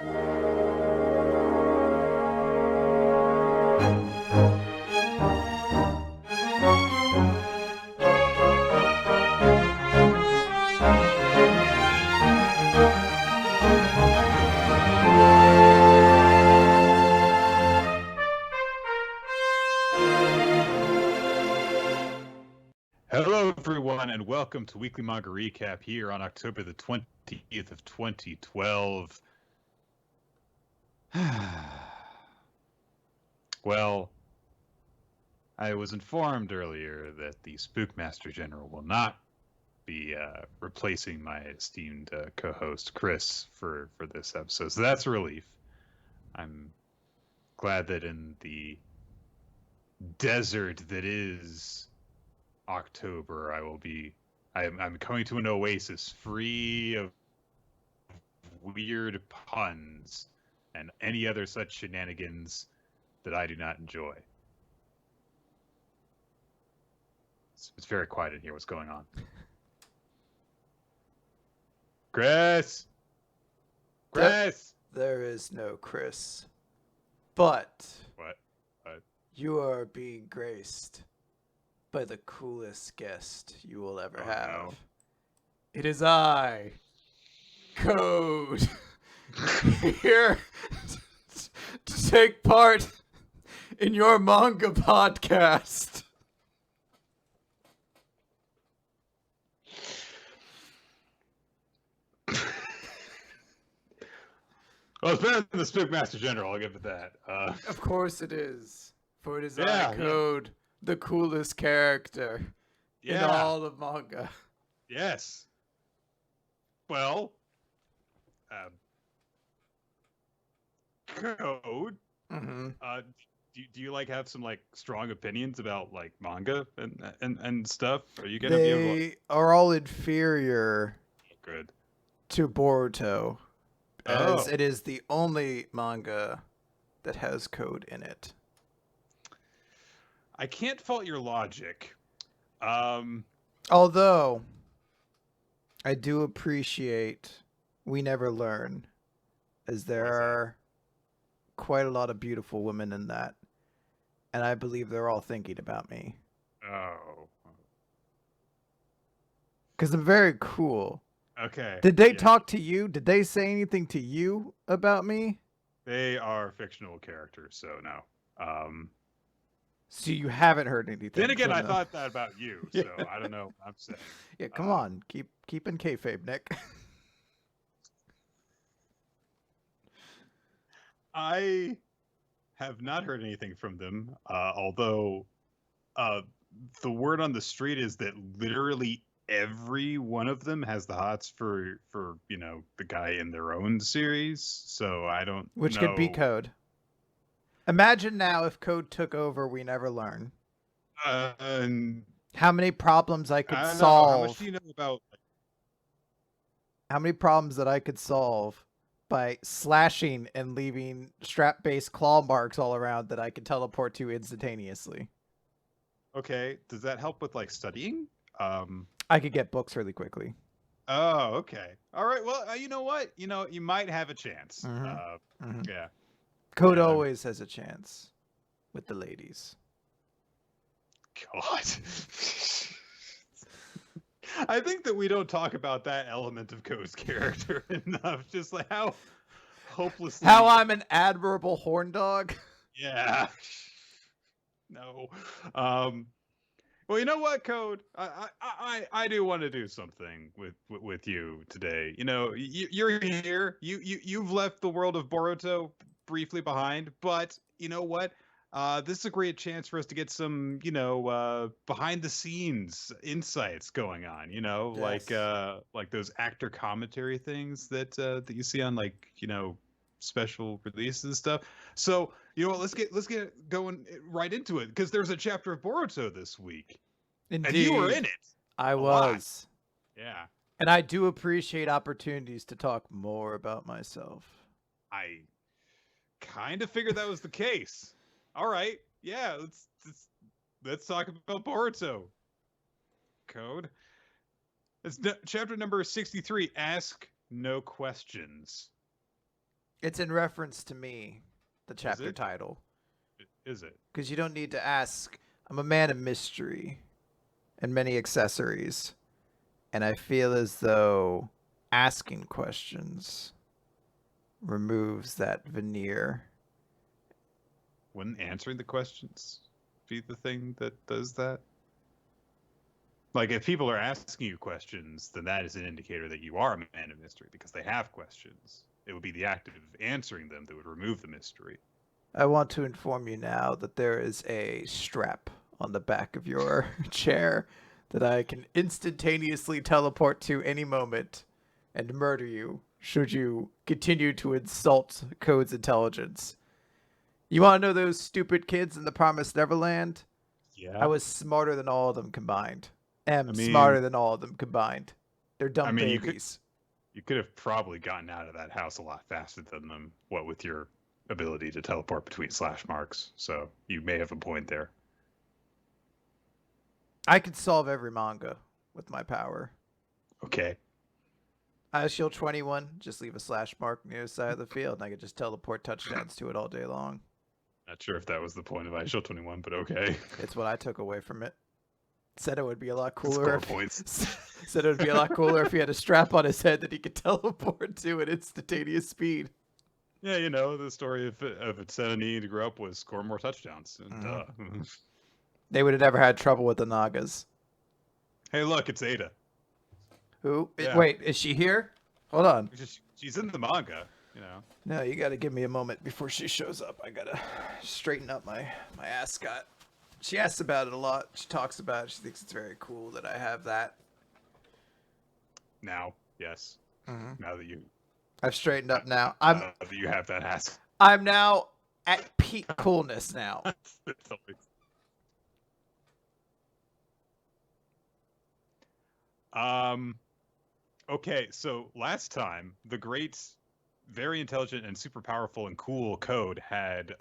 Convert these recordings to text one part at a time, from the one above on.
Hello, everyone, and welcome to Weekly Manga Recap here on October the 20th of 2012. Well, I was informed earlier that the Spookmaster General will not be replacing my esteemed co-host Chris for this episode, so that's a relief. I'm glad that in the desert that is October, I'm coming to an oasis free of weird puns and any other such shenanigans that I do not enjoy. It's very quiet in here. What's going on? Chris! Chris! There is no Chris. But What? you are being graced by the coolest guest you will ever have. No. It is I, Code, here to take part in your manga podcast. Well, it's better than the Spookmaster General, I'll give it that. Of course it is, for it is Yeah, I, Code, the coolest character in all of manga. Yes. Well, Code, Mm-hmm. do you like have some like strong opinions about like manga and stuff? Are you gonna be able to... They are all inferior Good. to Boruto, as Oh. it is the only manga that has code in it. I can't fault your logic. Although, I do appreciate We Never Learn, as there are quite a lot of beautiful women in that, and I believe they're all thinking about me. Oh. Because I'm very cool. Okay. Did they talk to you? Did they say anything to you about me? They are fictional characters, so no. So you haven't heard anything. Then again, from I them. thought that about you, so I don't know what I'm saying. Yeah, come on. Keep in kayfabe, Nick. I have not heard anything from them, although the word on the street is that literally every one of them has the hots for the guy in their own series. So I don't Which know. could be Code. Imagine now if Code took over We Never Learn. And How many problems I could I don't know. solve. How much do you know about? How many problems that I could solve by slashing and leaving strap-based claw marks all around that I could teleport to instantaneously. Okay, does that help with like studying? I could get books really quickly. Oh, okay. All right. Well, you know what? You might have a chance. Mhm. Yeah. Code Yeah. always has a chance with the ladies. God. I think that we don't talk about that element of Code's character enough. Just like how hopelessly. How I'm an admirable horn dog. Yeah. No. Well, you know what, Code? I do want to do something with you today. You're here. You've left the world of Boruto briefly behind, but you know what? This is a great chance for us to get some, behind the scenes insights going on. Yes. Like those actor commentary things that you see on special releases and stuff. So what? Let's get going right into it, because there's a chapter of Boruto this week. Indeed. And you were in it. I lot. was. Yeah. And I do appreciate opportunities to talk more about myself. I kind of figured that was the case. All right. Yeah, let's talk about Boruto. Code. It's chapter number 63, Ask No Questions. It's in reference to me, the chapter it? title. Is it? Because you don't need to ask. I'm a man of mystery and many accessories. And I feel as though asking questions removes that veneer. Wouldn't answering the questions be the thing that does that? Like, if people are asking you questions, then that is an indicator that you are a man of mystery because they have questions. It would be the act of answering them that would remove the mystery. I want to inform you now that there is a strap on the back of your chair that I can instantaneously teleport to any moment and murder you should you continue to insult Code's intelligence. You want to know those stupid kids in the Promised Neverland? Yeah. I was smarter than all of them combined. mean- Smarter than all of them combined. They're dumb mean, babies. You could have probably gotten out of that house a lot faster than them, what with your ability to teleport between slash marks. So you may have a point there. I could solve every manga with my power. Okay. Shield 21, just leave a slash mark near the side of the field, and I could just teleport touchdowns to it all day long. Not sure if that was the point of iShield 21, but okay. It's what I took away from it. Said it would be a lot Score cooler. points. Said it would be a lot cooler if he had a strap on his head that he could teleport to at instantaneous speed. Yeah, you know, the story of Etsenani to grow up was score more touchdowns. And, They would have never had trouble with the Nagas. hey, look, it's Ada. Who? Yeah. Wait, is she here? Hold on. She's in the manga, you know. No, you gotta give me a moment before she shows up. I gotta straighten up my ascot. She asks about it a lot. She talks about it. She thinks it's very cool that I have that. Now, yes. Now that I've straightened up now. that you have that ass. I'm now at peak coolness now. Okay, so last time the great, very intelligent and super powerful and cool Code had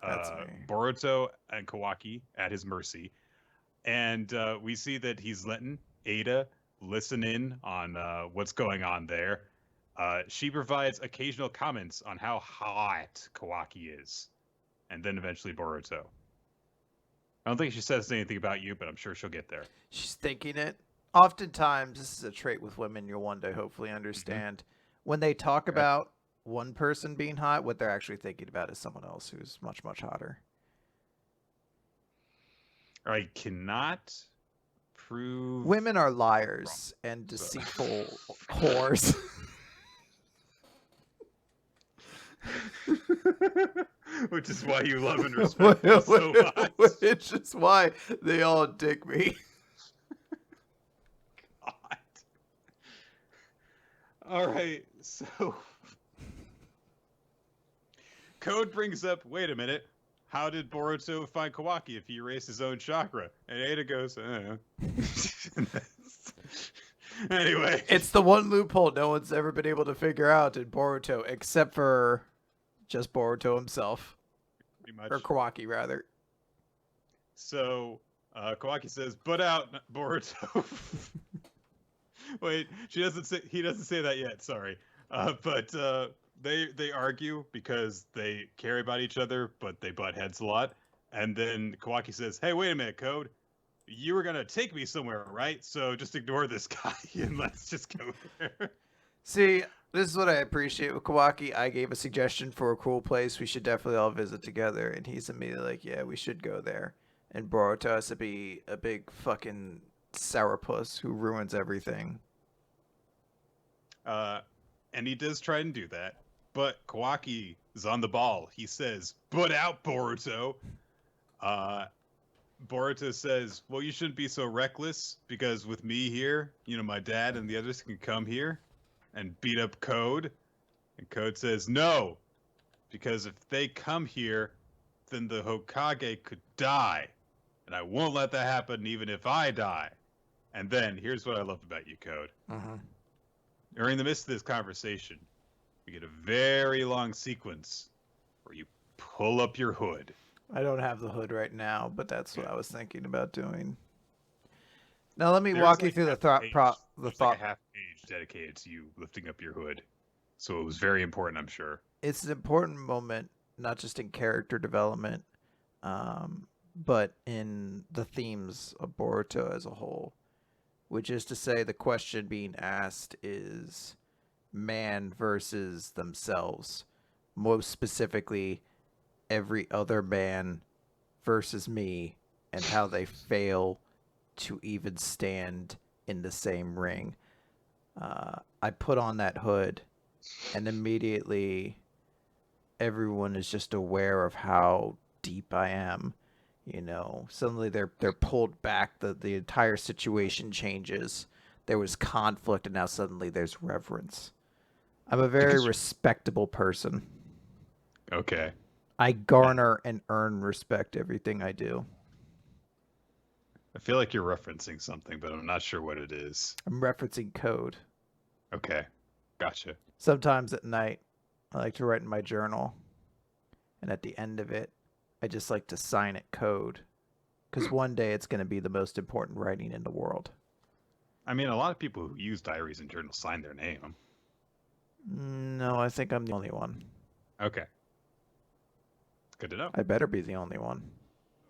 Boruto and Kawaki at his mercy, and we see that he's letting Ada listen in on what's going on there. She provides occasional comments on how hot Kawaki is, and then eventually Boruto. I don't think she says anything about you, but I'm sure she'll get there. She's thinking it. Oftentimes, this is a trait with women you'll one day hopefully understand. When they talk about one person being hot, what they're actually thinking about is someone else who's much, much hotter. I cannot prove... Women are liars and deceitful whores. Which is why you love and respect them so much. Which is why they all dig me. God. All right, so Code brings up, wait a minute, how did Boruto find Kawaki if he erased his own chakra? And Ada goes, Anyway. It's the one loophole no one's ever been able to figure out in Boruto, except for just Boruto himself. Pretty much. Or Kawaki, rather. So, Kawaki says, "Butt out, Boruto." Wait, he doesn't say that yet. Sorry, but they argue because they care about each other, but they butt heads a lot. And then Kawaki says, "Hey, wait a minute, Code. You were gonna take me somewhere, right? So just ignore this guy and let's just go there." See, this is what I appreciate with Kawaki. I gave a suggestion for a cool place we should definitely all visit together, and he's immediately like, "Yeah, we should go there." And Boruto has to be a big fucking sourpuss who ruins everything. And he does try and do that, but Kawaki is on the ball. He says, "Butt out, Boruto." Boruto says, "Well, you shouldn't be so reckless because with me here, you know, my dad and the others can come here and beat up Code." And Code says, "No, because if they come here, then the Hokage could die. And I won't let that happen even if I die." And then, here's what I love about you, Code. During the midst of this conversation, we get a very long sequence where you pull up your hood. I don't have the hood right now, but that's what I was thinking about doing. Now let me walk you through the thought There's like a half page dedicated to you lifting up your hood. So it was very important, I'm sure. it's an important moment, not just in character development, but in the themes of Boruto as a whole. Which is to say, the question being asked is man versus themselves. Most specifically, every other man versus me, and how they fail to even stand in the same ring. I put on that hood, and immediately everyone is just aware of how deep I am. You know, suddenly they're pulled back. The entire situation changes. There was conflict, and now suddenly there's reverence. I'm a very Because respectable person. okay, I I, garner and earn respect everything I do. I feel like you're referencing something, but I'm not sure what it is. I'm referencing code. Okay, gotcha. Sometimes at night, I like to write in my journal, and at the end of it, I just like to sign it code, because one day it's going to be the most important writing in the world. I mean, a lot of people who use diaries and journals sign their name. No, I think I'm the only one. Okay, good to know. I better be the only one.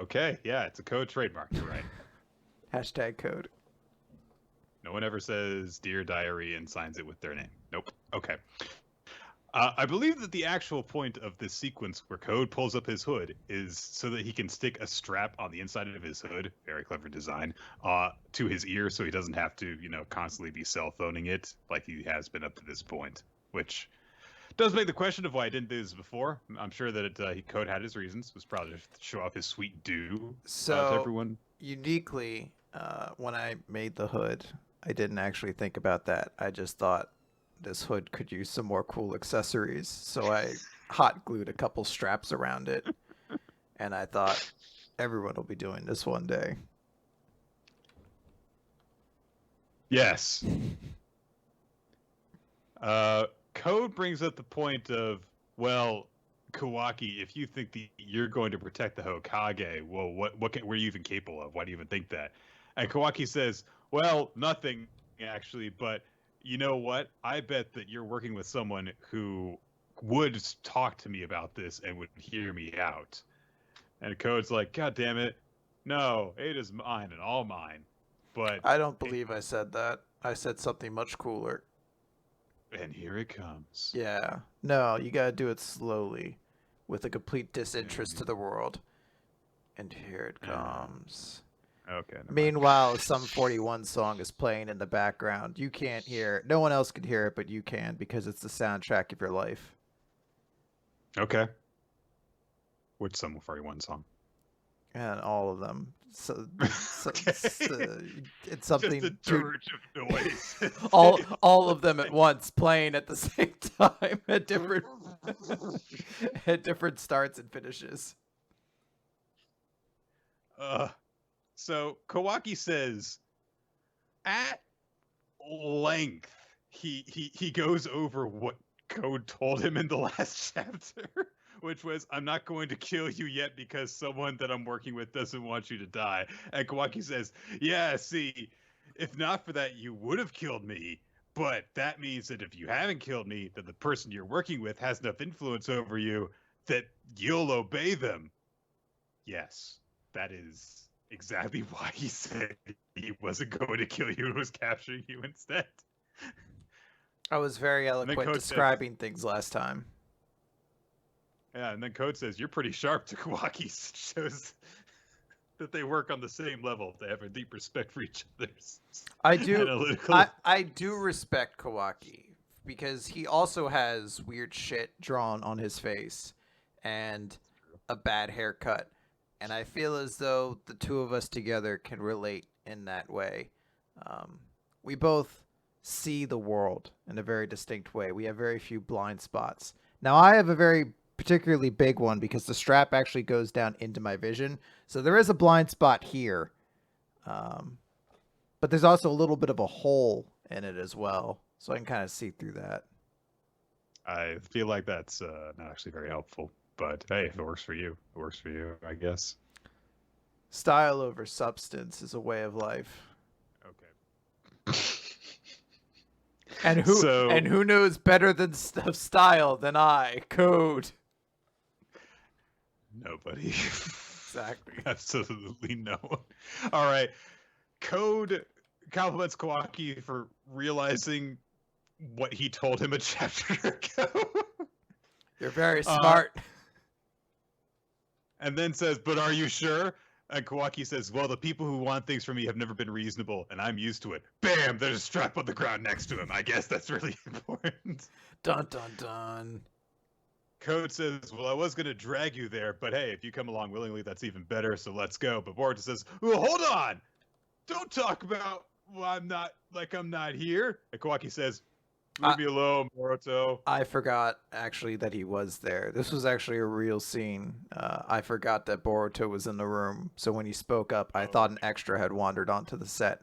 Okay, yeah, it's a code trademark. You're right. Hashtag code. No one ever says "Dear Diary" and signs it with their name. Nope. Okay. I believe that the actual point of this sequence where Code pulls up his hood is so that he can stick a strap on the inside of his hood, very clever design, to his ear so he doesn't have to, constantly be cell phoning it like he has been up to this point, which does make the question of why I didn't do this before. I'm sure that Code had his reasons. Was probably to show off his sweet do to So, everyone. uniquely, when I made the hood, I didn't actually think about that. I just thought this hood could use some more cool accessories. So I hot glued a couple straps around it. And I thought everyone will be doing this one day. Yes. Code brings up the point of, well, Kawaki, if you think that you're going to protect the Hokage, well, what are you even capable of? Why do you even think that? And Kawaki says, well, nothing actually, but you know what? I bet that you're working with someone who would talk to me about this and would hear me out. And Code's like, God damn it, no, it is mine and all mine. But I don't believe I said that. I said something much cooler. and here it comes. Yeah. No, you gotta do it slowly, with a complete disinterest to the world. And here it comes. Okay. Never mind. Meanwhile, some 41 song is playing in the background. You can't hear it. No one else can hear it, but you can because it's the soundtrack of your life. Okay. Which Sum 41 song? And all of them. So, Okay. it's Just a something to dirge of noise. all of them at once playing at the same time at different starts and finishes. So Kawaki says at length he goes over what Code told him in the last chapter, which was, I'm not going to kill you yet because someone that I'm working with doesn't want you to die. And Kawaki says, yeah, see, if not for that, you would have killed me. But that means that if you haven't killed me, then the person you're working with has enough influence over you that you'll obey them. Yes, that is exactly why he said he wasn't going to kill you and was capturing you instead. I was very eloquent describing things last time. Yeah, and then Code says, you're pretty sharp to Kawaki. Shows that they work on the same level. They have a deep respect for each other. I do respect Kawaki because he also has weird shit drawn on his face and a bad haircut. And I feel as though the two of us together can relate in that way. We both see the world in a very distinct way. We have very few blind spots. Now, I have a very particularly big one because the strap actually goes down into my vision. So there is a blind spot here. But there's also a little bit of a hole in it as well. So I can kind of see through that. I feel like that's not actually very helpful. But hey, if it works for you, it works for you, I guess. Style over substance is a way of life. Okay. And who knows better than style than I? Code. Nobody. Exactly. Absolutely no one. All right. Code compliments Kawaki for realizing what he told him a chapter ago. You're very smart. And then says, but are you sure? And Kawaki says, well, the people who want things from me have never been reasonable, and I'm used to it. Bam! There's a strap on the ground next to him. I guess that's really important. Dun, dun, dun. Code says, well, I was going to drag you there, but hey, if you come along willingly, that's even better, so let's go. But Boruto says, well, hold on! Don't talk about, well, I'm not here. And Kawaki says, leave me alone, Boruto. I forgot, actually, that he was there. This was actually a real scene. I forgot that Boruto was in the room, so when he spoke up, I thought an extra had wandered onto the set.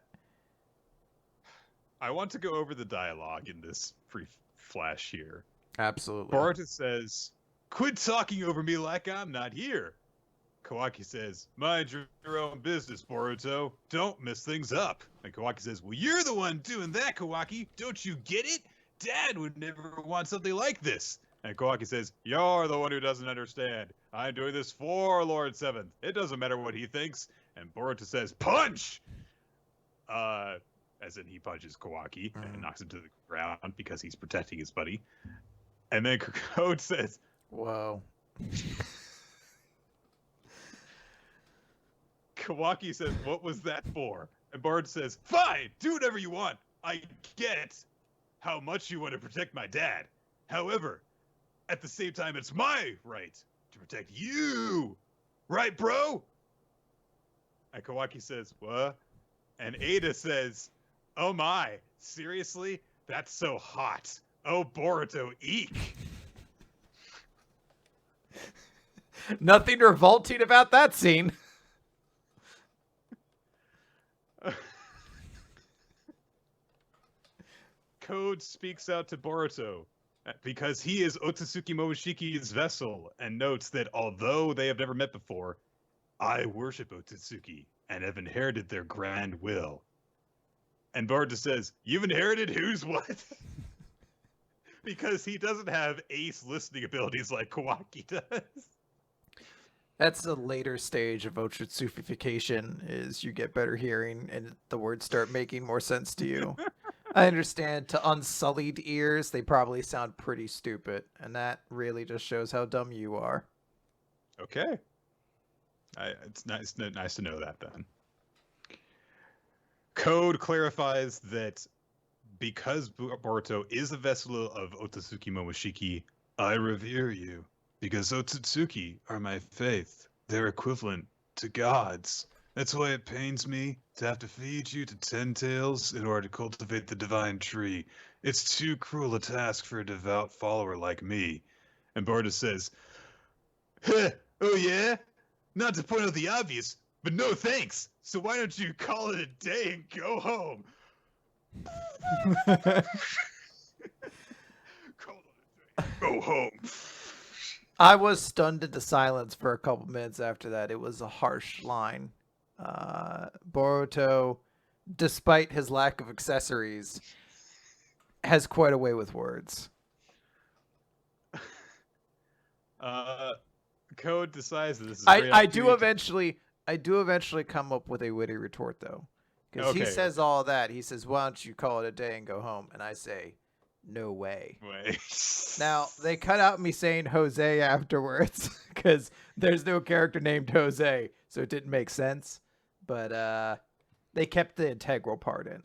I want to go over the dialogue in this brief flash here. Absolutely. Boruto says, quit talking over me like I'm not here. Kawaki says, mind your own business, Boruto. Don't mess things up. And Kawaki says, well, you're the one doing that, Kawaki. Don't you get it? Dad would never want something like this. And Kawaki says, you're the one who doesn't understand. I'm doing this for Lord Seventh. It doesn't matter what he thinks. And Boruto says, punch! As in he punches Kawaki and knocks him to the ground because he's protecting his buddy. And then Code says, whoa. Kawaki says, what was that for? And Boruto says, fine, do whatever you want. I get how much you want to protect my dad. However, at the same time, it's my right to protect you. Right, bro? And Kawaki says, what? And Ada says, oh my, seriously? That's so hot. Oh, Boruto, eek. Nothing revolting about that scene. Code speaks out to Boruto because he is Otsutsuki Momoshiki's vessel and notes that although they have never met before, I worship Otsutsuki and have inherited their grand will. And Boruto says, you've inherited who's what? Because he doesn't have ace listening abilities like Kawaki does. That's the later stage of Otsutsukification, is you get better hearing and the words start making more sense to you. I understand to unsullied ears, they probably sound pretty stupid, and that really just shows how dumb you are. Okay. It's nice to know that then. Code clarifies that because Boruto is a vessel of Otsutsuki Momoshiki, I revere you. Because Otsutsuki are my faith. They're equivalent to gods. That's why it pains me to have to feed you to 10 tails in order to cultivate the divine tree. It's too cruel a task for a devout follower like me. And Boruto says, oh yeah? Not to point out the obvious, but no thanks. So why don't you call it a day and go home? Call it a day. Go home. I was stunned into silence for a couple minutes after that. It was a harsh line. Boruto, despite his lack of accessories, has quite a way with words. Code decides that this is. I do eventually come up with a witty retort though, because he says all that. He says, "Why don't you call it a day and go home?" And I say, "No way." Now they cut out me saying Jose afterwards because there's no character named Jose, so it didn't make sense. But they kept the integral part in.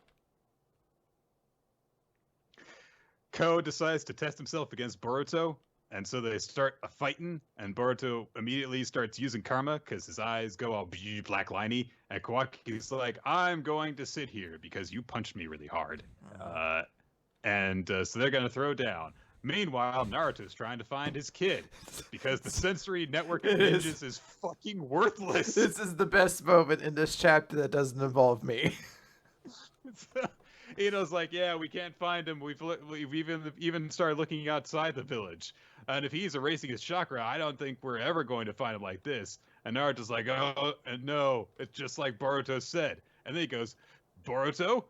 Ko decides to test himself against Boruto, and so they start a fighting, and Boruto immediately starts using karma because his eyes go all black liney, and Kawaki's like, I'm going to sit here because you punched me really hard. So they're going to throw down. Meanwhile, Naruto's trying to find his kid because the sensory network of ninjas is fucking worthless. This is the best moment in this chapter that doesn't involve me. Ino's like, yeah, we can't find him. We've even started looking outside the village. And if he's erasing his chakra, I don't think we're ever going to find him like this. And Naruto's like, oh, and no, it's just like Boruto said. And then he goes, Boruto?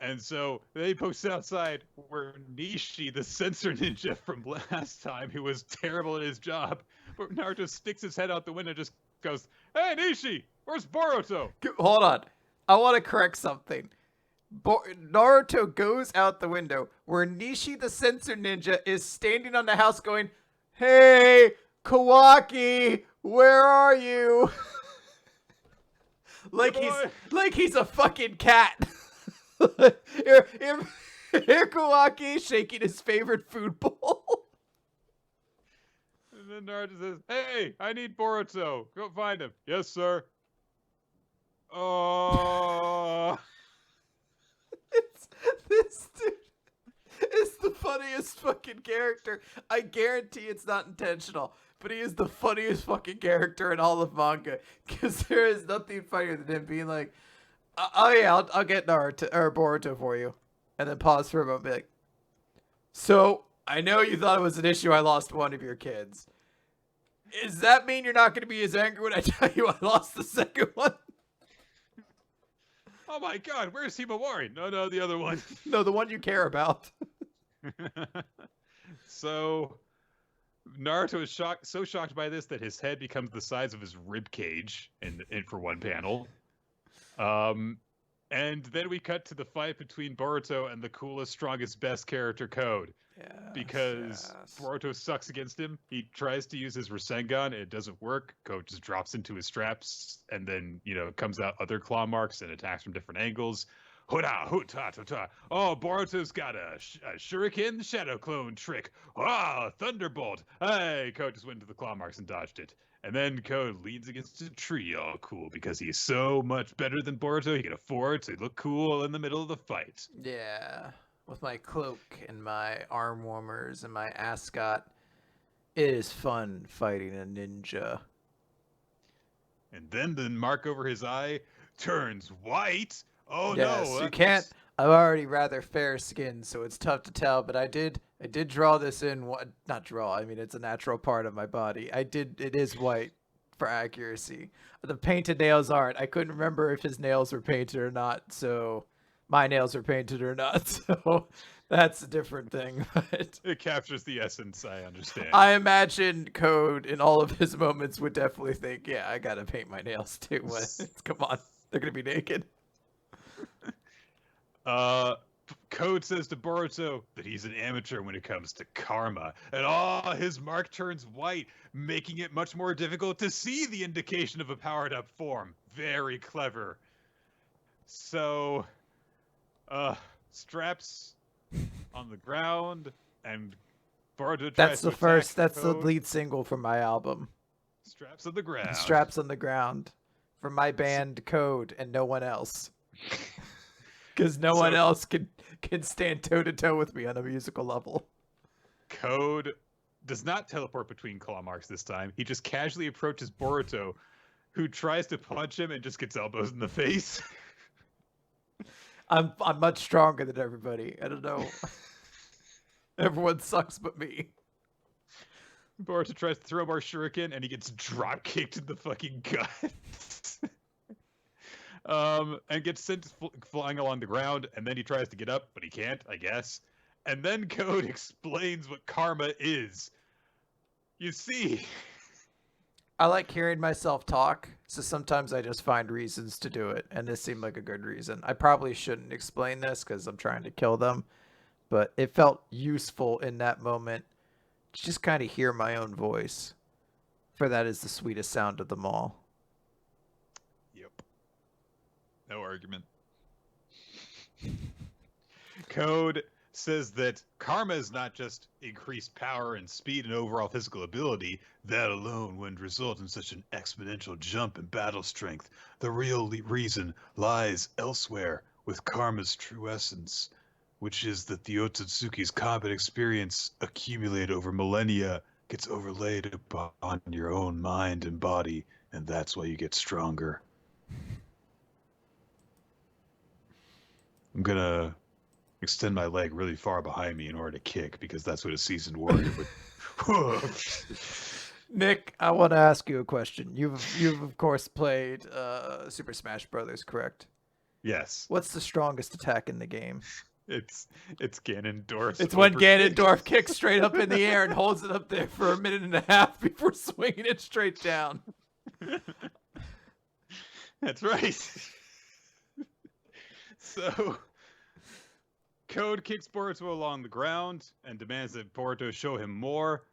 And so they posted outside where Nishi, the censor ninja from last time, who was terrible at his job, but Naruto sticks his head out the window and just goes, "Hey Nishi, where's Boruto?" Hold on. I want to correct something. Naruto goes out the window where Nishi the censor ninja is standing on the house going, "Hey, Kawaki, where are you?" like he's a fucking cat. Here Kawaki shaking his favorite food bowl. And then Naruto says, "Hey, I need Boruto. Go find him." "Yes, sir." Oh. This dude is the funniest fucking character. I guarantee it's not intentional, but he is the funniest fucking character in all of manga. Because there is nothing funnier than him being like, "Oh yeah, I'll get Naruto or Boruto for you," and then pause for a moment, and be like, "So I know you thought it was an issue I lost one of your kids. Does that mean you're not going to be as angry when I tell you I lost the second one?" "Oh my god, where's Himawari?" "No, the other one." No, the one you care about. So Naruto is so shocked by this that his head becomes the size of his rib cage in for one panel. And then we cut to the fight between Boruto and the coolest, strongest, best character Code. Because Boruto sucks against him. He tries to use his Rasengan, it doesn't work. Code just drops into his straps, and then, comes out other claw marks and attacks from different angles. Huda, huta, ta, ta. Oh, Boruto's got a shuriken shadow clone trick. Ah, thunderbolt. Hey, Code just went into the claw marks and dodged it. And then Code leans against a tree, all cool, because he's so much better than Boruto, he can afford to look cool in the middle of the fight. Yeah, with my cloak and my arm warmers and my ascot, it is fun fighting a ninja. And then the mark over his eye turns white. Oh yes, no! You can't. I'm already rather fair skinned, so it's tough to tell. But I did draw this in. Not draw. I mean, it's a natural part of my body. It is white for accuracy. The painted nails aren't. I couldn't remember if his nails were painted or not. So my nails are painted or not. So that's a different thing. But it captures the essence. I understand. I imagine Code in all of his moments would definitely think, "Yeah, I gotta paint my nails too." Come on, they're gonna be naked. Code says to Boruto that he's an amateur when it comes to karma, and his mark turns white, making it much more difficult to see the indication of a powered-up form. Very clever. So, straps on the ground, and Boruto tries to attack That's the Code. lead single from my album. Straps on the ground. Straps on the ground. From my band Code and no one else. Because no one else can stand toe-to-toe with me on a musical level. Code does not teleport between claw marks this time. He just casually approaches Boruto, who tries to punch him and just gets elbows in the face. I'm much stronger than everybody. I don't know. Everyone sucks but me. Boruto tries to throw more shuriken, and he gets drop kicked in the fucking gut. And gets sent flying along the ground, and then he tries to get up, but he can't, I guess. And then Code explains what karma is. You see, I like hearing myself talk, so sometimes I just find reasons to do it, and this seemed like a good reason. I probably shouldn't explain this because I'm trying to kill them, but it felt useful in that moment to just kind of hear my own voice, for that is the sweetest sound of them all. No argument. Code says that karma is not just increased power and speed and overall physical ability. That alone wouldn't result in such an exponential jump in battle strength. The real reason lies elsewhere with karma's true essence, which is that the Otsutsuki's combat experience accumulated over millennia gets overlaid upon your own mind and body, and that's why you get stronger. I'm gonna extend my leg really far behind me in order to kick, because that's what a seasoned warrior would. Nick, I want to ask you a question. You've of course played Super Smash Brothers, correct? Yes. What's the strongest attack in the game? It's Ganondorf's It's when overkick. Ganondorf kicks straight up in the air and holds it up there for a minute and a half before swinging it straight down. That's right. So, Code kicks Boruto along the ground and demands that Boruto show him more.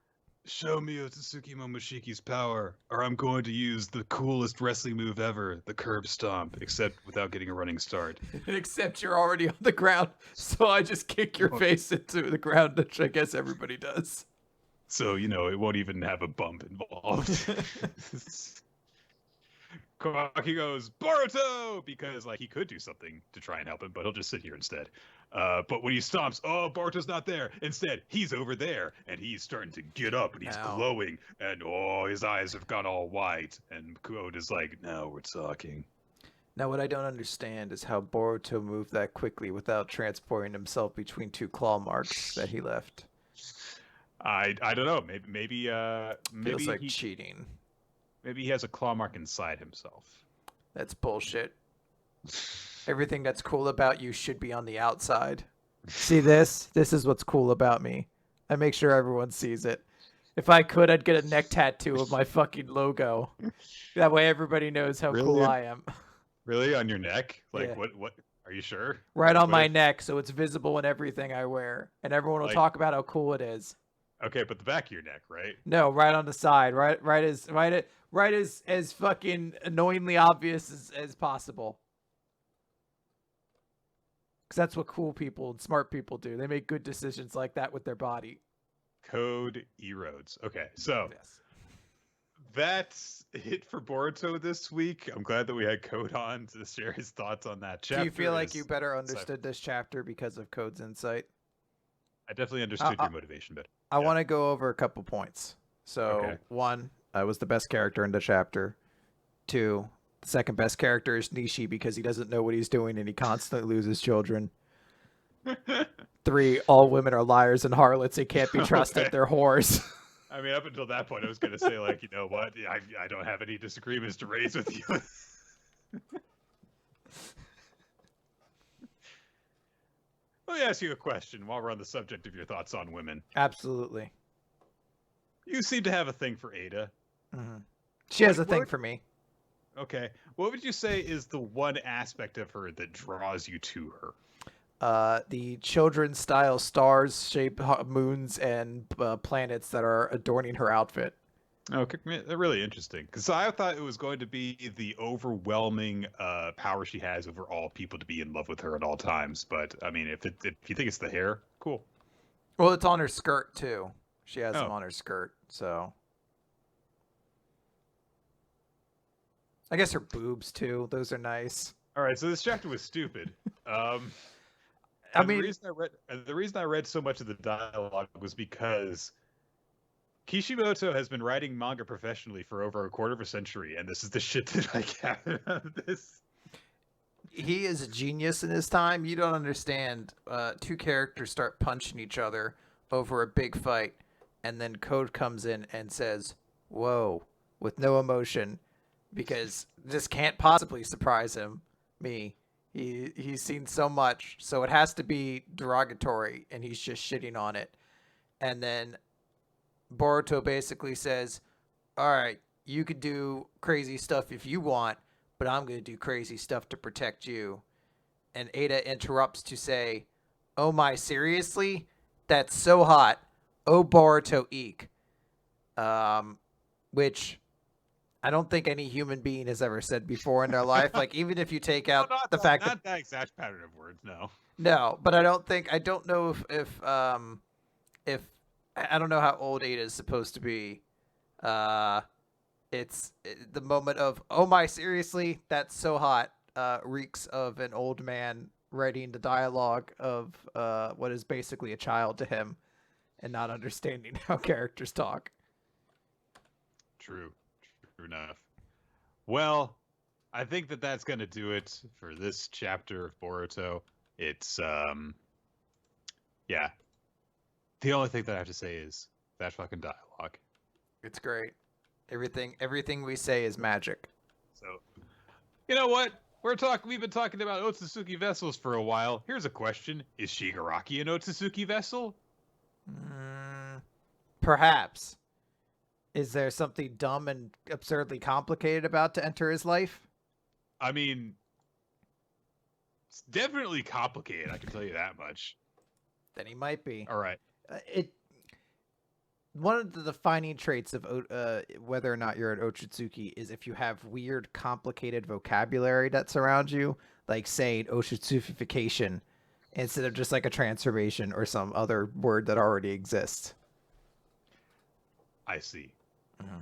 Show me Otsutsuki Momoshiki's power, or I'm going to use the coolest wrestling move ever, the curb stomp, except without getting a running start. Except you're already on the ground, so I just kick your face into the ground, which I guess everybody does. So, it won't even have a bump involved. Kawaki goes, Boruto! Because, he could do something to try and help him, but he'll just sit here instead. But when he stomps, Boruto's not there. Instead, he's over there, and he's starting to get up, and he's glowing, and, his eyes have gone all white. And Code is like, now we're talking. Now, what I don't understand is how Boruto moved that quickly without transporting himself between two claw marks that he left. I don't know. Maybe feels like cheating. Maybe he has a claw mark inside himself. That's bullshit. Everything that's cool about you should be on the outside. See this? This is what's cool about me. I make sure everyone sees it. If I could, I'd get a neck tattoo of my fucking logo. That way everybody knows how cool I am. Really? On your neck? Yeah. What? Are you sure? Right on my neck, so it's visible in everything I wear. And everyone will talk about how cool it is. Okay, but the back of your neck, right? No, right on the side. Right as fucking annoyingly obvious as possible. Because that's what cool people and smart people do. They make good decisions like that with their body. Code erodes. Okay, so that's it for Boruto this week. I'm glad that we had Code on to share his thoughts on that chapter. Do you feel like you better understood this chapter because of Code's insight? I definitely understood your motivation better. I want to go over a couple points. So, 1, I was the best character in the chapter. 2, the second best character is Nishi because he doesn't know what he's doing and he constantly loses children. 3, all women are liars and harlots. They can't be trusted. Okay. They're whores. I mean, up until that point, I was going to say, you know what? I don't have any disagreements to raise with you. Let me ask you a question while we're on the subject of your thoughts on women. Absolutely. You seem to have a thing for Ada. Mm-hmm. She has a thing for me. Okay. What would you say is the one aspect of her that draws you to her? The children's style stars, shaped moons, and planets that are adorning her outfit. Okay, really interesting. Because I thought it was going to be the overwhelming power she has over all people to be in love with her at all times. But I mean, if you think it's the hair, cool. Well, it's on her skirt too. She has them on her skirt, so. I guess her boobs too. Those are nice. All right, so this chapter was stupid. I mean, the reason I read so much of the dialogue was because Kishimoto has been writing manga professionally for over a quarter of a century, and this is the shit that I gathered out of this. He is a genius in his time. You don't understand. 2 characters start punching each other over a big fight, and then Code comes in and says, "Whoa," with no emotion, because this can't possibly surprise me. He's seen so much, so it has to be derogatory, and he's just shitting on it. And then Boruto basically says, all right, you could do crazy stuff if you want, but I'm going to do crazy stuff to protect you. And Ada interrupts to say, oh my, seriously? That's so hot. Oh, Boruto eek. Which I don't think any human being has ever said before in their life. Even if you take out not that exact pattern of words, no. No, but I don't know if I don't know how old Ada is supposed to be. It's the moment of, oh my, seriously, that's so hot, reeks of an old man writing the dialogue of what is basically a child to him and not understanding how characters talk. True enough. Well, I think that's going to do it for this chapter of Boruto. It's, yeah. The only thing that I have to say is that fucking dialogue. It's great. Everything we say is magic. So, you know what? We've been talking about Otsutsuki vessels for a while. Here's a question: is Shigaraki an Otsutsuki vessel? Perhaps. Is there something dumb and absurdly complicated about to enter his life? I mean, it's definitely complicated. I can tell you that much. Then he might be. All right. One of the defining traits of whether or not you're an Otsutsuki is if you have weird, complicated vocabulary that surrounds you, like saying Otsutsukification instead of just like a transformation or some other word that already exists. I see. Mm-hmm.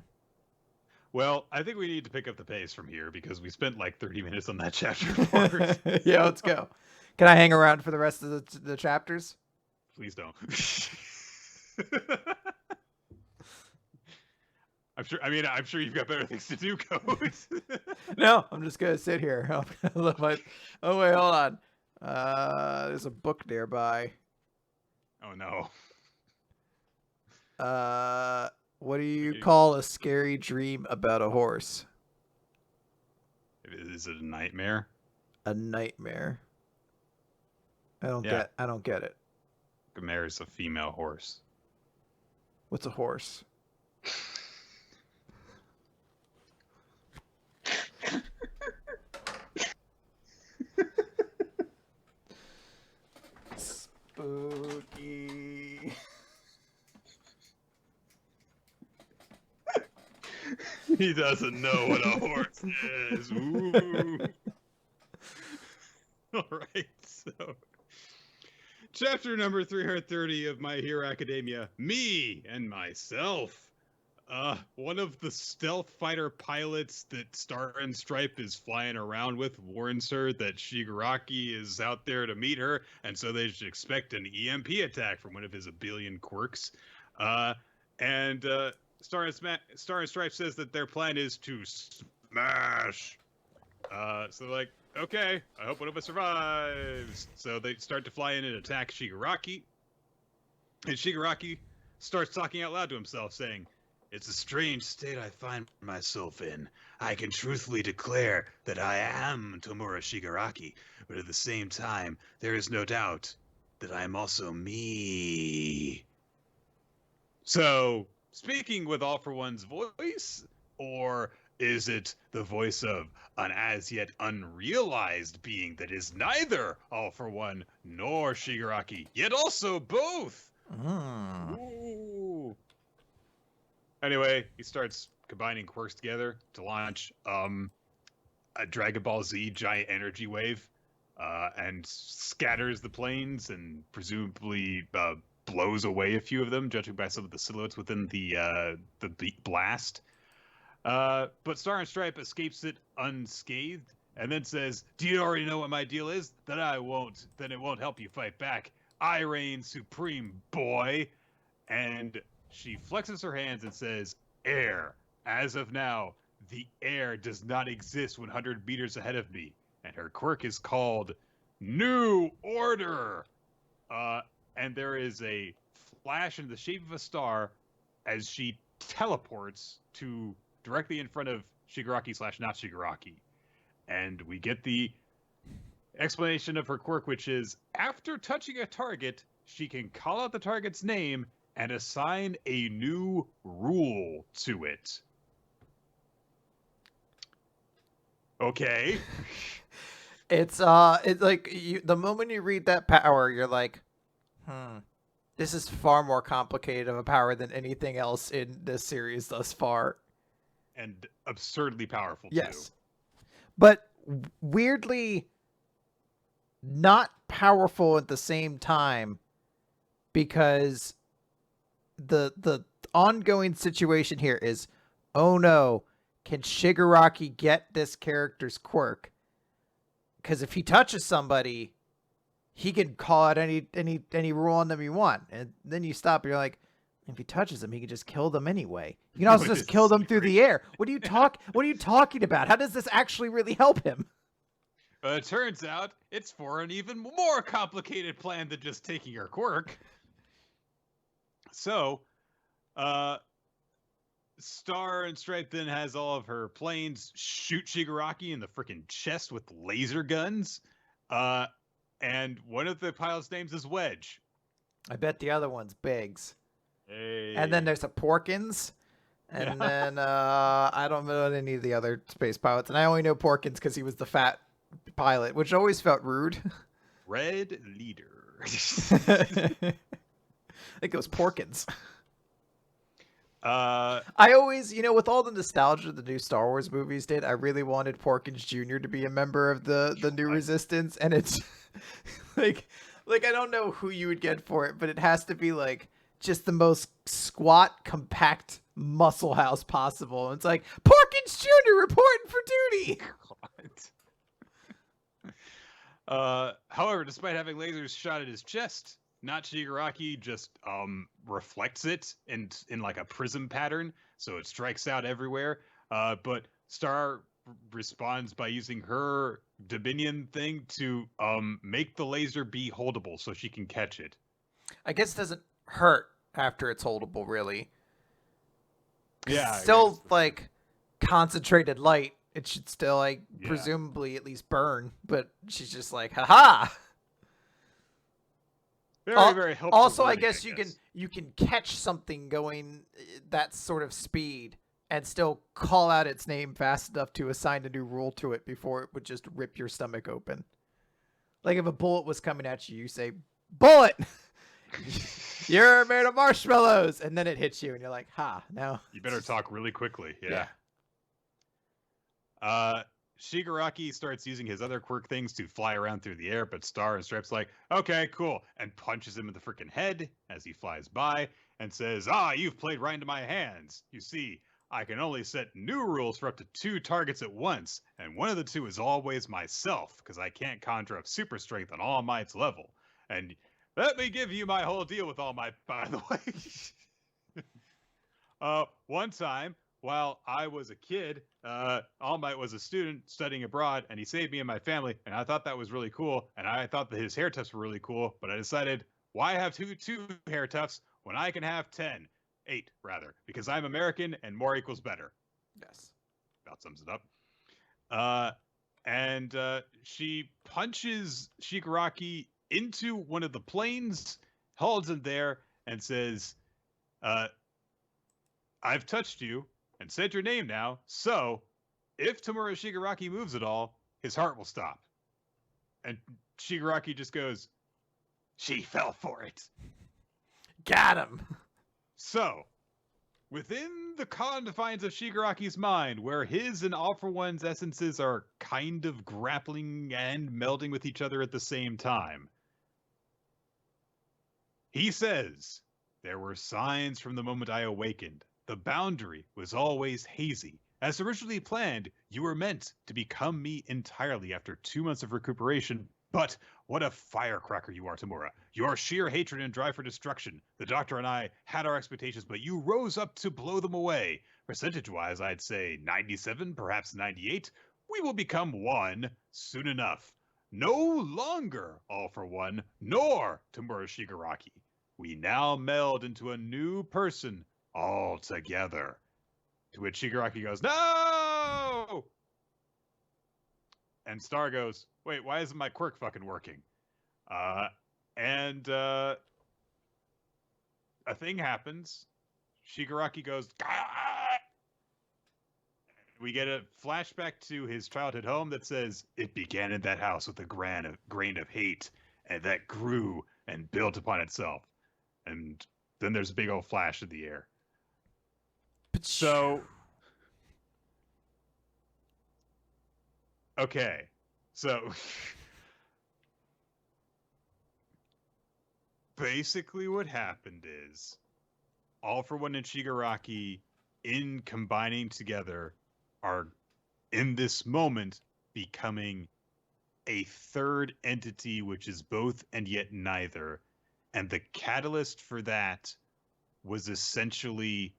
Well, I think we need to pick up the pace from here because we spent like 30 minutes on that chapter first. Yeah, let's go. Can I hang around for the rest of the chapters? Please don't. I'm sure you've got better things to do, Codes. No, I'm just gonna sit here. Oh wait, hold on. There's a book nearby. Oh no. What do you call a scary dream about a horse? Is it a nightmare? A nightmare. I don't get it. A mare is a female horse. What's a horse? Spooky. He doesn't know what a horse is. Ooh. All right, so chapter number 330 of My Hero Academia, Me and Myself. One of the stealth fighter pilots that Star and Stripe is flying around with warns her that Shigaraki is out there to meet her, and so they should expect an EMP attack from one of his a billion quirks. And Star and Stripe says that their plan is to smash. So they're like, okay, I hope one of us survives. So they start to fly in and attack Shigaraki. And Shigaraki starts talking out loud to himself, saying, "It's a strange state I find myself in. I can truthfully declare that I am Tomura Shigaraki, but at the same time, there is no doubt that I am also me." So, speaking with All For One's voice, or is it the voice of an as yet unrealized being that is neither All For One nor Shigaraki, yet also both? Ooh. Anyway, he starts combining quirks together to launch a Dragon Ball Z giant energy wave, and scatters the planes and presumably blows away a few of them, judging by some of the silhouettes within the blast. But Star and Stripe escapes it unscathed, and then says, "Do you already know what my deal is? Then it won't help you fight back. I reign supreme, boy." And she flexes her hands and says, "Air. As of now, the air does not exist 100 meters ahead of me." And her quirk is called New Order. And there is a flash in the shape of a star as she teleports to directly in front of Shigaraki / not Shigaraki. And we get the explanation of her quirk, which is after touching a target, she can call out the target's name and assign a new rule to it. Okay. It's like the moment you read that power, you're like, this is far more complicated of a power than anything else in this series thus far. And absurdly powerful, yes. too. But weirdly not powerful at the same time, because the ongoing situation here is, oh no, can Shigaraki get this character's quirk? Because if he touches somebody, he can call out any rule on them you want. And then you stop and you're like, if he touches them, he can just kill them anyway. You can also just kill them through the air. What are you talking about? How does this actually really help him? It turns out it's for an even more complicated plan than just taking her quirk. So, Star and Stripe then has all of her planes shoot Shigaraki in the freaking chest with laser guns. And one of the pilots' names is Wedge. I bet the other one's Biggs. And then Hey. there's a Porkins. And Yeah. then I don't know any of the other space pilots. And I only know Porkins because he was the fat pilot, which always felt rude. Red Leader. I think it was Porkins. uh, I always, with all the nostalgia the new Star Wars movies did, I really wanted Porkins Jr. to be a member of the new Resistance, and it's like I don't know who you would get for it, but it has to be like just the most squat, compact muscle house possible. And it's like Porkins Jr. reporting for duty. However, despite having lasers shot at his chest, not Shigaraki just reflects it in like a prism pattern, so it strikes out everywhere. But Star responds by using her Dominion thing to make the laser be holdable so she can catch it. I guess it doesn't hurt after it's holdable, really. Yeah, it's still like concentrated light. It should still presumably at least burn, but she's just like, haha. Very helpful. Also, wording, I guess you can catch something going that sort of speed and still call out its name fast enough to assign a new rule to it before it would just rip your stomach open. Like if a bullet was coming at you, you say, "Bullet! You're made of marshmallows," and then it hits you, and you're like, "Ha!" Now you better talk really quickly. Yeah. Shigaraki starts using his other quirk things to fly around through the air, but Star and Stripe's like, okay, cool, and punches him in the freaking head as he flies by and says, you've played right into my hands. You see, I can only set new rules for up to 2 targets at once, and one of the 2 is always myself, because I can't conjure up super strength on All Might's level. And let me give you my whole deal with All Might, by the way. One time, while I was a kid, All Might was a student studying abroad, and he saved me and my family, and I thought that was really cool, and I thought that his hair tufts were really cool, but I decided, why have two hair tufts when I can have 10? 8, rather, because I'm American, and more equals better. Yes. About sums it up. And she punches Shigaraki into one of the planes, holds him there, and says, I've touched you and said your name now, so if Tamura Shigaraki moves at all, his heart will stop. And Shigaraki just goes, she fell for it. Got him. So, within the confines of Shigaraki's mind, where his and All For One's essences are kind of grappling and melding with each other at the same time, he says, there were signs from the moment I awakened. The boundary was always hazy. As originally planned, you were meant to become me entirely after 2 months of recuperation, but what a firecracker you are, Tamura. Your sheer hatred and drive for destruction. The Doctor and I had our expectations, but you rose up to blow them away. Percentage-wise, I'd say 97, perhaps 98. We will become one soon enough. No longer All For One, nor Tamura Shigaraki. We now meld into a new person, all together. To which Shigaraki goes, no! And Star goes, wait, why isn't my quirk fucking working? And a thing happens. Shigaraki goes, Gah! We get a flashback to his childhood home that says, it began in that house with a grain of hate, and that grew and built upon itself. And then there's a big old flash in the air. So, okay, so basically what happened is All For One and Shigaraki, in combining together, are in this moment becoming a third entity, which is both and yet neither. And the catalyst for that was essentially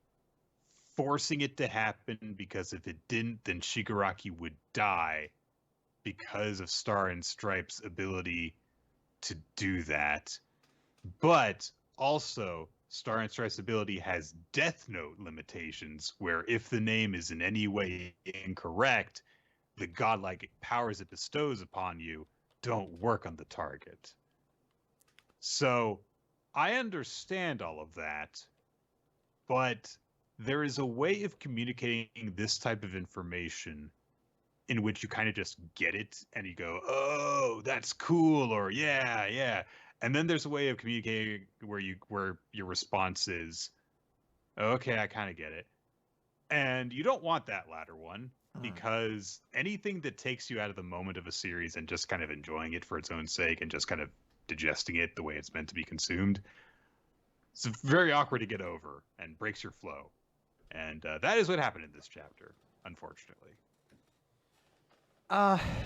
forcing it to happen, because if it didn't, then Shigaraki would die because of Star and Stripe's ability to do that. But also, Star and Stripes' ability has Death Note limitations, where if the name is in any way incorrect, the godlike powers it bestows upon you don't work on the target. So I understand all of that, but there is a way of communicating this type of information in which you kind of just get it and you go, "Oh, that's cool," or "Yeah, yeah." And then there's a way of communicating where your response is, "Okay, I kind of get it." And you don't want that latter one because anything that takes you out of the moment of a series and just kind of enjoying it for its own sake and just kind of digesting it the way it's meant to be consumed, it's very awkward to get over and breaks your flow. And that is what happened in this chapter, unfortunately.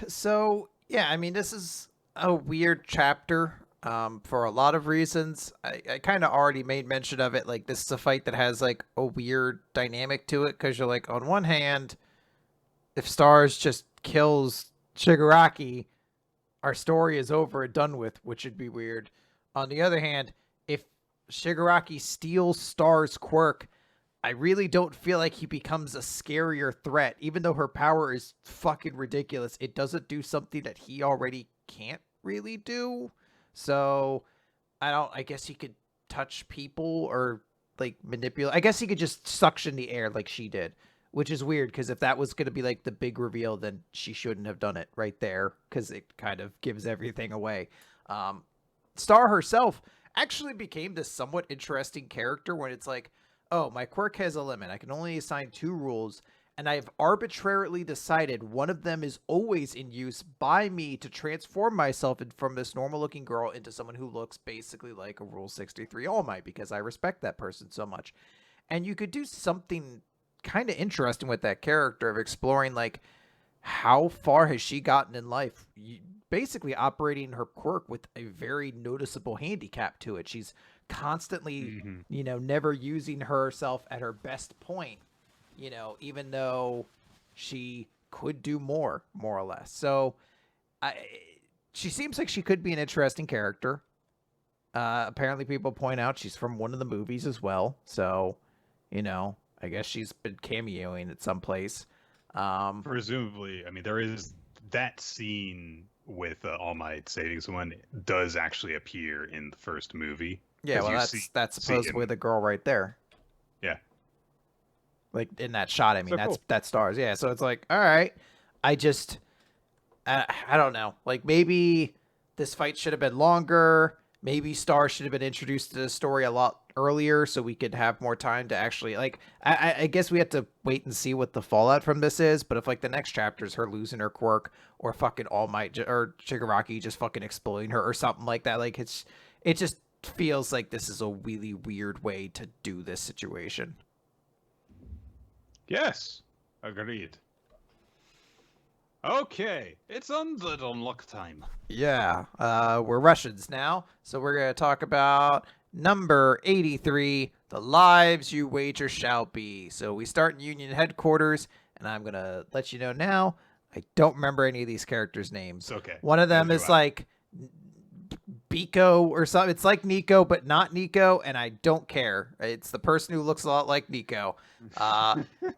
So yeah, I mean, this is a weird chapter, for a lot of reasons. I kind of already made mention of it. Like, this is a fight that has like a weird dynamic to it, because you're like, on one hand, if Stars just kills Shigaraki, our story is over and done with, which would be weird. On the other hand, if Shigaraki steals Star's quirk, I really don't feel like he becomes a scarier threat. Even though her power is fucking ridiculous, it doesn't do something that he already can't really do. So, I guess he could touch people or like manipulate. I guess he could just suction the air like she did, which is weird because if that was going to be like the big reveal, then she shouldn't have done it right there because it kind of gives everything away. Star herself actually became this somewhat interesting character when it's like, oh, my quirk has a limit. I can only assign 2 rules, and I've arbitrarily decided one of them is always in use by me to transform myself from this normal-looking girl into someone who looks basically like a Rule 63 All Might because I respect that person so much. And you could do something kind of interesting with that character of exploring, like, how far has she gotten in life? Basically operating her quirk with a very noticeable handicap to it. She's constantly, never using herself at her best point, even though she could do more or less. So she seems like she could be an interesting character. Apparently people point out she's from one of the movies as well. So, I guess she's been cameoing at some place. Presumably, I mean, there is that scene with All Might saving someone does actually appear in the first movie. Yeah, well, that's supposedly the girl right there. Yeah. Like, in that shot, I mean, So cool. that's Stars. Yeah, so it's like, all right. I don't know. Like, maybe this fight should have been longer. Maybe Stars should have been introduced to the story a lot earlier so we could have more time to actually, like, I guess we have to wait and see what the fallout from this is, but if, like, the next chapter is her losing her quirk or fucking All Might or Shigaraki just fucking exploding her or something like that, like, it just feels like this is a really weird way to do this situation. Yes, agreed. Okay, it's Undead Unluck time. Yeah, we're Russians now, so we're going to talk about number 83, The Lives You Wager Shall Be. So we start in Union Headquarters, and I'm going to let you know now, I don't remember any of these characters' names. It's okay. One of them is like Biko or something. It's like Nico, but not Nico, and I don't care. It's the person who looks a lot like Nico.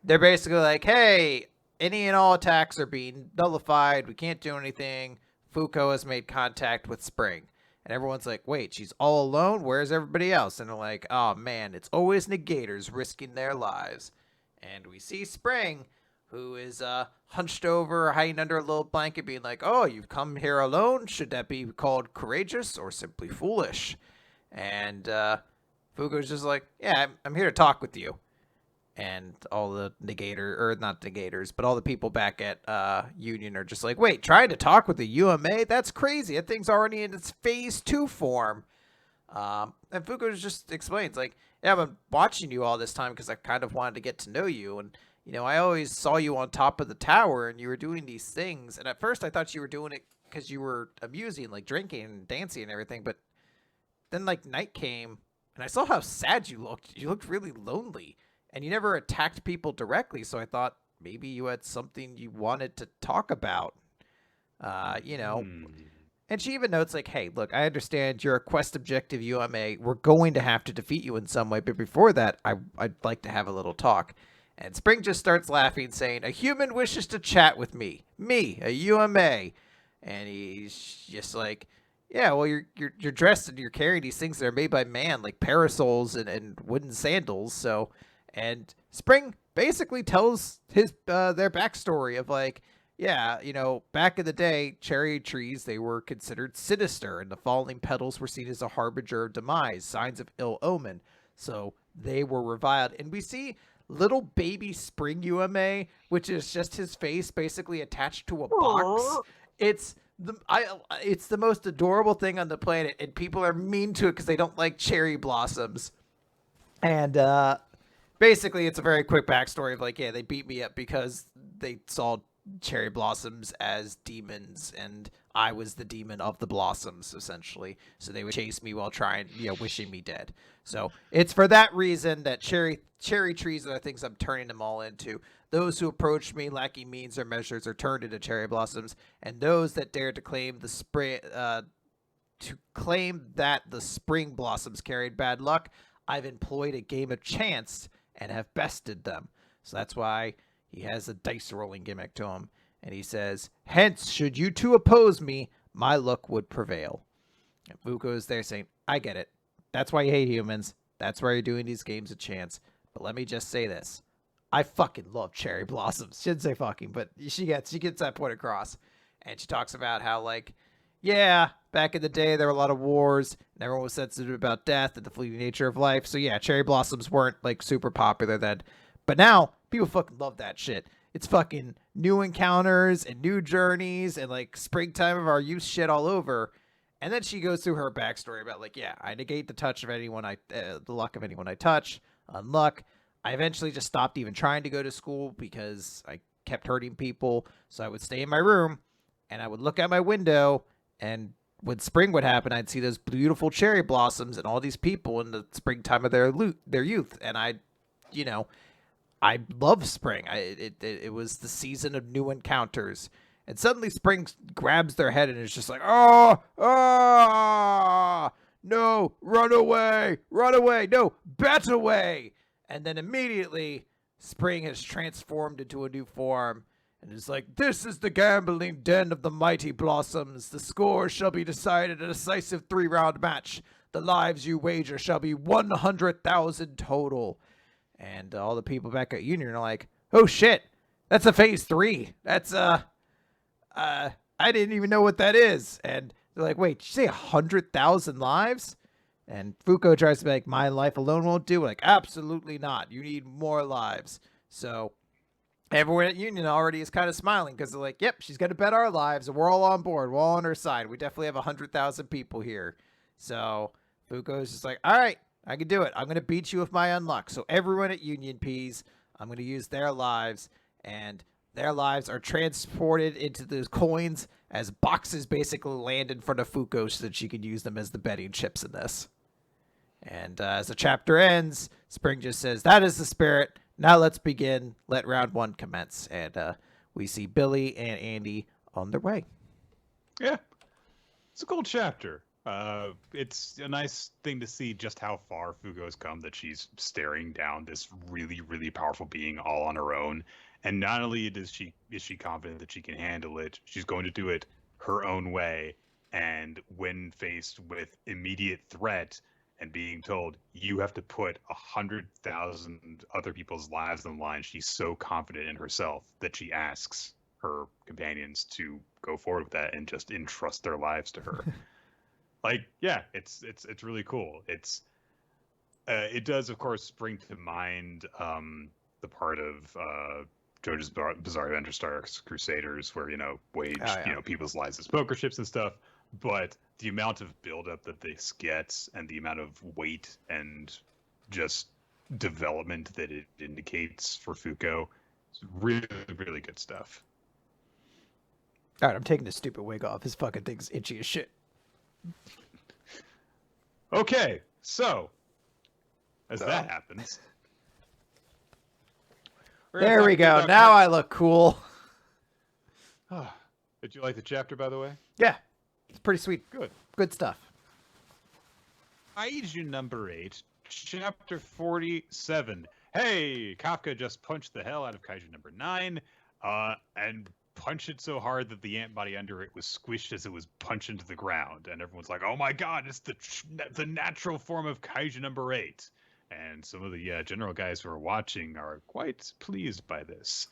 They're basically like, hey, any and all attacks are being nullified. We can't do anything. Fuko has made contact with Spring. And everyone's like, wait, she's all alone? Where's everybody else? And they're like, oh, man, it's always negators risking their lives. And we see Spring, who is hunched over, hiding under a little blanket, being like, oh, you've come here alone? Should that be called courageous or simply foolish? And Fuko's just like, yeah, I'm here to talk with you. And all the not negators, but all the people back at Union are just like, wait, trying to talk with the UMA? That's crazy. That thing's already in its phase 2 form. And Fuko just explains, like, yeah, I've been watching you all this time because I kind of wanted to get to know you. And, I always saw you on top of the tower and you were doing these things. And at first I thought you were doing it because you were amusing, like drinking and dancing and everything. But then, like, night came and I saw how sad you looked. You looked really lonely. And you never attacked people directly, so I thought maybe you had something you wanted to talk about. And she even notes, like, hey, look, I understand you're a quest objective UMA. We're going to have to defeat you in some way. But before that, I'd like to have a little talk. And Spring just starts laughing, saying, a human wishes to chat with me. Me, a UMA. And he's just like, yeah, well, you're dressed and you're carrying these things that are made by man, like parasols and wooden sandals. So, and Spring basically tells their backstory of like, yeah, back in the day, cherry trees, they were considered sinister, and the falling petals were seen as a harbinger of demise, signs of ill omen. So they were reviled. And we see little baby Spring UMA, which is just his face basically attached to a box. It's it's the most adorable thing on the planet, and people are mean to it because they don't like cherry blossoms. And basically, it's a very quick backstory of like, yeah, they beat me up because they saw cherry blossoms as demons, and I was the demon of the blossoms, essentially. So they would chase me while trying, wishing me dead. So it's for that reason that cherry trees are the things I'm turning them all into. Those who approach me lacking means or measures are turned into cherry blossoms, and those that dare to claim the that the spring blossoms carried bad luck, I've employed a game of chance and have bested them. So that's why he has a dice rolling gimmick to him. And he says, hence, should you two oppose me, my luck would prevail. And Fuko is there saying, I get it. That's why you hate humans. That's why you're doing these games of chance. But let me just say this. I fucking love cherry blossoms. She didn't say fucking, but she gets that point across. And she talks about how, like, yeah, back in the day, there were a lot of wars, and everyone was sensitive about death and the fleeting nature of life. So yeah, cherry blossoms weren't, like, super popular then. But now, people fucking love that shit. It's fucking new encounters and new journeys and, like, springtime of our youth shit all over. And then she goes through her backstory about, like, yeah, I negate the touch of anyone the luck of anyone I touch. Unluck. I eventually just stopped even trying to go to school because I kept hurting people. So I would stay in my room and I would look out my window, and when spring would happen, I'd see those beautiful cherry blossoms and all these people in the springtime of their youth. And I love spring. It was the season of new encounters. And suddenly spring grabs their head and is just like, no, run away, no, bat away. And then immediately, Spring has transformed into a new form and is like, this is the gambling den of the mighty blossoms. The score shall be decided in a decisive 3-round match. The lives you wager shall be 100,000 total. And all the people back at Union are like, oh shit, that's a phase 3. That's, I didn't even know what that is. And they're like, wait, did you say 100,000 lives? And Fuko tries to be like, my life alone won't do. Like, absolutely not. You need more lives. So everyone at Union already is kind of smiling because they're like, yep, she's going to bet our lives. And we're all on board. We're all on her side. We definitely have 100,000 people here. So Fuko's just like, all right, I can do it. I'm going to beat you with my unluck. So everyone at Union Peas, I'm going to use their lives. And their lives are transported into those coins as boxes basically land in front of Fuko so that she can use them as the betting chips in this. And as the chapter ends, Spring just says, that is the spirit. Now let's begin. Let round 1 commence. And we see Billy and Andy on their way. Yeah. It's a cool chapter. It's a nice thing to see just how far Fugo's come, that she's staring down this really, really powerful being all on her own. And not only is she confident that she can handle it, she's going to do it her own way. And when faced with immediate threat and being told you have to put 100,000 other people's lives on the line, she's so confident in herself that she asks her companions to go forward with that and just entrust their lives to her. Like, yeah, it's really cool. It does, of course, bring to mind the part of JoJo's Bizarre Adventure Stars Crusaders, where wage people's lives as poker chips and stuff. But the amount of buildup that this gets, and the amount of weight and just development that it indicates for Fuko, is really, really good stuff. All right, I'm taking this stupid wig off. His fucking thing's itchy as shit. Okay, so as that happens, there we go. Now I look cool. Did you like the chapter, by the way? Yeah. It's pretty sweet. Good. Good stuff. Kaiju number 8, chapter 47. Hey, Kafka just punched the hell out of Kaiju number 9, and punched it so hard that the ant body under it was squished as it was punched into the ground. And everyone's like, oh my god, it's the natural form of Kaiju number 8. And some of the general guys who are watching are quite pleased by this.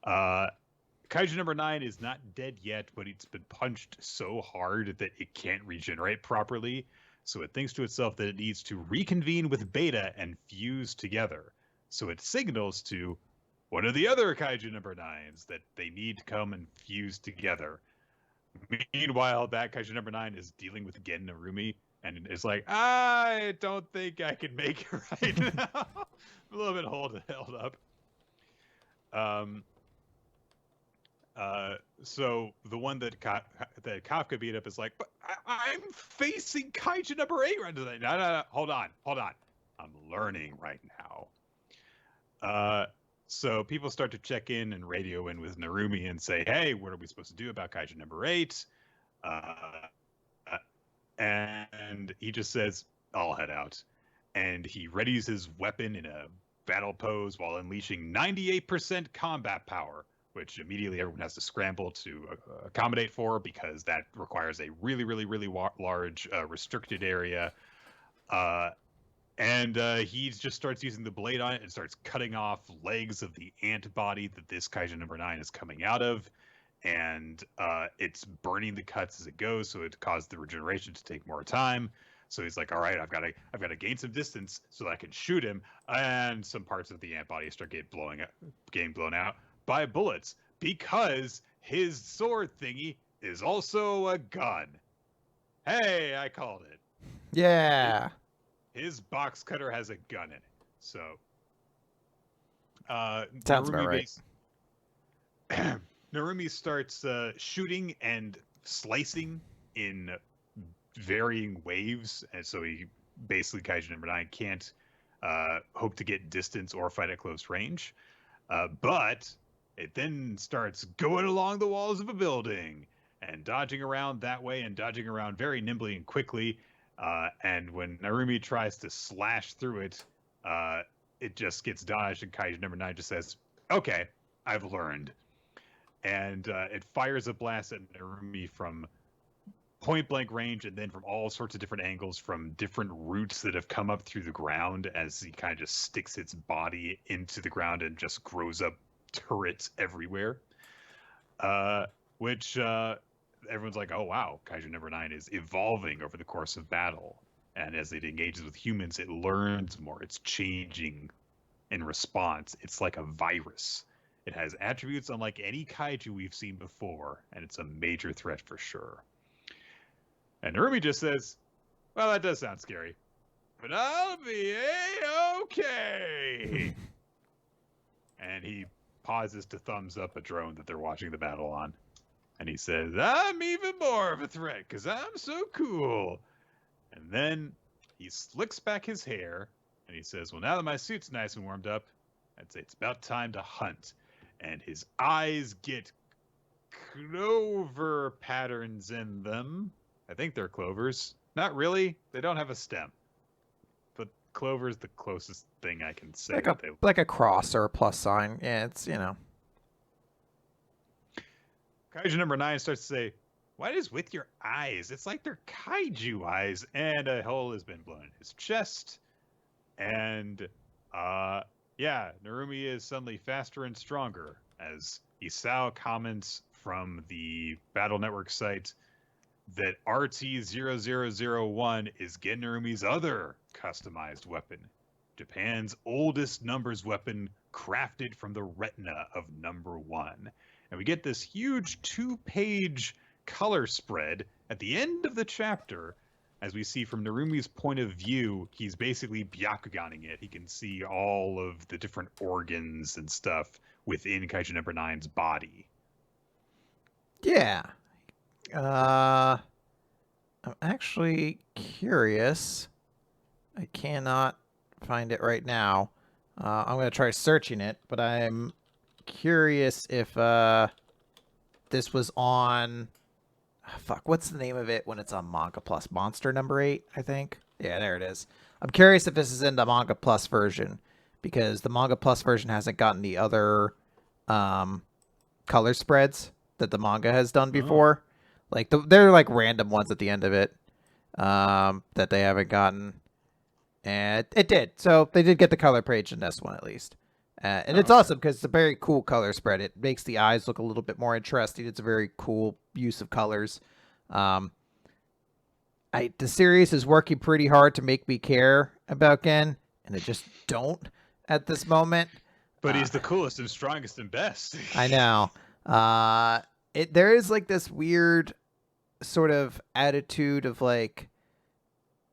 Kaiju number 9 is not dead yet, but it's been punched so hard that it can't regenerate properly. So it thinks to itself that it needs to reconvene with Beta and fuse together. So it signals to one of the other Kaiju number 9s that they need to come and fuse together. Meanwhile, that Kaiju number 9 is dealing with Gen Narumi and is like, I don't think I can make it right now. A little bit held up. So the one that Kafka beat up is like, but I'm facing Kaiju number 8 right today. No, hold on. I'm learning right now. So people start to check in and radio in with Narumi and say, hey, what are we supposed to do about Kaiju number 8? And he just says, I'll head out. And he readies his weapon in a battle pose while unleashing 98% combat power, which immediately everyone has to scramble to accommodate for because that requires a really, really, really large restricted area. And he just starts using the blade on it and starts cutting off legs of the ant body that this Kaiju number 9 is coming out of. And it's burning the cuts as it goes, so it caused the regeneration to take more time. So he's like, all right, I've got to gain some distance so that I can shoot him. And some parts of the ant body start getting blown out by bullets because his sword thingy is also a gun. Hey, I called it. Yeah. His box cutter has a gun in it. So sounds about right. Narumi starts shooting and slicing in varying waves, and so he basically, Kaiju number 9 can't hope to get distance or fight at close range. But it then starts going along the walls of a building and dodging around that way and dodging around very nimbly and quickly. And when Narumi tries to slash through it, it just gets dodged, and Kaiju number 9 just says, okay, I've learned. And it fires a blast at Narumi from point-blank range and then from all sorts of different angles from different roots that have come up through the ground as he kind of just sticks its body into the ground and just grows up turrets everywhere. Which everyone's like, oh, wow, Kaiju number 9 is evolving over the course of battle. And as it engages with humans, it learns more. It's changing in response. It's like a virus. It has attributes unlike any kaiju we've seen before, and it's a major threat for sure. And Narumi just says, well, that does sound scary, but I'll be A-okay. And he pauses to thumbs up a drone that they're watching the battle on. And he says, I'm even more of a threat because I'm so cool. And then he slicks back his hair and he says, well, now that my suit's nice and warmed up, I'd say it's about time to hunt. And his eyes get clover patterns in them. I think they're clovers. Not really. They don't have a stem. But clover's the closest thing I can say. Like a cross or a plus sign. Yeah, it's, you know. Kaiju number 9 starts to say, what is with your eyes? It's like they're kaiju eyes. And a hole has been blown in his chest. And, yeah, Narumi is suddenly faster and stronger as Isao comments from the Battle Network site that RT-0001 is Gen Narumi's other customized weapon. Japan's oldest numbers weapon crafted from the retina of number 1. And we get this huge 2-page color spread at the end of the chapter. As we see from Narumi's point of view, he's basically Byakuganing it. He can see all of the different organs and stuff within Kaiju number 9's body. Yeah. I'm actually curious. I cannot find it right now. I'm going to try searching it, but I'm curious if this was on fuck, what's the name of it when it's on Manga Plus? Monster number 8, I think. Yeah, there it is. I'm curious if this is in the Manga Plus version, because the Manga Plus version hasn't gotten the other um, color spreads that the manga has done Oh, before. Like they're like random ones at the end of it that they haven't gotten, and it did. So they did get the color page in this one at least. And oh, it's okay. awesome because it's a very cool color spread. It makes the eyes look a little bit more interesting. It's a very cool use of colors. Um, the series is working pretty hard to make me care about Gen, and I just don't at this moment. But Uh, he's the coolest and strongest and best. I know. Uh, there is like this weird sort of attitude of like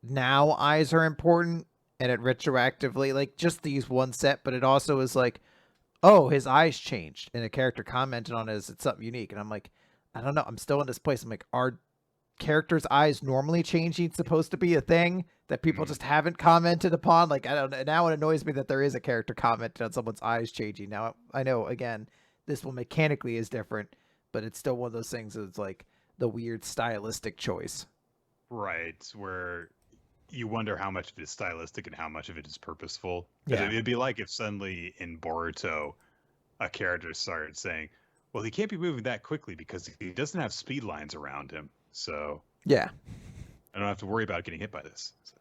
now eyes are important, and it retroactively like just these one set, but it also is like, oh, his eyes changed, and a character commented on it as it's something unique, and I'm like, I don't know. I'm still in this place. I'm like, are characters' eyes normally changing supposed to be a thing that people Mm, just haven't commented upon? Like, I don't know. Now it annoys me that there is a character commenting on someone's eyes changing. Now I know again, this one mechanically is different, but it's still one of those things that's like the weird stylistic choice. right, where you wonder how much of it is stylistic and how much of it is purposeful. Because Yeah. it'd be like if suddenly in Boruto, a character started saying, well, he can't be moving that quickly because he doesn't have speed lines around him. So Yeah. I don't have to worry about getting hit by this. So,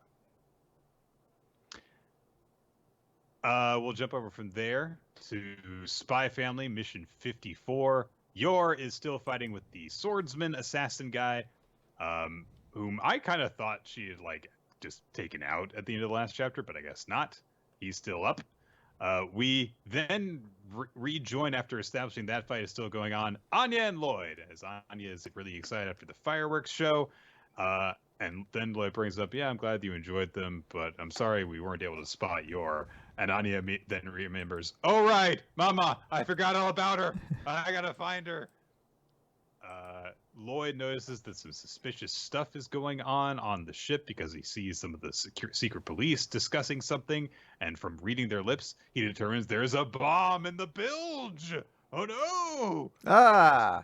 we'll jump over from there to Spy Family Mission 54. Yor is still fighting with the swordsman assassin guy, whom I kind of thought she had like just taken out at the end of the last chapter, but I guess not. He's still up. We then rejoin after establishing that fight is still going on. Anya and Lloyd, as Anya is really excited after the fireworks show. And then Lloyd brings up, yeah, I'm glad you enjoyed them, but I'm sorry we weren't able to spot Yor. And Anya then remembers, oh, right, Mama, I forgot all about her. I gotta find her. Lloyd notices that some suspicious stuff is going on the ship because he sees some of the secret police discussing something, and from reading their lips, he determines there's a bomb in the bilge. Oh no! Ah.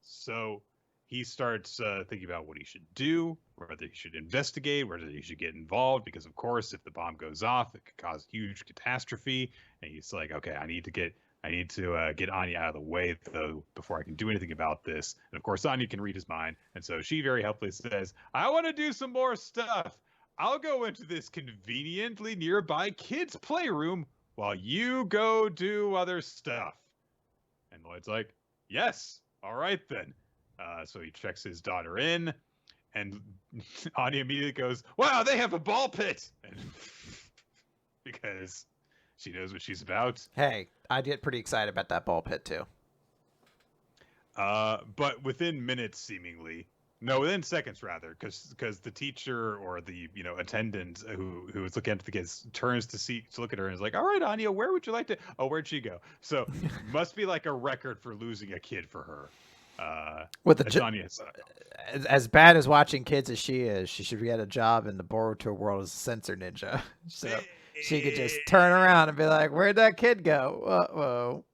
So he starts thinking about what he should do, whether he should investigate, whether he should get involved, because of course, if the bomb goes off, it could cause huge catastrophe. And he's like, okay, I need to get Anya out of the way though before I can do anything about this. And of course, Anya can read his mind, and so she very helpfully says, "I want to do some more stuff. I'll go into this conveniently nearby kids' playroom while you go do other stuff." And Lloyd's like, "Yes, all right then." So he checks his daughter in, and Anya immediately goes, "Wow, they have a ball pit!" And because she knows what she's about. Hey, I get pretty excited about that ball pit too. But within minutes, seemingly, no, within seconds rather, because the teacher or the attendant who was looking at the kids turns to look at her and is like, "All right, Anya, where would you like to? Oh, where'd she go?" So must be like a record for losing a kid for her. With the As Anya, as bad as watching kids as she is, she should get a job in the Boruto world as a censor ninja. So she could just turn around and be like, "Where'd that kid go? Uh-oh."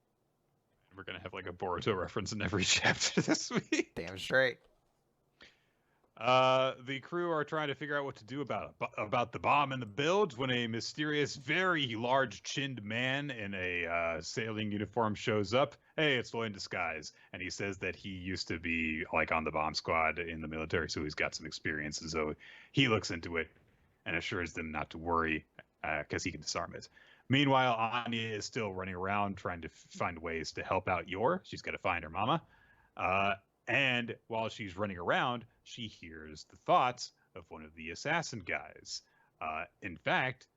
we're gonna have like a Boruto reference in every chapter this week. Damn straight. The crew are trying to figure out what to do about the bomb in the bilge when a mysterious, very large-chinned man in a sailing uniform shows up. Hey, it's Lloyd in disguise, and he says that he used to be like on the bomb squad in the military, so he's got some experience. And so he looks into it and assures them not to worry because he can disarm it. Meanwhile, Anya is still running around trying to find ways to help out Yor. She's got to find her mama. And while she's running around, she hears the thoughts of one of the assassin guys. In fact,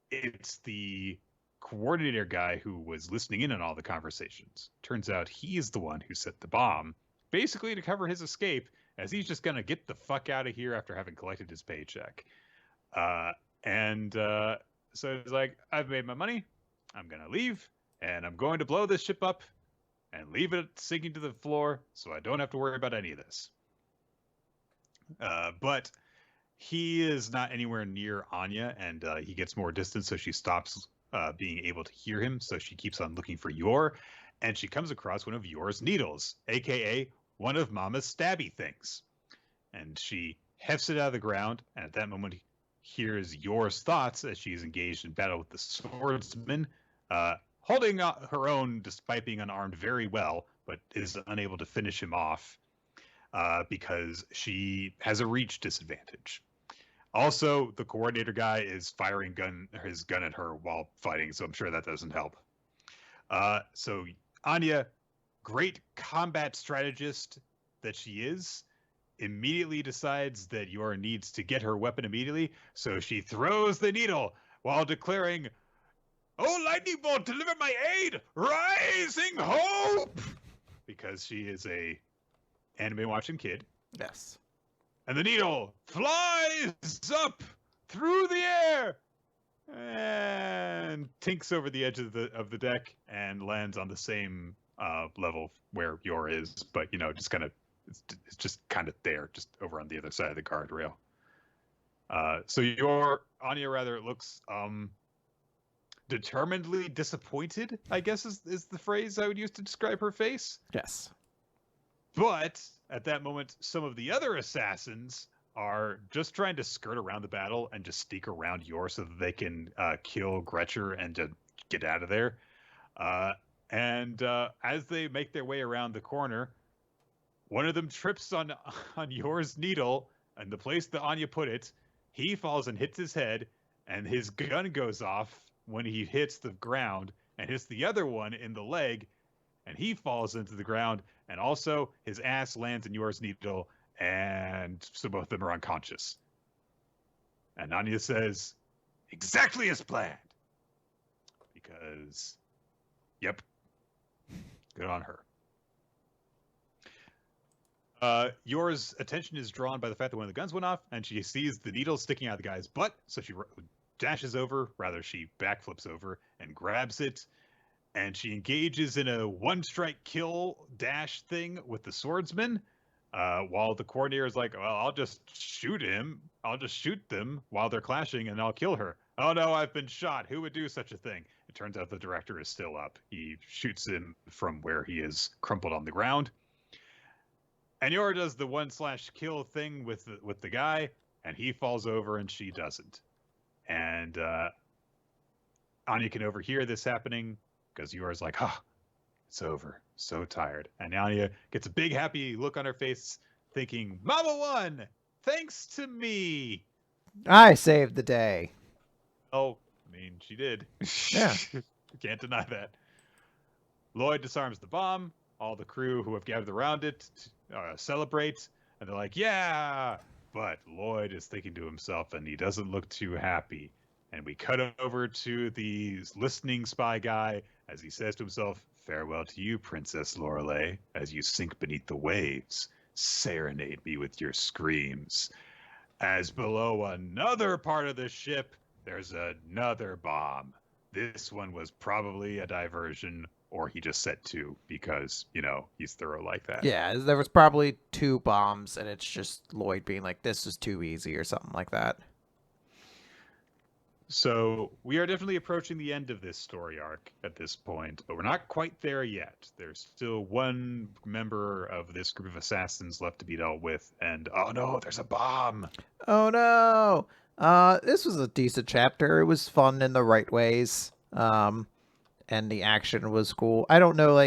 it's the coordinator guy who was listening in on all the conversations. Turns out he's the one who set the bomb, basically to cover his escape, as he's just going to get the fuck out of here after having collected his paycheck. So he's like, I've made my money. I'm going to leave, and I'm going to blow this ship up and leave it sinking to the floor so I don't have to worry about any of this. But he is not anywhere near Anya, and he gets more distance, so she stops being able to hear him. So she keeps on looking for Yor, and she comes across one of Yor's needles, aka one of Mama's stabby things. And she hefts it out of the ground, and at that moment hears Yor's thoughts as she's engaged in battle with the swordsman, holding her own despite being unarmed very well, but is unable to finish him off because she has a reach disadvantage. Also, the coordinator guy is firing his gun at her while fighting, so I'm sure that doesn't help. So Anya, great combat strategist that she is, immediately decides that Yor needs to get her weapon immediately, so she throws the needle while declaring, "Oh, lightning bolt, deliver my aid! Rising hope!" Because she is a anime watching kid. Yes. And the needle flies up through the air and tinks over the edge of the deck and lands on the same level where Yor is, but just kind of it's just kind of there, just over on the other side of the guardrail. So Anya rather looks determinedly disappointed, I guess is the phrase I would use to describe her face. Yes. But at that moment, some of the other assassins are just trying to skirt around the battle and just sneak around Yor so that they can kill Gretcher and just get out of there. And as they make their way around the corner, one of them trips on Yor's needle, and the place that Anya put it, he falls and hits his head, and his gun goes off when he hits the ground and hits the other one in the leg, and he falls into the ground, and also his ass lands in Yor's needle, and so both of them are unconscious. And Anya says, "Exactly as planned." Because, yep, good on her. Yor's attention is drawn by the fact that one of the guns went off, and she sees the needle sticking out of the guy's butt, so she dashes over, rather she backflips over and grabs it, and she engages in a one-strike kill dash thing with the swordsman, while the coordinator is like, "Well, I'll just shoot him. I'll just shoot them while they're clashing, and I'll kill her." "Oh no, I've been shot. Who would do such a thing?" It turns out the director is still up. He shoots him from where he is crumpled on the ground. And Yor does the one/kill thing with the guy, and he falls over and she doesn't. And Anya can overhear this happening because Yor's like, it's over. So tired. And Anya gets a big happy look on her face thinking, "Mama won! Thanks to me!" I saved the day. Oh, I mean, she did. Yeah. Can't deny that. Lloyd disarms the bomb. All the crew who have gathered around it celebrate, and they're like, "Yeah!" But Lloyd is thinking to himself, and he doesn't look too happy. And we cut over to the listening spy guy as he says to himself, "Farewell to you, Princess Lorelei, as you sink beneath the waves. Serenade me with your screams." As below another part of the ship, there's another bomb. This one was probably a diversion, or he just set two because, he's thorough like that. Yeah, there was probably two bombs, and it's just Lloyd being like, "This is too easy," or something like that. So we are definitely approaching the end of this story arc at this point, but we're not quite there yet. There's still one member of this group of assassins left to be dealt with, and oh no, there's a bomb! Oh no! This was a decent chapter. It was fun in the right ways. And the action was cool. I don't know,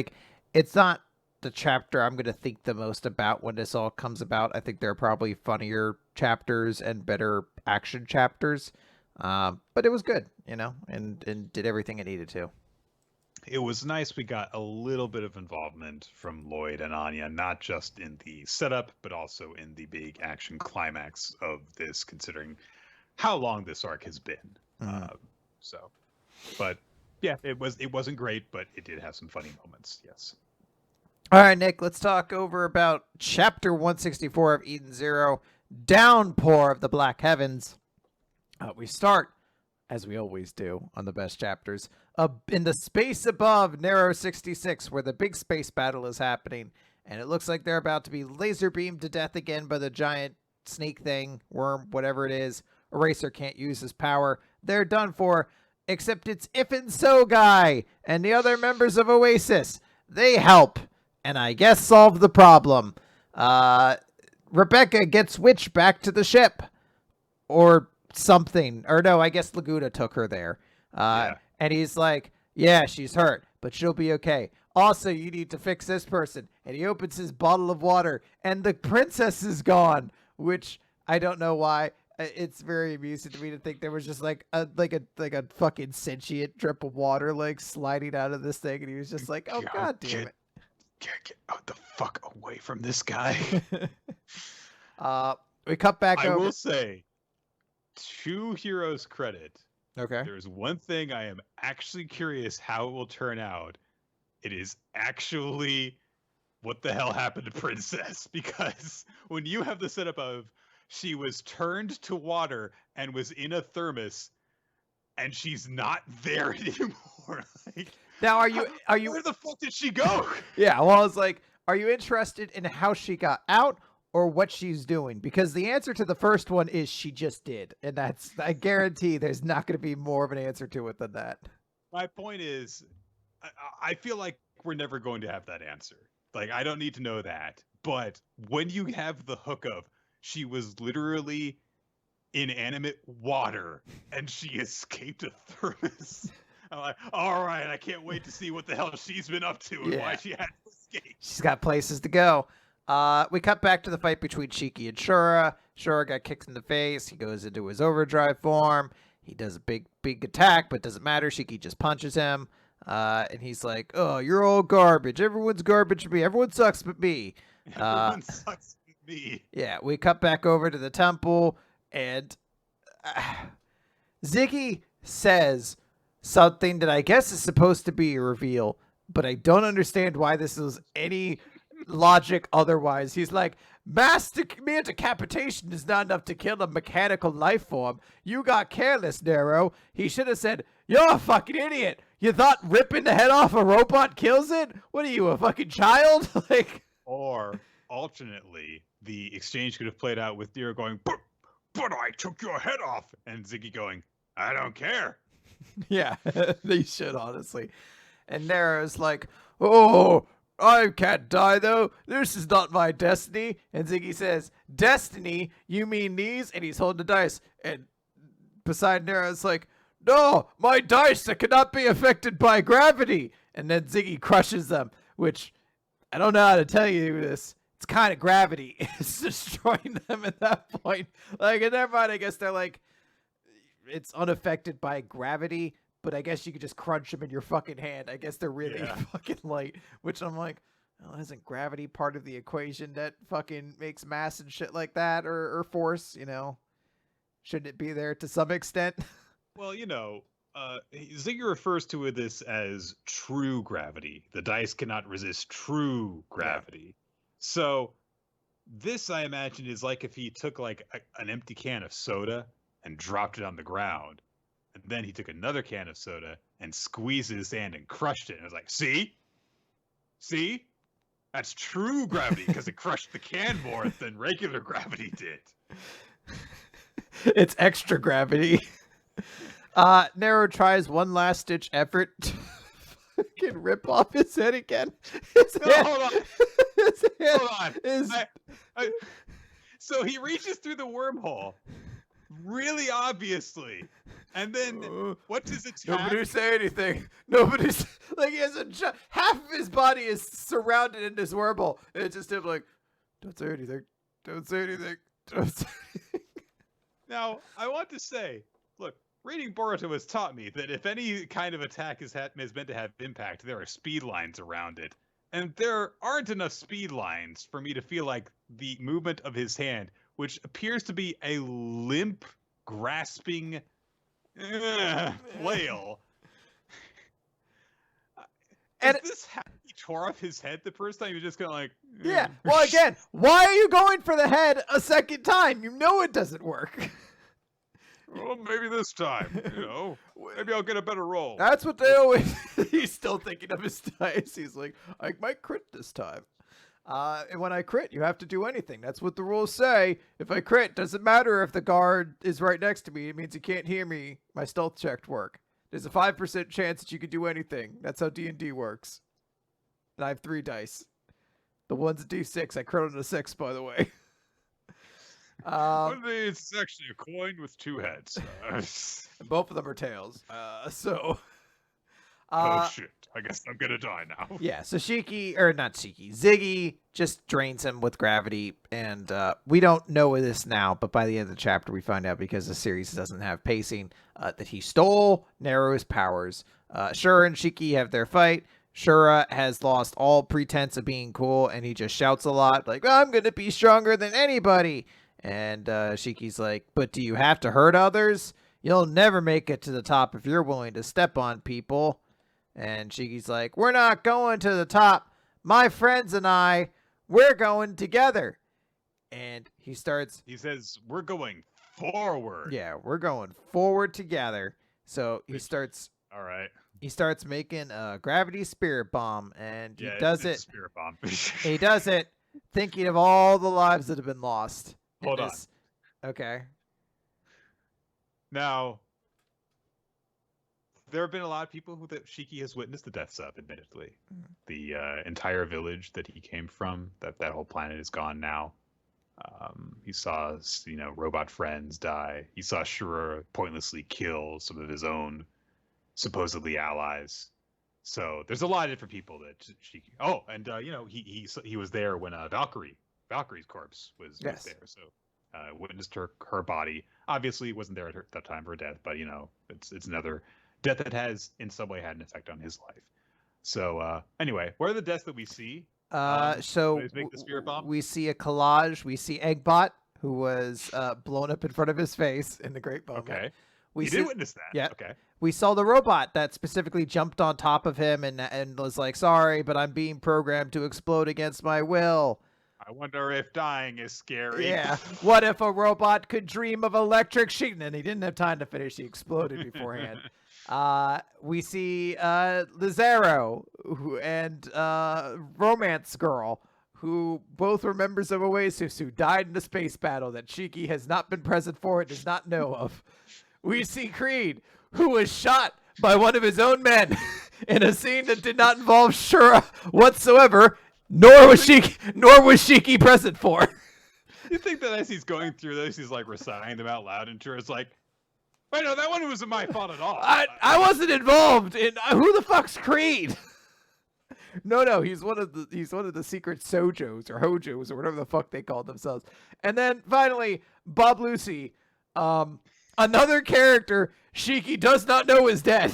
it's not the chapter I'm going to think the most about when this all comes about. I think there are probably funnier chapters and better action chapters. But it was good, and did everything it needed to. It was nice we got a little bit of involvement from Lloyd and Anya, not just in the setup, but also in the big action climax of this, considering how long this arc has been. But yeah, it wasn't great, but it did have some funny moments. Yes. All right, Nick, let's talk over about chapter 164 of Eden Zero, Downpour of the Black Heavens. We start, as we always do on the best chapters, in the space above Narrow 66, where the big space battle is happening, and it looks like they're about to be laser beamed to death again by the giant snake thing, worm, whatever it is. Eraser can't use his power. They're done for, except it's If and So Guy and the other members of Oasis. They help, and I guess solve the problem. Rebecca gets Witch back to the ship. Or something. Or no, I guess Laguna took her there. Yeah. And he's like, yeah, she's hurt, but she'll be okay. Also, you need to fix this person. And he opens his bottle of water, and the princess is gone, which I don't know why. It's very amusing to me to think there was just like a fucking sentient drip of water like sliding out of this thing, and he was just like, "Oh god damn it! Get out the fuck away from this guy." We cut back I over. will say, to Hero's credit, Okay. there's one thing I am actually curious how it will turn out. It is actually what the hell happened to Princess, because when you have the setup of she was turned to water and was in a thermos and she's not there anymore. Like, Now, are you where the fuck did she go? Yeah, well, I was like, are you interested in how she got out or what she's doing? Because the answer to the first one is she just did. And I guarantee there's not going to be more of an answer to it than that. My point is, I feel like we're never going to have that answer. Like, I don't need to know that. But when you have the hook of she was literally inanimate water and she escaped a thermos, I'm like, all right, I can't wait to see what the hell she's been up to and why she had to escape. She's got places to go. We cut back to the fight between Shiki and Shura. Shura got kicked in the face. He goes into his overdrive form. He does a big attack, but it doesn't matter. Shiki just punches him. And he's like, oh, you're all garbage. Everyone's garbage but me. Everyone sucks but me. Everyone sucks but me. Yeah, we cut back over to the temple, and Ziggy says something that I guess is supposed to be a reveal, but I don't understand why this is any logic otherwise. He's like, mere decapitation is not enough to kill a mechanical life form. You got careless, Nero. He should have said, you're a fucking idiot. You thought ripping the head off a robot kills it? What are you, a fucking child? Like, or alternately, the exchange could have played out with Nero going, but I took your head off, and Ziggy going, I don't care. Yeah, they should, honestly. And Nero's like, oh, I can't die, though. This is not my destiny. And Ziggy says, destiny? You mean these? And he's holding the dice. And beside Nero's like, no, my dice that cannot be affected by gravity. And then Ziggy crushes them, which I don't know how to tell you this. It's kind of gravity. It's destroying them at that point. Like, in their mind, I guess they're like, it's unaffected by gravity, but I guess you could just crunch them in your fucking hand. I guess they're really fucking light, which I'm like, well, isn't gravity part of the equation that fucking makes mass and shit like that, or force, you know? Shouldn't it be there to some extent? Well, Ziggy refers to this as true gravity. The dice cannot resist true gravity. Yeah. So this, I imagine, is like if he took like an empty can of soda and dropped it on the ground, and then he took another can of soda and squeezed his hand and crushed it. And I was like, see, that's true gravity because it crushed the can more than regular gravity did. It's extra gravity. Nero tries one last ditch effort to fucking rip off his head again. Hold on. So he reaches through the wormhole, really obviously, and then what does it? Nobody say anything. Nobody's like, he has half of his body is surrounded in this wormhole, and it's just him like, don't say anything. Don't say anything. Don't say anything. Now, I want to say, look, reading Boruto has taught me that if any kind of attack is meant to have impact, there are speed lines around it. And there aren't enough speed lines for me to feel like the movement of his hand, which appears to be a limp, grasping flail. And is this how he tore off his head the first time? He was just kind of like... Yeah, well, again, why are you going for the head a second time? You know it doesn't work. Well, maybe this time, maybe I'll get a better roll. That's what they always... He's still thinking of his dice. He's like, I might crit this time. And when I crit, you have to do anything. That's what the rules say. If I crit, doesn't matter if the guard is right next to me. It means he can't hear me. My stealth check work. There's a 5% chance that you can do anything. That's how D&D works. And I have 3 dice. The one's D6. I crowed a 6, by the way. It's actually a coin with 2 heads. Both of them are tails. Oh shit! I guess I'm gonna die now. Yeah, so Ziggy just drains him with gravity, and we don't know this now, but by the end of the chapter we find out, because the series doesn't have pacing, that he stole Nero's powers. Shura and Shiki have their fight. Shura has lost all pretense of being cool, and he just shouts a lot, like, I'm gonna be stronger than anybody! And Shiki's like, but do you have to hurt others? You'll never make it to the top if you're willing to step on people. And Shiki's like, we're not going to the top. My friends and I, we're going together. And he says, we're going forward. Yeah, we're going forward together. So All right. He starts making a gravity spirit bomb, and he does it. Spirit bomb. He does it thinking of all the lives that have been lost. Hold on. Okay. Now, there have been a lot of people that Shiki has witnessed the deaths of, admittedly. The entire village that he came from, that whole planet is gone now. He saw, robot friends die. He saw Shura pointlessly kill some of his own supposedly allies. So there's a lot of different people that Shiki. Oh, and he was there when Valkyrie's corpse was there. So witnessed her body. Obviously, wasn't there at that time of her death, but it's another death that has in some way had an effect on his life. So anyway, what are the deaths that we see? So make the spirit bomb? We see a collage. We see Eggbot, who was blown up in front of his face in the Great Moment. Okay. We did witness that. Yeah. Okay. We saw the robot that specifically jumped on top of him and was like, sorry, but I'm being programmed to explode against my will. I wonder if dying is scary. Yeah. What if a robot could dream of electric sheep? And he didn't have time to finish. He exploded beforehand. We see Lizaro and Romance Girl, who both were members of Oasis, who died in a space battle that Shiki has not been present for and does not know of. We see Creed, who was shot by one of his own men in a scene that did not involve Shura whatsoever, nor was Shiki present for. You think that as he's going through this, he's like reciting them out loud, and Shura's like, wait, no, that one wasn't my fault at all. I wasn't involved in who the fuck's Creed? No, he's one of the secret Sojos or Hojos or whatever the fuck they called themselves. And then finally, Bob Lucy, another character Shiki does not know is dead.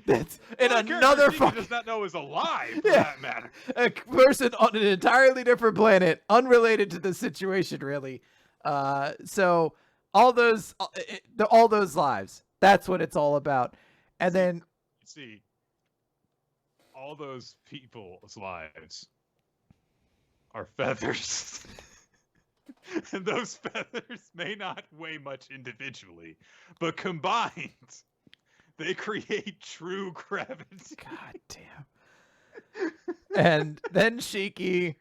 That's in another fucking does not know is alive for that matter. A person on an entirely different planet, unrelated to the situation, really. So all those lives. That's what it's all about. And then see all those people's lives are feathers. And those feathers may not weigh much individually, but combined, they create true gravity. God damn. And then Shiki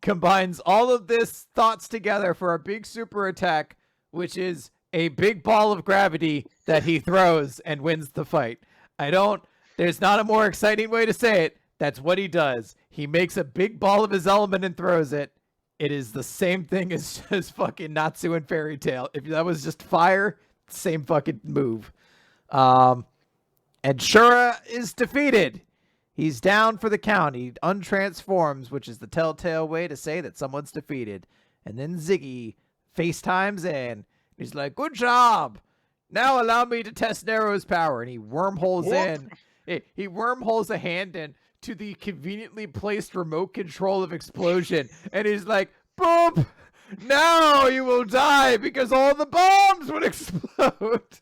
combines all of this thoughts together for a big super attack, which is a big ball of gravity that he throws and wins the fight. There's not a more exciting way to say it. That's what he does. He makes a big ball of his element and throws it. It is the same thing as fucking Natsu and Fairy Tail. If that was just fire, same fucking move. And Shura is defeated. He's down for the count. He untransforms, which is the telltale way to say that someone's defeated. And then Ziggy FaceTimes in. He's like, good job. Now allow me to test Nero's power. And he wormholes in. He wormholes a hand in to the conveniently placed remote control of explosion. And he's like, boop! Now you will die because all the bombs would explode.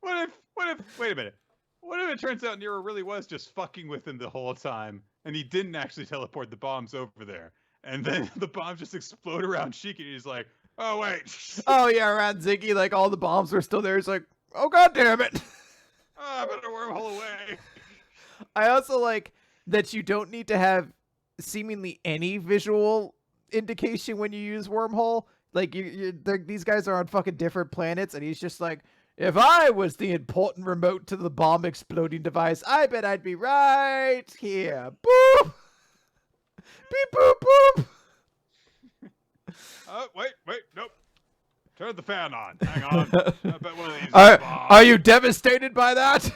What if, wait a minute. What if it turns out Nero really was just fucking with him the whole time, and he didn't actually teleport the bombs over there? And then the bombs just explode around Shiki, and he's like, oh, wait. Oh, yeah, around Ziggy, like, all the bombs were still there. He's like, oh, God damn it. I better wormhole away. I also like that you don't need to have seemingly any visual indication when you use wormhole. Like, these guys are on fucking different planets, and he's just like, if I was the important remote to the bomb exploding device, I bet I'd be right here. Boop! Beep boop boop. Wait, nope. Turn the fan on. Hang on. I bet one of these is Are bomb. you devastated by that?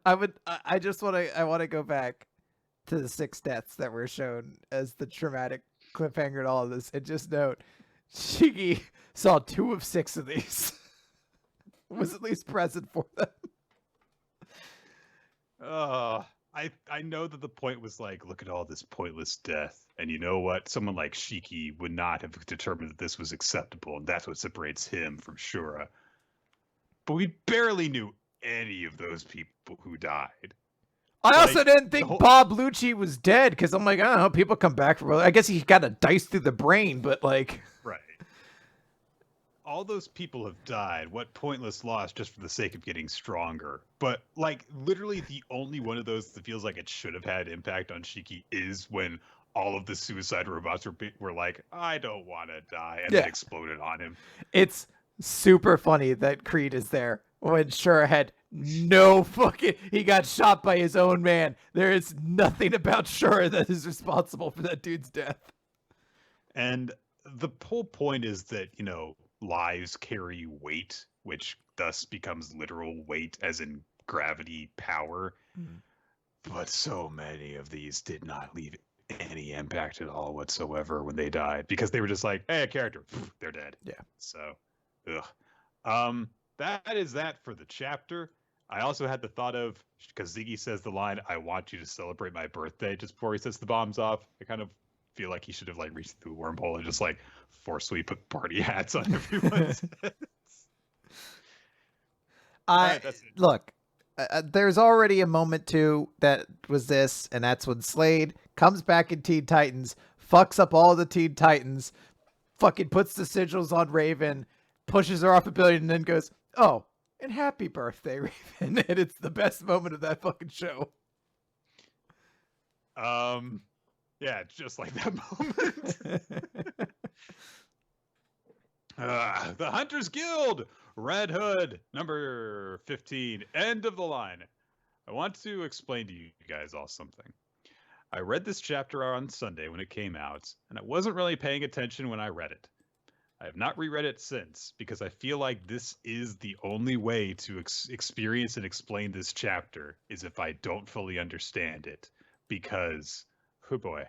I just want to. I want to go back to the 6 deaths that were shown as the traumatic cliffhanger and all of this, and just note, Shiki saw 2 of 6 of these. Was at least present for them. I know that the point was like, look at all this pointless death, and you know what? Someone like Shiki would not have determined that this was acceptable, and that's what separates him from Shura. But we barely knew any of those people who died. I also didn't think Bob Lucci was dead, because I'm like, I don't know, people come back from. I guess he got a dice through the brain, but like, right. All those people have died. What pointless loss just for the sake of getting stronger. But, like, literally the only one of those that feels like it should have had impact on Shiki is when all of the suicide robots were like, I don't want to die, and then exploded on him. It's super funny that Creed is there when Shura had no fucking... He got shot by his own man. There is nothing about Shura that is responsible for that dude's death. And the whole point is that, you know, lives carry weight, which thus becomes literal weight, as in gravity power. But so many of these did not leave any impact at all whatsoever when they died, because they were just like, hey, a character, they're dead. Yeah. So, that is that for the chapter. I also had the thought of, because Ziggy says the line, I want you to celebrate my birthday, just before he sets the bombs off. I kind of feel like he should have like reached through the wormhole and just like forcefully put party hats on everyone's heads. Look, there's already a moment too that was this, and that's when Slade comes back in Teen Titans, fucks up all the Teen Titans, fucking puts the sigils on Raven, pushes her off a building, and then goes, oh, and happy birthday, Raven. And it's the best moment of that fucking show. Yeah, just like that moment. The Hunters Guild, Red Hood, number 15, end of the line. I want to explain to you guys all something. I read this chapter on Sunday when it came out, and I wasn't really paying attention when I read it. I have not reread it since, because I feel like this is the only way to experience and explain this chapter, is if I don't fully understand it. Because, oh boy.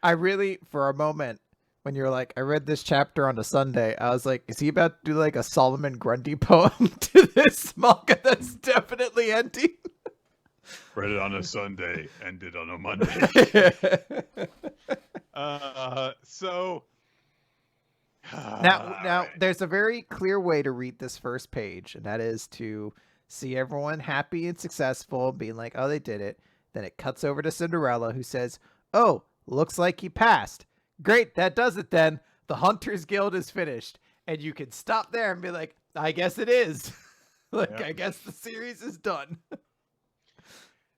I really, for a moment, when you're like, I read this chapter on a Sunday, I was like, is he about to do like a Solomon Grundy poem to this manga that's definitely ending? Read it on a Sunday, ended on a Monday. Now, there's a very clear way to read this first page, and that is to see everyone happy and successful, being like, oh, they did it. Then it cuts over to Cinderella, who says, oh, looks like he passed. Great, that does it then. The Hunters Guild is finished. And you can stop there and be like, I guess it is. I guess the series is done.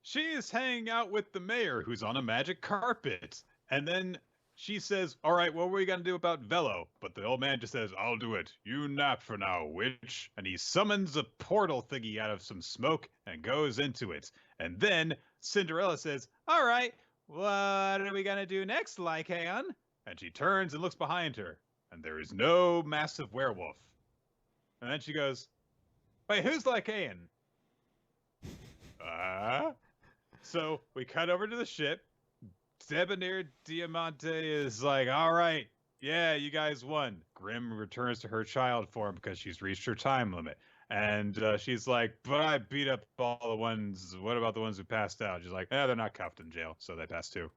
She is hanging out with the mayor, who's on a magic carpet. And then she says, all right, what are we going to do about Velo? But the old man just says, I'll do it. You nap for now, witch. And he summons a portal thingy out of some smoke and goes into it. And then Cinderella says, all right, what are we going to do next, Lycaon? And she turns and looks behind her. And there is no massive werewolf. And then she goes, wait, who's Lycaon? So we cut over to the ship. Debonair Diamante is like, all right, yeah, you guys won. Grimm returns to her child form because she's reached her time limit. And she's like, but I beat up all the ones. What about the ones who passed out? She's like, they're not cuffed in jail, so they passed too.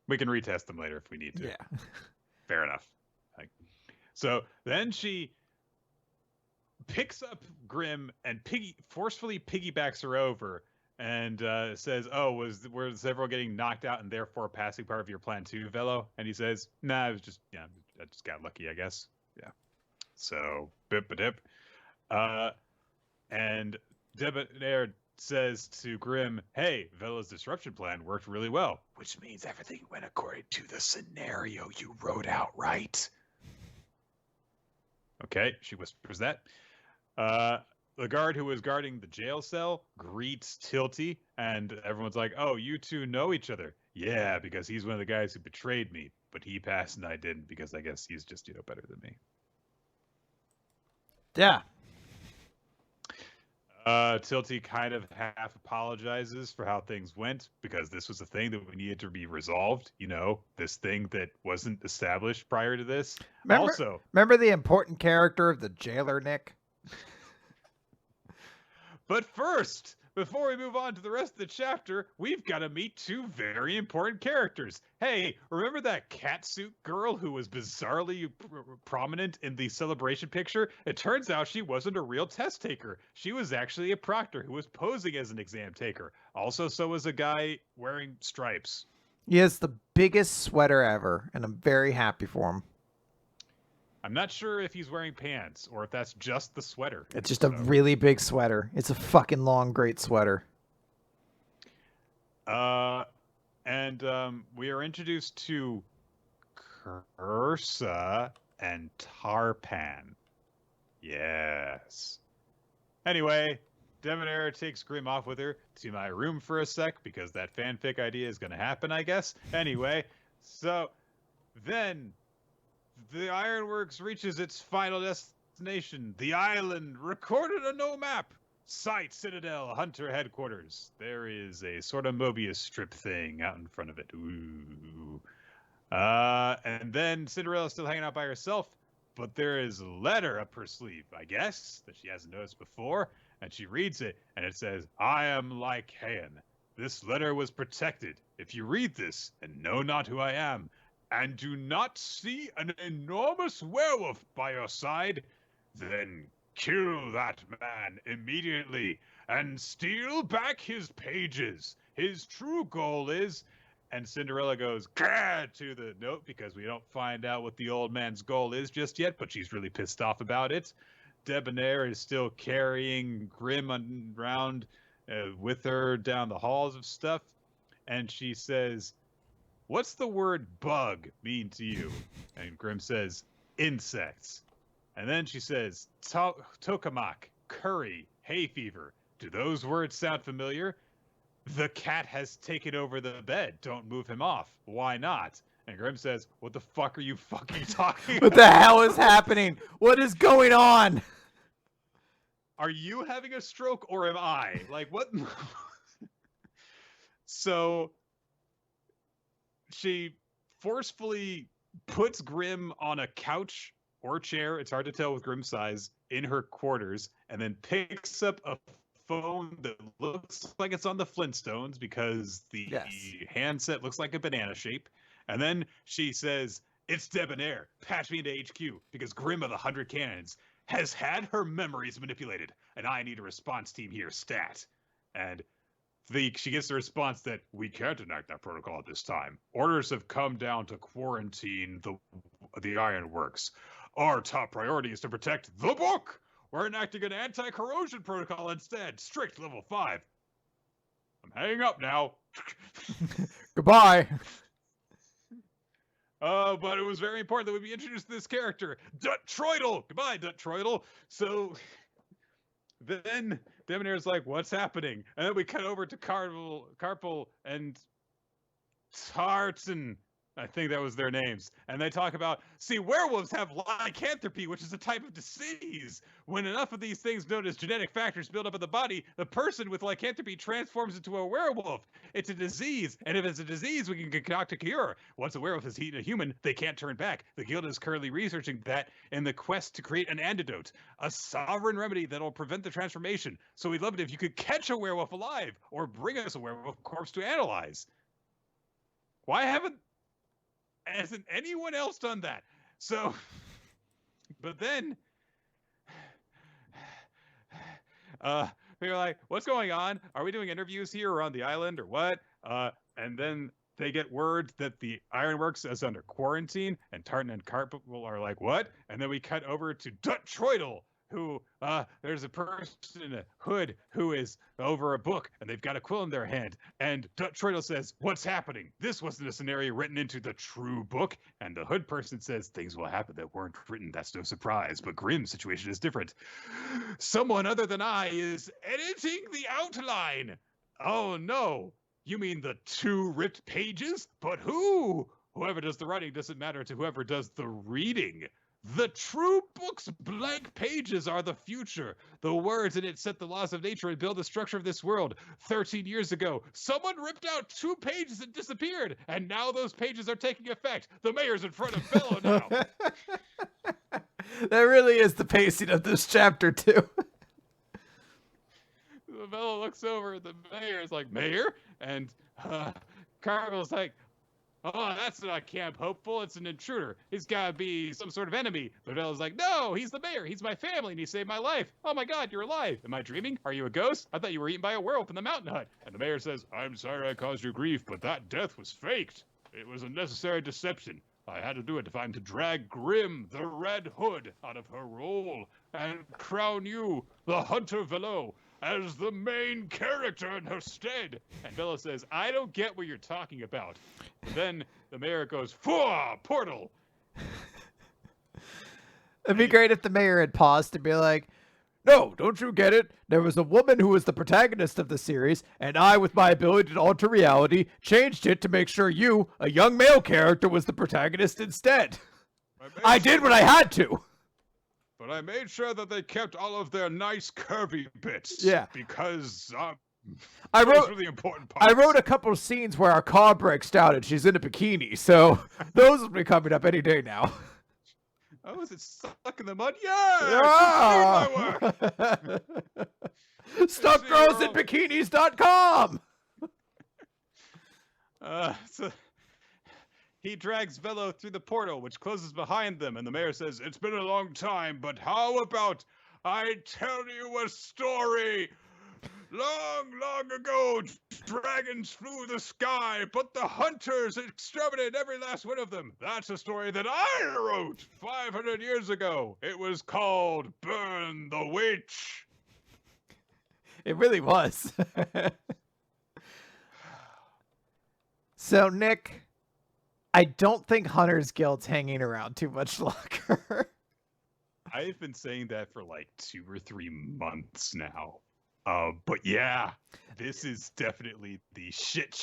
We can retest them later if we need to. Yeah. Fair enough. So then she picks up Grimm and forcefully piggybacks her over and says, oh, was everyone getting knocked out and therefore passing part of your plan too, Velo? And he says, nah, it was just, I just got lucky, I guess. Yeah. So, bip-a-dip. And Debonair says to Grimm, hey, Velo's disruption plan worked really well, which means everything went according to the scenario you wrote out, right? Okay, she whispers that. The guard who was guarding the jail cell greets Tilty, and everyone's like, oh, you two know each other. Yeah, because he's one of the guys who betrayed me, but he passed and I didn't because I guess he's just, better than me. Yeah. Tilty kind of half apologizes for how things went because this was a thing that we needed to be resolved. This thing that wasn't established prior to this. Remember the important character of the jailer, Nick? But first, before we move on to the rest of the chapter, we've got to meet two very important characters. Hey, remember that catsuit girl who was bizarrely prominent in the celebration picture? It turns out she wasn't a real test taker. She was actually a proctor who was posing as an exam taker. Also, so was a guy wearing stripes. He has the biggest sweater ever, and I'm very happy for him. I'm not sure if he's wearing pants or if that's just the sweater. It's just a really big sweater. It's a fucking long, great sweater. And we are introduced to Kursa and Tarpan. Yes. Anyway, Debonair takes Grim off with her to my room for a sec because that fanfic idea is going to happen, I guess. Anyway, so then the Ironworks reaches its final destination, the island recorded on no map. Site Citadel Hunter headquarters. There is a sort of Mobius strip thing out in front of it. Ooh. And then Cinderella's still hanging out by herself, but there is a letter up her sleeve, I guess, that she hasn't noticed before, and she reads it, and it says, I am Lycaon. This letter was protected. If you read this and know not who I am, and do not see an enormous werewolf by your side, then kill that man immediately and steal back his pages. His true goal is... And Cinderella goes, Gah! To the note because we don't find out what the old man's goal is just yet, but she's really pissed off about it. Debonair is still carrying Grim around with her down the halls of stuff, and she says, what's the word bug mean to you? And Grim says, insects. And then she says, tokamak, curry, hay fever. Do those words sound familiar? The cat has taken over the bed. Don't move him off. Why not? And Grim says, what the fuck are you fucking talking about? What the hell is happening? What is going on? Are you having a stroke or am I? Like, what? So she forcefully puts Grim on a couch or chair, it's hard to tell with Grim's size, in her quarters, and then picks up a phone that looks like it's on the Flintstones because the handset looks like a banana shape. And then she says, it's Debonair. Patch me into HQ because Grim of the 100 Cannons has had her memories manipulated, and I need a response team here, stat. And she gets the response that we can't enact that protocol at this time. Orders have come down to quarantine the Ironworks. Our top priority is to protect the book. We're enacting an anti-corrosion protocol instead. Strict level 5. I'm hanging up now. Goodbye. But it was very important that we be introduced to this character, Dut Troidel. Goodbye, Dut Troidel. So then Debonair's like, what's happening? And then we cut over to Carpel and Tartan. I think that was their names. And they talk about, see, werewolves have lycanthropy, which is a type of disease. When enough of these things known as genetic factors build up in the body, the person with lycanthropy transforms into a werewolf. It's a disease. And if it's a disease, we can concoct a cure. Once a werewolf has eaten a human, they can't turn back. The guild is currently researching that in the quest to create an antidote, a sovereign remedy that'll prevent the transformation. So we'd love it if you could catch a werewolf alive or bring us a werewolf corpse to analyze. Why hasn't anyone else done that? So, but then, we were like, what's going on? Are we doing interviews here or on the island or what? And then they get word that the Ironworks is under quarantine, and Tartan and Carpel are like, what? And then we cut over to Dut Troidel, who, there's a person in a hood who is over a book, and they've got a quill in their hand. And Dut Troidel says, what's happening? This wasn't a scenario written into the true book. And the hood person says, things will happen that weren't written. That's no surprise. But Grimm's situation is different. Someone other than I is editing the outline. Oh, no. You mean the 2 ripped pages? But who? Whoever does the writing doesn't matter to whoever does the reading. The true book's blank pages are the future. The words in it set the laws of nature and build the structure of this world. 13 years ago, someone ripped out 2 pages and disappeared, and now those pages are taking effect. The mayor's in front of Bello now. That really is the pacing of this chapter, too. Bello looks over, the mayor is like, Mayor? And Cargill's like, oh, that's not Camp Hopeful. It's an intruder. He's got to be some sort of enemy. But Bella's like, no, he's the mayor. He's my family, and he saved my life. Oh, my God, you're alive. Am I dreaming? Are you a ghost? I thought you were eaten by a werewolf in the mountain hut. And the mayor says, I'm sorry I caused you grief, but that death was faked. It was a necessary deception. I had to do it to drag Grim, the Red Hood, out of her role and crown you, the Hunter Velo, as the main character in her stead. And Bella says, I don't get what you're talking about. Then the mayor goes, Fwah! Portal! It'd be great if the mayor had paused to be like, no, don't you get it? There was a woman who was the protagonist of the series, and I, with my ability to alter reality, changed it to make sure you, a young male character, was the protagonist instead. I did what I had to. But I made sure that they kept all of their nice curvy bits. Yeah. Because those were the important parts. I wrote a couple of scenes where our car breaks down and she's in a bikini, so those will be coming up any day now. Oh, is it stuck in the mud? Yeah! My work! Stuckgirlsinbikinis.com! So he drags Bello through the portal, which closes behind them, and the mayor says, it's been a long time, but how about I tell you a story? Long, long ago, dragons flew the sky, but the hunters exterminated every last one of them. That's a story that I wrote 500 years ago. It was called Burn the Witch. It really was. So, Nick, I don't think Hunter's Guild's hanging around too much longer. I've been saying that for like 2 or 3 months now. But yeah, this is definitely the shit,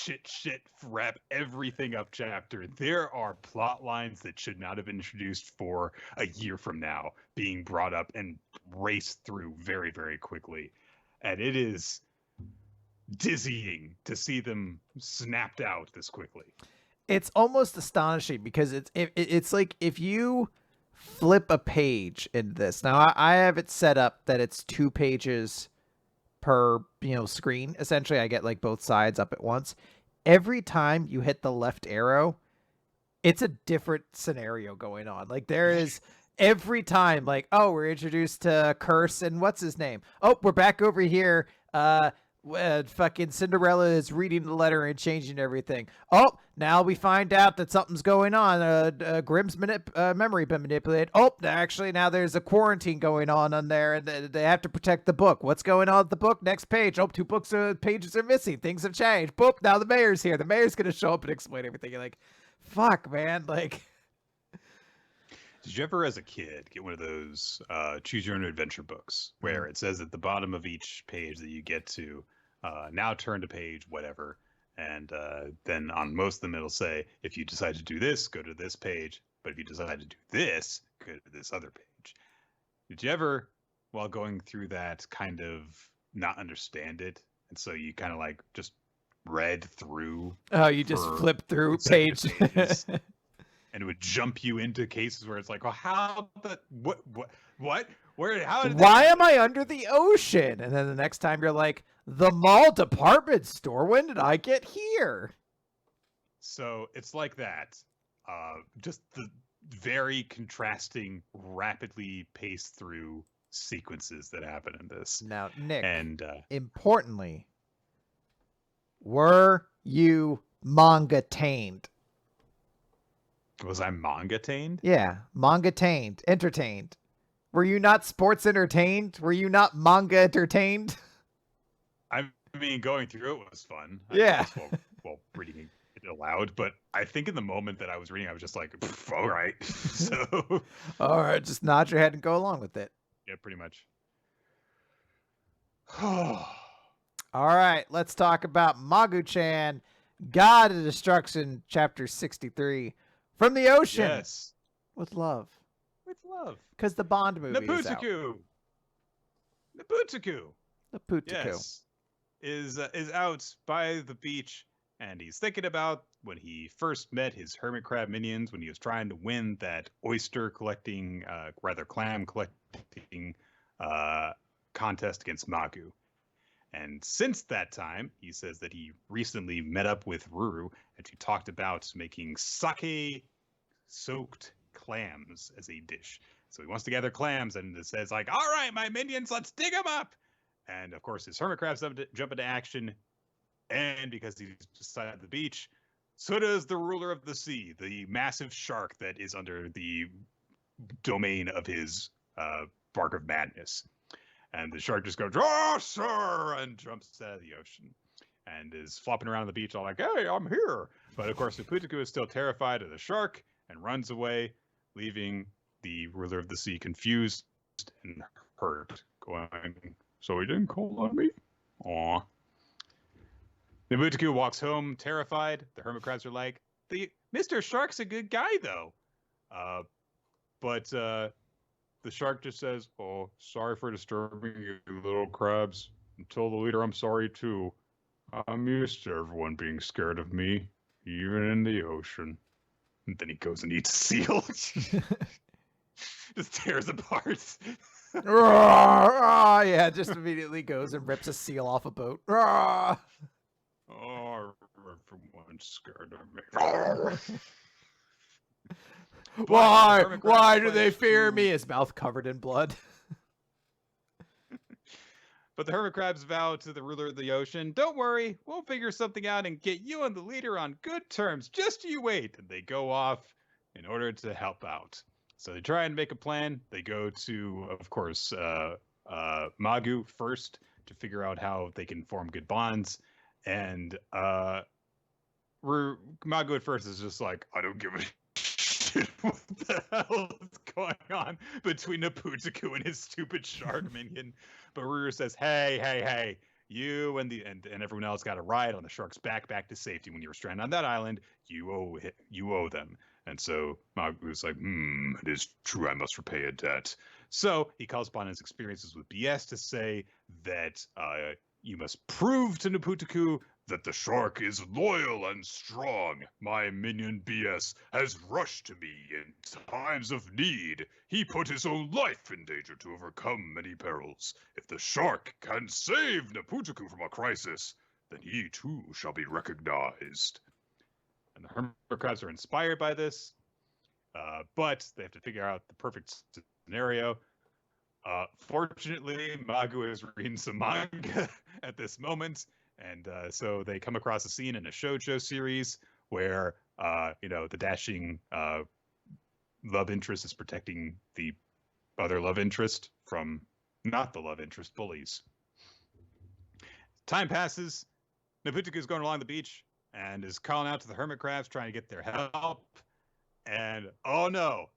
wrap everything up chapter. There are plot lines that should not have been introduced for a year from now being brought up and raced through very, very quickly. And it is dizzying to see them snapped out this quickly. It's almost astonishing because it's like if you flip a page in this. Now, I have it set up that it's 2 pages per screen. Essentially, I get like both sides up at once. Every time you hit the left arrow, it's a different scenario going on. Like there is every time, like, oh, we're introduced to Curse and what's his name? Oh, we're back over here. Fucking Cinderella is reading the letter and changing everything. Oh, now we find out that something's going on. Grimm's memory been manipulated. Oh, actually now there's a quarantine going on there, and they have to protect the book. What's going on with the book? Next page. Oh, 2 pages are missing. Things have changed. Boop, now the mayor's here. The mayor's gonna show up and explain everything. You're like, fuck, man. Like, did you ever, as a kid, get one of those choose your own adventure books where it says at the bottom of each page that you get to now turn to page whatever, and then on most of them it'll say, if you decide to do this, go to this page, but if you decide to do this, go to this other page. Did you ever, while going through that, kind of not understand it, and so you kind of like just read through? Oh, you just flip through pages. And it would jump you into cases where it's like, well, how the what where how did why am I under the ocean? And then the next time you're like, the mall department store, when did I get here? So it's like that. Just the very contrasting, rapidly paced through sequences that happen in this. Now, Nick, and importantly, were you Manga-Tained? Was I Manga-Tained? Yeah, Manga-Tained, entertained. Were you not sports entertained? Were you not manga entertained? I mean, going through it was fun. Yeah. Well, reading it aloud, but I think in the moment that I was reading, I was just like, all right. So. All right, just nod your head and go along with it. Yeah, pretty much. All right, let's talk about Magu-chan, God of Destruction, Chapter 63. From the ocean Yes, with love. with love. Because the Bond movie is out. Nabutaku. The Putaku. Yes, is out by the beach, and he's thinking about when he first met his hermit crab minions when he was trying to win that oyster collecting, clam collecting contest against Magu. And since that time, he says that he recently met up with Ruru, and she talked about making sake-soaked clams as a dish. So he wants to gather clams, and it says like, "All right, my minions, let's dig them up." And of course, his hermit crabs jump into action, and because he's beside the beach, so does the ruler of the sea, the massive shark that is under the domain of his bark of madness. And the shark just goes, "Oh, sir!" and jumps out of the ocean and is flopping around on the beach all like, "Hey, I'm here." But of course, the Putaku is still terrified of the shark and runs away, leaving the ruler of the sea confused and hurt, going, "So he didn't call on me?" Aw. The Putaku walks home terrified. The hermit crabs are like, "The Mr. Shark's a good guy, though." But the shark just says, "Oh, sorry for disturbing you, little crabs. Tell the leader I'm sorry, too. I'm used to everyone being scared of me, even in the ocean." And then he goes and eats a seal. Just tears apart. Yeah, just immediately goes and rips a seal off a boat. Oh, everyone's scared of me. Why do they fear me? His mouth covered in blood. But the hermit crabs vow to the ruler of the ocean, "Don't worry, we'll figure something out and get you and the leader on good terms. Just you wait." And they go off in order to help out. So they try and make a plan. They go to, of course, Magu first to figure out how they can form good bonds. And Magu at first is just like, "I don't give a shit what the hell is going on between Naputaku and his stupid shark minion." But Ruru says, hey, you and everyone else got a ride on the shark's back to safety when you were stranded on that island. You owe them." And so Magu's like, "It is true, I must repay a debt." So he calls upon his experiences with BS to say that you must prove to Naputaku that the shark is loyal and strong. My minion BS has rushed to me in times of need. He put his own life in danger to overcome many perils. If the shark can save Naputaku from a crisis, then he too shall be recognized. And the hermit crabs are inspired by this, but they have to figure out the perfect scenario. Fortunately, Magu is reading some manga at this moment, and so they come across a scene in a shoujo series where the dashing love interest is protecting the other love interest from not the love interest bullies. Time passes. Naputaku is going along the beach and is calling out to the hermit crabs trying to get their help. And oh no,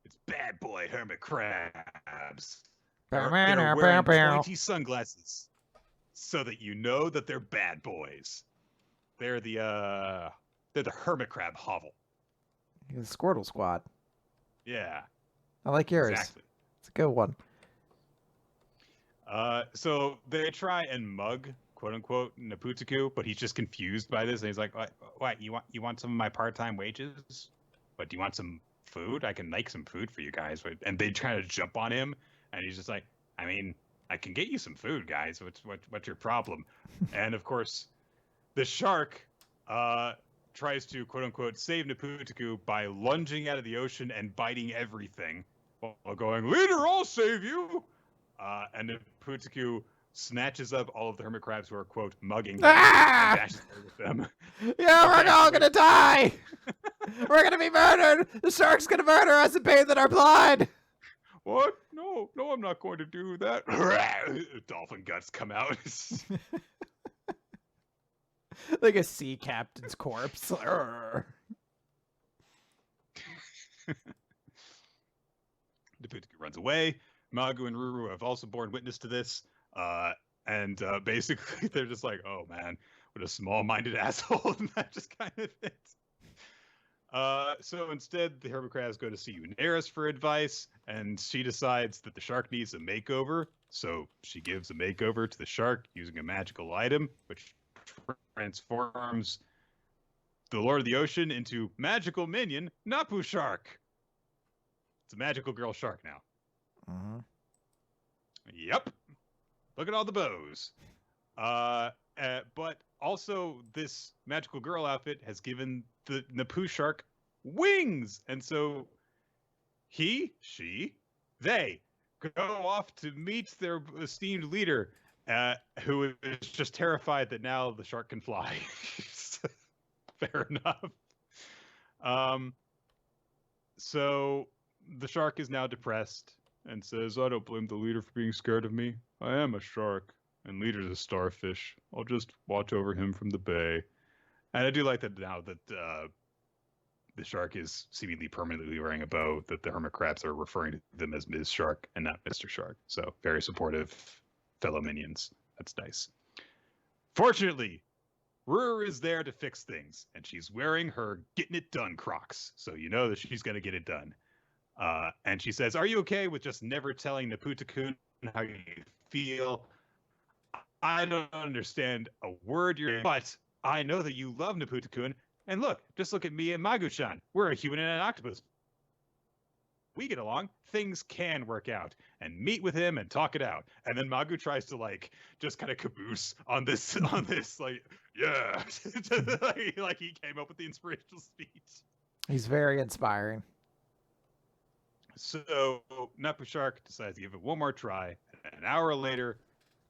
it's bad boy hermit crabs. They're wearing pointy sunglasses so that you know that they're bad boys. They're the hermit crab hovel. The Squirtle Squad. Yeah. I like yours. Exactly. It's a good one. So they try and mug, quote unquote, Naputaku, but he's just confused by this, and he's like, "What? You want some of my part-time wages? What, do you want some food? I can make some food for you guys." And they try to jump on him, and he's just like, "I mean, I can get you some food, guys. What's your problem?" And of course, the shark tries to, quote unquote, save Naputaku by lunging out of the ocean and biting everything while going, "Leader, I'll save you!" And Naputaku snatches up all of the hermit crabs who are, quote, mugging him and dashes away with them. Yeah, we're all gonna die! We're gonna be murdered! The shark's gonna murder us and bathe in our blood! What? No, I'm not going to do that. Dolphin guts come out. Like a sea captain's corpse. Naputaku runs away. Magu and Ruru have also borne witness to this. And basically, they're just like, "Oh man, what a small-minded asshole," and that just kind of fits. So instead, the hermit crabs go to see Uneris for advice, and she decides that the shark needs a makeover. So she gives a makeover to the shark using a magical item, which transforms the Lord of the Ocean into magical minion Napu Shark. It's a magical girl shark now. Mm-hmm. Yep. Look at all the bows. But also, this magical girl outfit has given the Napu shark wings, and so they go off to meet their esteemed leader, who is just terrified that now the shark can fly. Fair enough. So the shark is now depressed and says, "I don't blame the leader for being scared of me. I am a shark, and leader's a starfish. I'll just watch over him from the bay." And I do like that now that the shark is seemingly permanently wearing a bow, that the hermit crabs are referring to them as Ms. Shark and not Mr. Shark. So very supportive fellow minions. That's nice. Fortunately, Rur is there to fix things, and she's wearing her getting it done Crocs, so you know that she's going to get it done. And she says, "Are you okay with just never telling Naputa-kun how you feel? I don't understand a word you're saying, but I know that you love Naputa-kun. And look, just look at me and Magu-chan. We're a human and an octopus. We get along. Things can work out. And meet with him and talk it out." And then Magu tries to just kind of caboose on this yeah, like he came up with the inspirational speech. He's very inspiring. So Napu Shark decides to give it one more try. An hour later,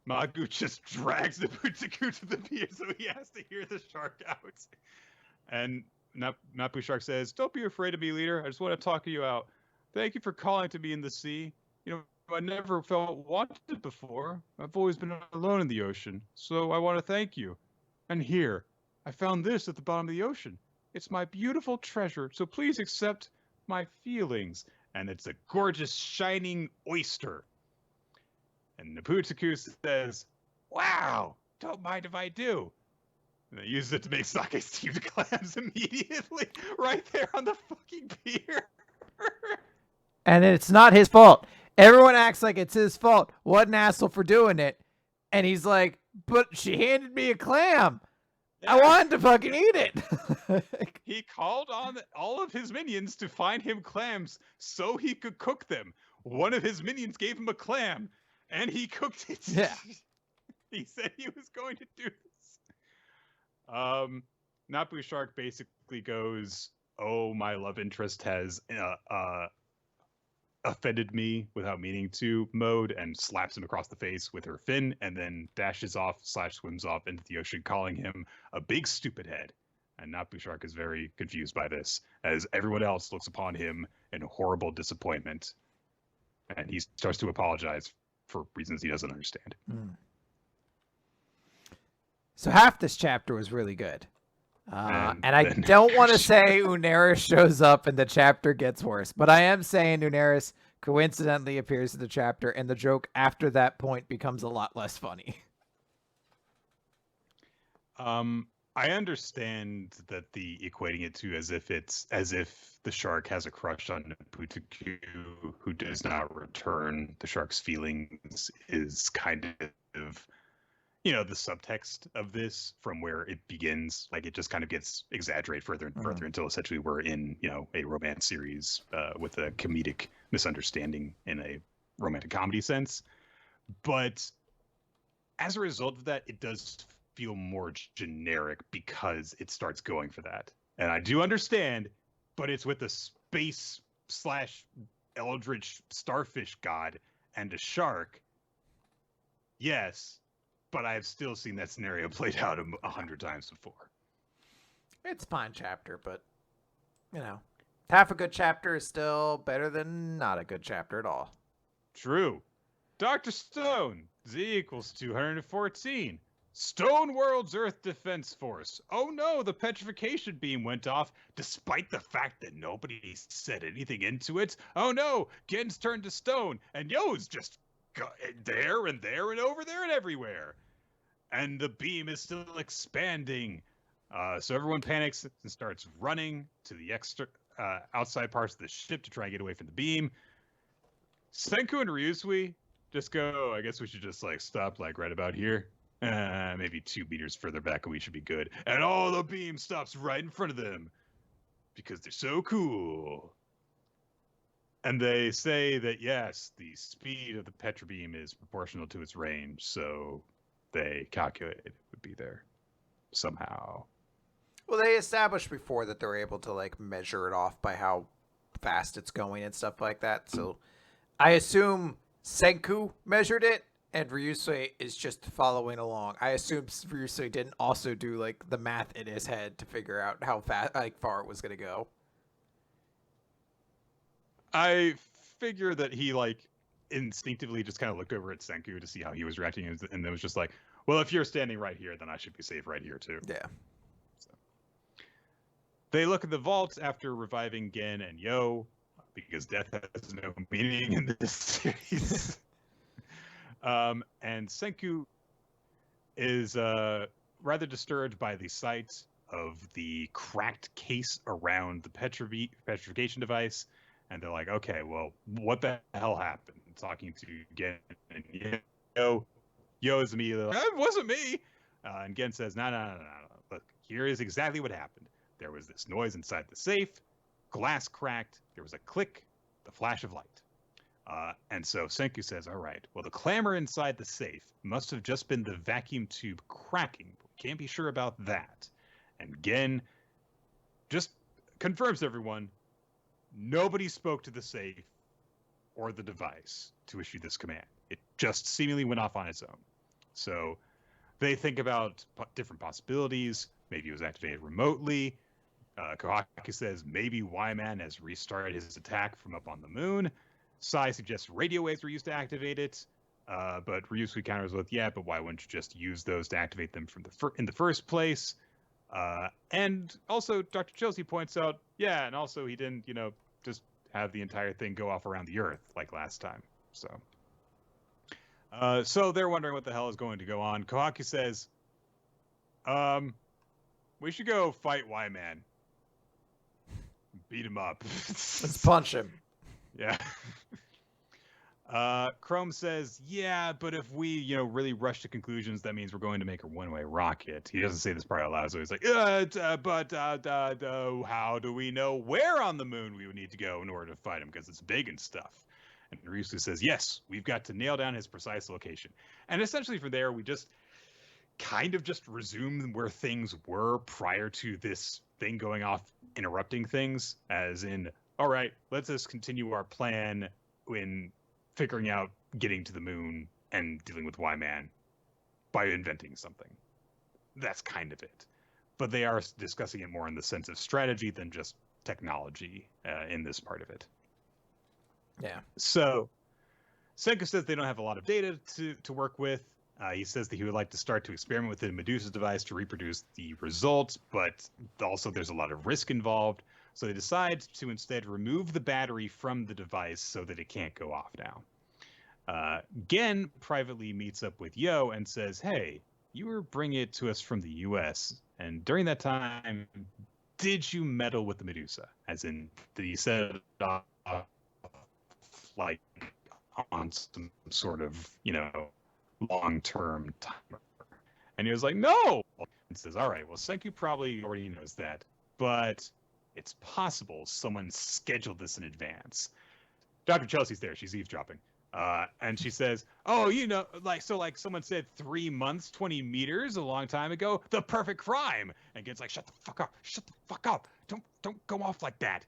Magu just drags Naputa-kun to the pier, so he has to hear the shark out. And Napu Shark says, "Don't be afraid of me, leader. I just want to talk you out. Thank you for calling to me in the sea. I never felt wanted before. I've always been alone in the ocean, so I want to thank you. And here, I found this at the bottom of the ocean. It's my beautiful treasure, so please accept my feelings." And it's a gorgeous, shining oyster. And Naputa-kun says, "Wow, don't mind if I do." And they use it to make sake steamed clams immediately, right there on the fucking pier. And it's not his fault. Everyone acts like it's his fault. What an asshole for doing it. And he's like, "But she handed me a clam. I wanted to fucking eat it." He called on all of his minions to find him clams so he could cook them. One of his minions gave him a clam, and he cooked it. Yeah. He said he was going to do this. Napu Shark basically goes, "Oh, my love interest has offended me without meaning to," mode, and slaps him across the face with her fin, and then dashes off / swims off into the ocean, calling him a big stupid head. And Napu Shark is very confused by this, as everyone else looks upon him in horrible disappointment. And he starts to apologize for reasons he doesn't understand. So half this chapter was really good. And I then- don't want to say Uneris shows up and the chapter gets worse, but I am saying Uneris coincidentally appears in the chapter, and the joke after that point becomes a lot less funny. I understand that the equating it to as if the shark has a crush on Naputa-kun, who does not return the shark's feelings, is kind of the subtext of this from where it begins. Like, it just kind of gets exaggerated further and further until essentially we're in a romance series with a comedic misunderstanding in a romantic comedy sense. But as a result of that, it does feel more generic because it starts going for that. And I do understand, but it's with a space / eldritch starfish god and a shark. Yes, but I've still seen that scenario played out 100 times before. It's a fine chapter, but half a good chapter is still better than not a good chapter at all. True. Dr. Stone, Z equals 214. Stone World's Earth Defense Force. Oh no, the petrification beam went off, despite the fact that nobody said anything into it. Oh no, Gen's turned to stone, and Yo's just there and there and over there and everywhere. And the beam is still expanding. So everyone panics and starts running to the outside parts of the ship to try and get away from the beam. Senku and Ryusui just go, I guess we should just like stop like right about here. Maybe 2 meters further back and we should be good. And the beam stops right in front of them because they're so cool. And they say that, yes, the speed of the Petra beam is proportional to its range, so they calculated it would be there somehow. Well, they established before that they're able to like measure it off by how fast it's going and stuff like that. So I assume Senku measured it and Ryusui is just following along. I assume Ryusui didn't also do like the math in his head to figure out how far it was going to go. I figure that he like instinctively just kind of looked over at Senku to see how he was reacting, and it was just like, well, if you're standing right here, then I should be safe right here too. Yeah. So they look at the vault after reviving Gen and Yo, because death has no meaning in this series. And Senku is rather disturbed by the sight of the cracked case around the petrification device. And they're like, okay, well, what the hell happened? Talking to Gen and Yo. Yo is immediately like, it wasn't me. And Gen says, no. Look, here is exactly what happened. There was this noise inside the safe, glass cracked, there was a click, the flash of light. And so Senku says, all right, well, the clamor inside the safe must have just been the vacuum tube cracking. But we can't be sure about that. And Gen just confirms to everyone, nobody spoke to the safe or the device to issue this command. It just seemingly went off on its own. So they think about different possibilities. Maybe it was activated remotely. Kohaku says maybe Y-Man has restarted his attack from up on the moon. Sai suggests radio waves were used to activate it. But Ryusui counters with, yeah, but why wouldn't you just use those to activate them from in the first place? And also Dr. Chelsea points out, yeah, and also he didn't, just have the entire thing go off around the Earth like last time. So they're wondering what the hell is going to go on. Kohaku says, we should go fight Y-Man. Beat him up. Let's punch him. Yeah. Chrome says, yeah, but if we, really rush to conclusions, that means we're going to make a one-way rocket. He doesn't say this part out loud, so he's like, how do we know where on the moon we would need to go in order to fight him? Because it's big and stuff. And Ryusui says, yes, we've got to nail down his precise location. And essentially from there, we just kind of just resume where things were prior to this thing going off, interrupting things, as in, all right, let's just continue our plan in figuring out getting to the moon and dealing with Y-Man by inventing something. That's kind of it. But they are discussing it more in the sense of strategy than just technology in this part of it. Yeah. So Senku says they don't have a lot of data to work with. He says that he would like to start to experiment with the Medusa's device to reproduce the results, but also there's a lot of risk involved. So they decide to instead remove the battery from the device so that it can't go off now. Gen privately meets up with Yo and says, hey, you were bringing it to us from the US, and during that time, did you meddle with the Medusa? As in, did you set it off like on some sort of, long-term timer? And he was like, no! And says, all right, well, Senku probably already knows that, but it's possible someone scheduled this in advance. Dr. Chelsea's there. She's eavesdropping. And she says, oh, like someone said 3 months, 20 meters a long time ago, the perfect crime. And Gen's like, shut the fuck up. Shut the fuck up. Don't go off like that.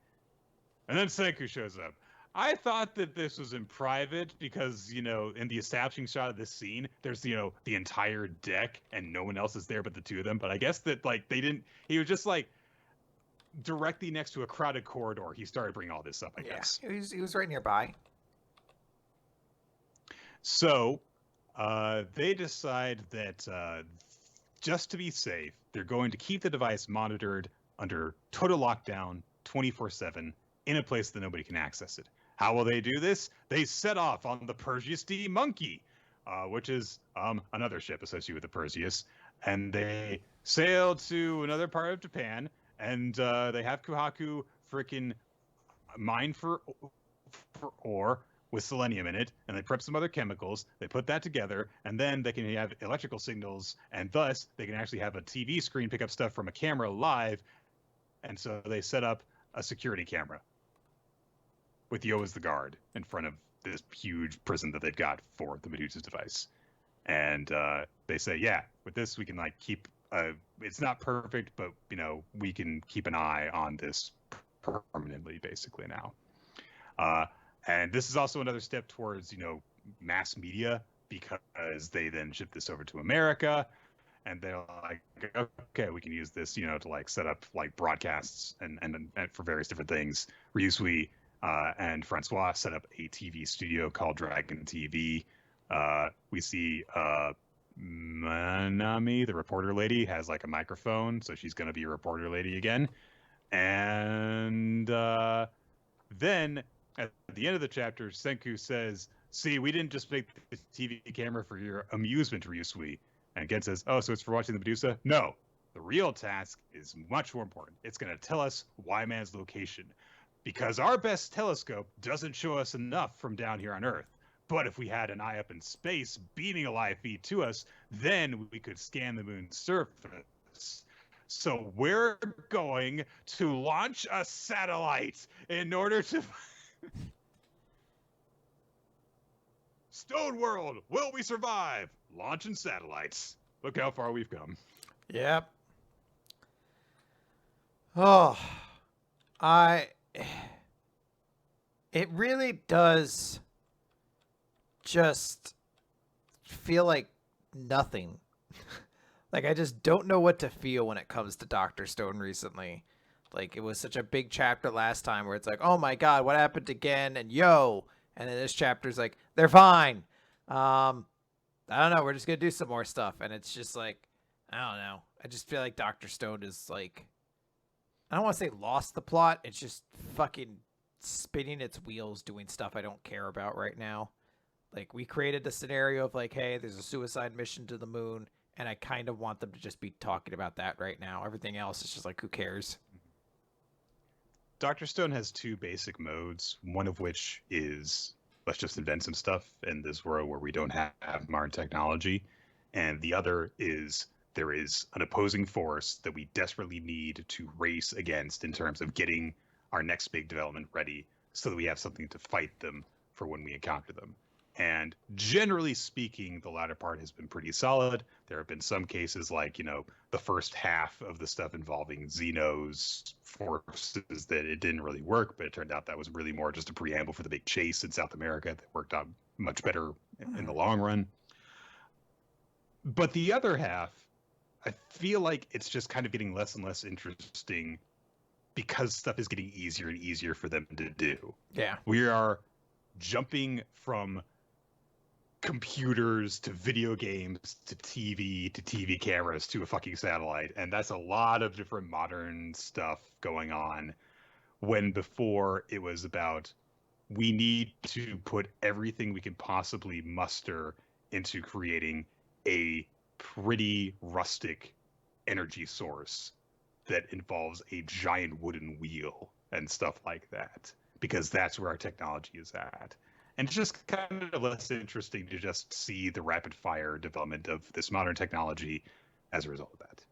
And then Senku shows up. I thought that this was in private because, in the establishing shot of this scene, there's, the entire deck and no one else is there but the two of them. But I guess that, he was just, directly next to a crowded corridor. He started bringing all this up, I guess. He was right nearby. So they decide that just to be safe, they're going to keep the device monitored under total lockdown 24/7 in a place that nobody can access it. How will they do this? They set off on the Perseus D Monkey, which is another ship associated with the Perseus, and they sail to another part of Japan, and they have Kuhaku freaking mine for ore with selenium in it, and they prep some other chemicals. They put that together, and then they can have electrical signals, and thus they can actually have a TV screen pick up stuff from a camera live. And so they set up a security camera with Yo as the guard in front of this huge prison that they've got for the Medusa's device. And they say, yeah, with this we can like keep. It's not perfect, but we can keep an eye on this permanently, basically now. And this is also another step towards, mass media, because they then ship this over to America, and they're like, okay, we can use this, to like set up like broadcasts and for various different things. Ryusui and Francois set up a TV studio called Dragon TV. We see Manami, the reporter lady, has like a microphone, so she's going to be a reporter lady again. And then at the end of the chapter, Senku says, see, we didn't just make the TV camera for your amusement, Ryusui. And Gen says, oh, so it's for watching the Medusa? No, the real task is much more important. It's going to tell us Y-Man's location, because our best telescope doesn't show us enough from down here on Earth. But if we had an eye up in space beaming a live feed to us, then we could scan the moon's surface. So we're going to launch a satellite in order to... Stone World, will we survive? Launching satellites. Look how far we've come. Yep. Oh, it really does just feel like nothing. Like, I just don't know what to feel when it comes to Dr. Stone recently. Like, it was such a big chapter last time where it's like, oh my god, what happened again? And yo. And then this chapter's like, they're fine. I don't know, we're just going to do some more stuff. And it's just like, I don't know. I just feel like Dr. Stone is like, I don't want to say lost the plot. It's just fucking spinning its wheels doing stuff I don't care about right now. Like, we created the scenario of like, hey, there's a suicide mission to the moon. And I kind of want them to just be talking about that right now. Everything else is just like, who cares? Dr. Stone has two basic modes, one of which is let's just invent some stuff in this world where we don't have modern technology. And the other is there is an opposing force that we desperately need to race against in terms of getting our next big development ready so that we have something to fight them for when we encounter them. And generally speaking, the latter part has been pretty solid. There have been some cases like, the first half of the stuff involving Xeno's forces that it didn't really work, but it turned out that was really more just a preamble for the big chase in South America that worked out much better in the long run. But the other half, I feel like it's just kind of getting less and less interesting because stuff is getting easier and easier for them to do. Yeah. We are jumping from computers to video games to TV cameras to a fucking satellite, and that's a lot of different modern stuff going on, when before it was about we need to put everything we can possibly muster into creating a pretty rustic energy source that involves a giant wooden wheel and stuff like that, because that's where our technology is at. And it's just kind of less interesting to just see the rapid fire development of this modern technology as a result of that.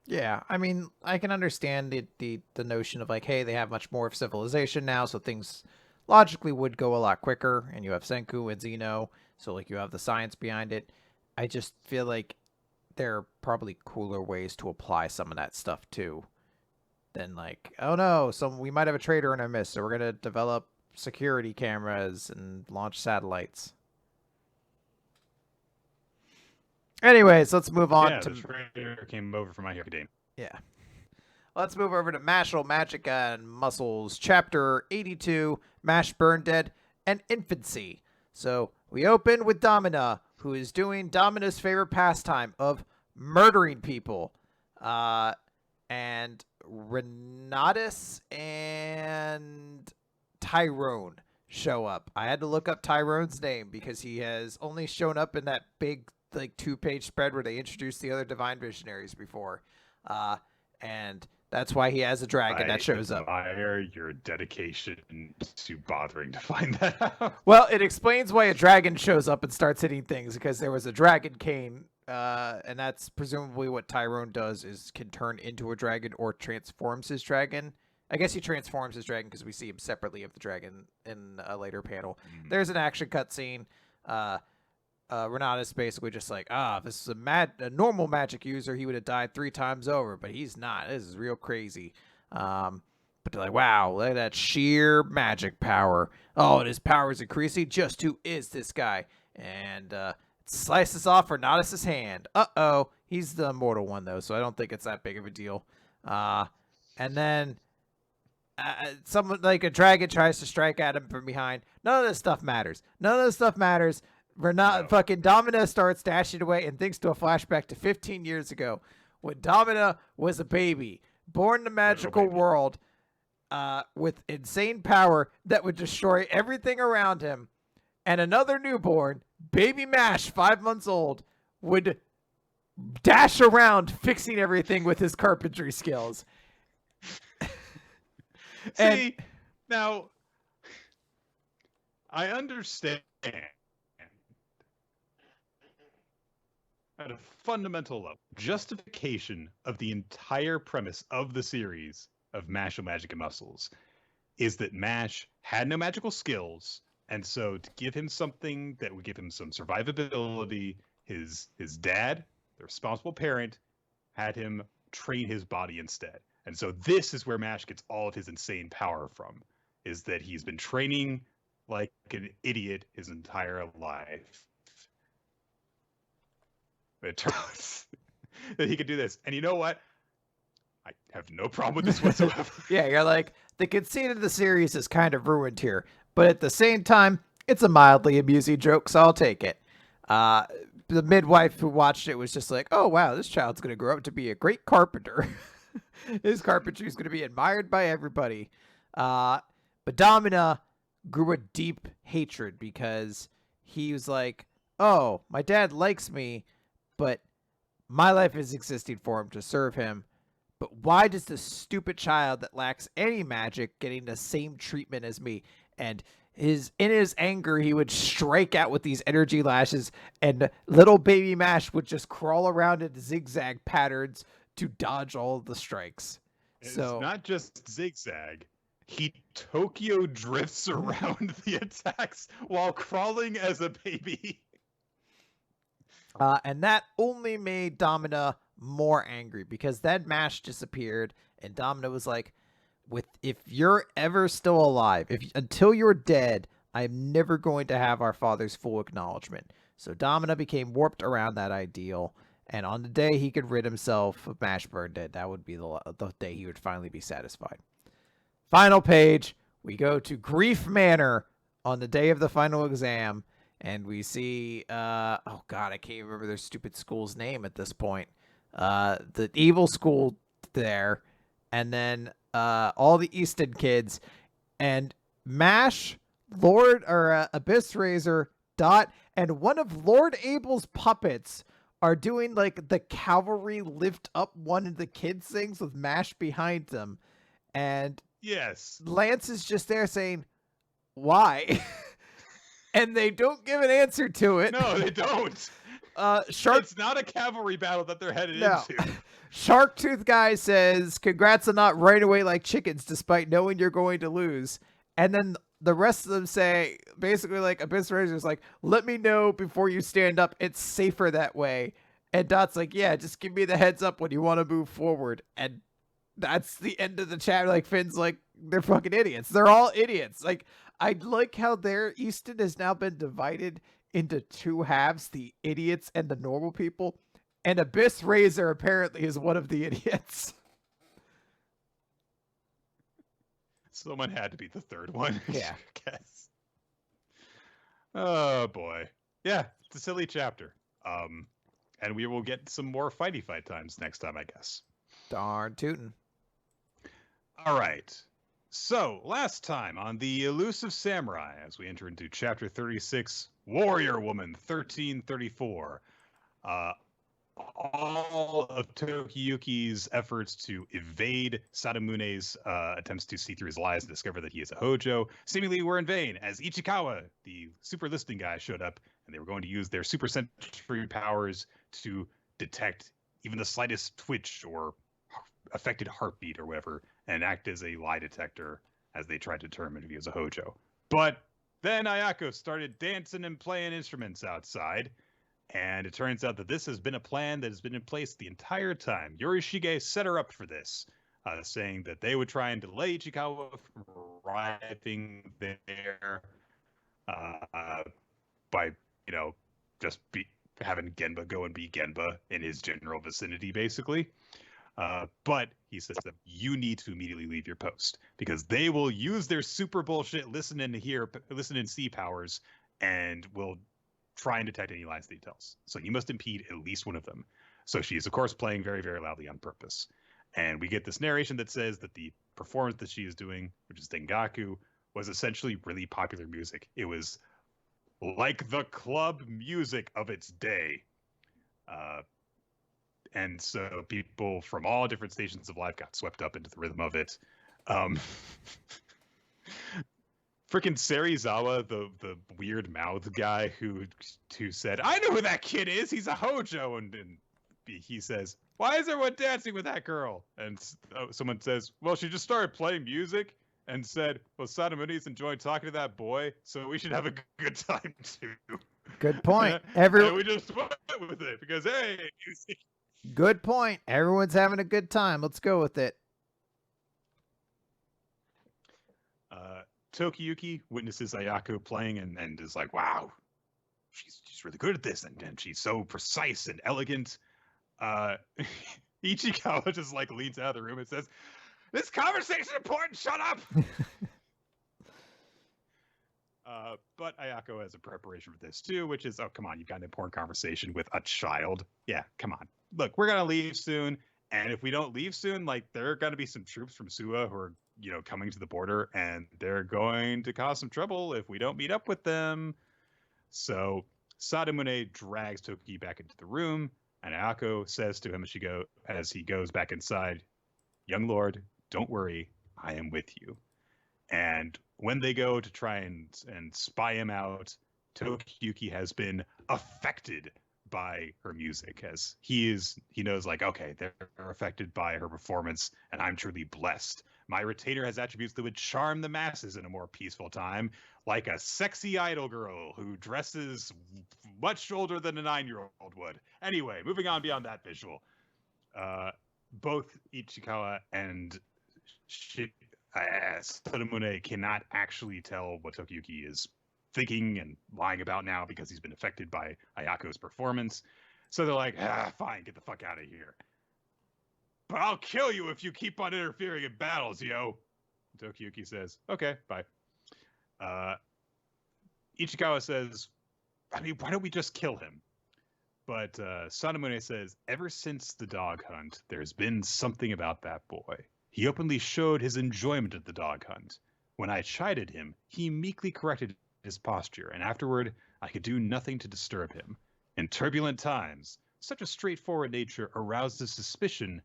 Yeah, I mean, I can understand the notion of like, hey, they have much more of civilization now, so things logically would go a lot quicker, and you have Senku and Xeno, so like you have the science behind it. I just feel like there are probably cooler ways to apply some of that stuff too than like, oh no, we might have a traitor in our midst, so we're gonna develop security cameras and launch satellites. Anyways, let's move on to... the traitor came over from My Hero Academia. Yeah. Let's move over to Mashle, Magica, and Muscles, Chapter 82, Mash, Burn Dead, and Infancy. So, we open with Domina, who is doing Domina's favorite pastime of murdering people. And Renatus and Tyrone show up. I had to look up Tyrone's name because he has only shown up in that big like 2-page spread where they introduced the other divine visionaries before. And that's why he has a dragon that shows up. I admire your dedication to bothering to find that out. Well, it explains why a dragon shows up and starts hitting things, because there was a dragon cane, and that's presumably what Tyrone does, is can turn into a dragon or transforms his dragon. I guess he transforms his dragon because we see him separately of the dragon in a later panel. There's an action cutscene. Renata's basically just like, this is a normal magic user. He would have died 3 times over, but he's not. This is real crazy. But they're like, wow, look at that sheer magic power. Oh, and his power is increasing. Just who is this guy? And slices off Renatus' hand. Uh-oh. He's the immortal one, though, so I don't think it's that big of a deal. And then someone, like a dragon, tries to strike at him from behind. None of this stuff matters. Fucking Domina starts dashing away and thinks to a flashback to 15 years ago when Domina was a baby, born in a magical world with insane power that would destroy everything around him. And another newborn, baby Mash, 5 months old, would dash around fixing everything with his carpentry skills. See, now, I understand at a fundamental level, justification of the entire premise of the series of Mashle Magic and Muscles is that Mash had no magical skills, and so to give him something that would give him some survivability, his dad, the responsible parent, had him train his body instead. And so this is where Mash gets all of his insane power from, is that he's been training like an idiot his entire life. It turns that he could do this. And you know what? I have no problem with this whatsoever. Yeah, you're like, the conceit of the series is kind of ruined here. But at the same time, it's a mildly amusing joke, so I'll take it. The midwife who watched it was just like, oh, wow, this child's going to grow up to be a great carpenter. His carpentry is going to be admired by everybody. But Domina grew a deep hatred because he was like, oh, my dad likes me, but my life is existing for him to serve him. But why does this stupid child that lacks any magic getting the same treatment as me? And in his anger, he would strike out with these energy lashes, and little baby Mash would just crawl around in zigzag patterns to dodge all of the strikes. It's not just zigzag. He Tokyo drifts around the attacks while crawling as a baby. And that only made Domina more angry, because then Mash disappeared, and Domina was like, if you're ever still alive, until you're dead, I'm never going to have our father's full acknowledgement. So Domina became warped around that ideal, and on the day he could rid himself of Mash Dead, that would be the day he would finally be satisfied. Final page, we go to Grief Manor on the day of the final exam, and we see, oh god, I can't remember their stupid school's name at this point. The evil school there, and then all the Easton kids, and Mash, Abyss Razor, Dot, and one of Lord Abel's puppets are doing like the cavalry lift up one of the kids things with Mash behind them. And yes, Lance is just there saying, why? And they don't give an answer to it. No, they don't. It's not a cavalry battle that they're headed into. Sharktooth guy says, congrats on not running away like chickens despite knowing you're going to lose. And then the rest of them say, basically like, Abyss Razor's like, let me know before you stand up. It's safer that way. And Dot's like, yeah, just give me the heads up when you want to move forward. And that's the end of the chat. Like, Finn's like, they're fucking idiots. They're all idiots. Like, I like how Easton has now been divided into 2 halves, the idiots and the normal people. And Abyss Razor apparently is one of the idiots. Someone had to be the third one. Yeah. I guess. Oh boy. Yeah, it's a silly chapter. And we will get some more fight times next time, I guess. Darn tootin'. All right. So, last time on the Elusive Samurai, as we enter into Chapter 36, Warrior Woman 1334, all of Tokiyuki's efforts to evade Sadamune's attempts to see through his lies and discover that he is a Hojo seemingly were in vain, as Ichikawa, the super listening guy, showed up, and they were going to use their super sensory powers to detect even the slightest twitch or affected heartbeat or whatever, and act as a lie detector as they tried to determine if he was a Hojo. But then Ayako started dancing and playing instruments outside, and it turns out that this has been a plan that has been in place the entire time. Yorishige set her up for this, saying that they would try and delay Ichikawa from arriving there by, just having Genba go and be Genba in his general vicinity, basically. But he says that you need to immediately leave your post because they will use their super bullshit listen and see powers and will try and detect any lies details. So you must impede at least one of them. So she's, of course, playing very, very loudly on purpose. And we get this narration that says that the performance that she is doing, which is Dengaku, was essentially really popular music. It was like the club music of its day. And so people from all different stations of life got swept up into the rhythm of it. Freaking Serizawa, the weird mouth guy who said, "I know who that kid is. He's a Hojo," and he says, "Why is everyone dancing with that girl?" And someone says, "Well, she just started playing music," and said, "Well, Sadamune's enjoying talking to that boy, so we should have a good time too." Good point. And we just went with it because hey. Good point. Everyone's having a good time. Let's go with it. Tokiyuki witnesses Ayako playing and is like, wow, she's really good at this. And she's so precise and elegant. Ichikawa just like leans out of the room and says, "This conversation is important. Shut up." But Ayako has a preparation for this too, which is, oh, come on, you've got an important conversation with a child. Yeah, come on. Look, we're going to leave soon. And if we don't leave soon, like there are going to be some troops from Suwa who are, coming to the border, and they're going to cause some trouble if we don't meet up with them. So Sadamune drags Toki back into the room, and Ayako says to him as he goes back inside, "Young lord, don't worry, I am with you." And when they go to try and spy him out, Tokiyuki has been affected by her music, as he knows, like, okay, they're affected by her performance, and I'm truly blessed. My retainer has attributes that would charm the masses in a more peaceful time, like a sexy idol girl who dresses much older than a 9-year-old would. Anyway, moving on beyond that visual. Both Ichikawa and Sadamune cannot actually tell what Tokiyuki is thinking and lying about now because he's been affected by Ayako's performance. So they're like, fine, get the fuck out of here. But I'll kill you if you keep on interfering in battles, yo. Tokiyuki says, okay, bye. Ichikawa says, I mean, why don't we just kill him? But Sadamune says, ever since the dog hunt, there's been something about that boy. He openly showed his enjoyment of the dog hunt. When I chided him, he meekly corrected his posture, and afterward I could do nothing to disturb him. In turbulent times, such a straightforward nature arouses suspicion,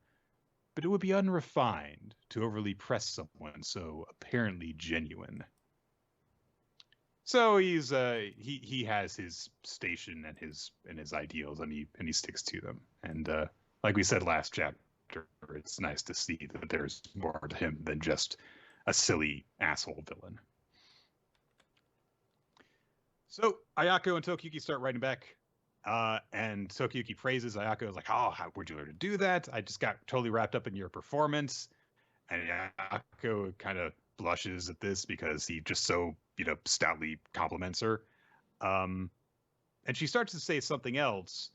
but it would be unrefined to overly press someone so apparently genuine. So he's he has his station and his ideals, and he sticks to them. And like we said last chapter, it's nice to see that there's more to him than just a silly asshole villain. So Ayako and Tokiyuki start writing back, and Tokiyuki praises Ayako. Is like, "Oh, how would you learn to do that? I just got totally wrapped up in your performance." And Ayako kind of blushes at this because he just so stoutly compliments her. And she starts to say something else,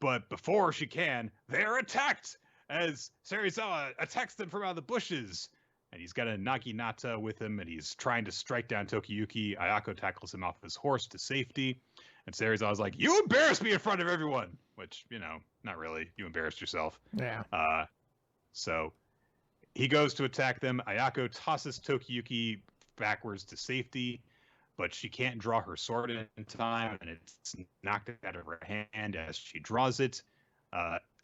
but before she can, they're attacked as Serizawa attacks them from out of the bushes. And he's got a Naginata with him, and he's trying to strike down Tokiyuki. Ayako tackles him off his horse to safety. And Serizawa's like, "You embarrassed me in front of everyone!" Which, not really. You embarrassed yourself. Yeah. So he goes to attack them. Ayako tosses Tokiyuki backwards to safety, but she can't draw her sword in time, and it's knocked out of her hand as she draws it.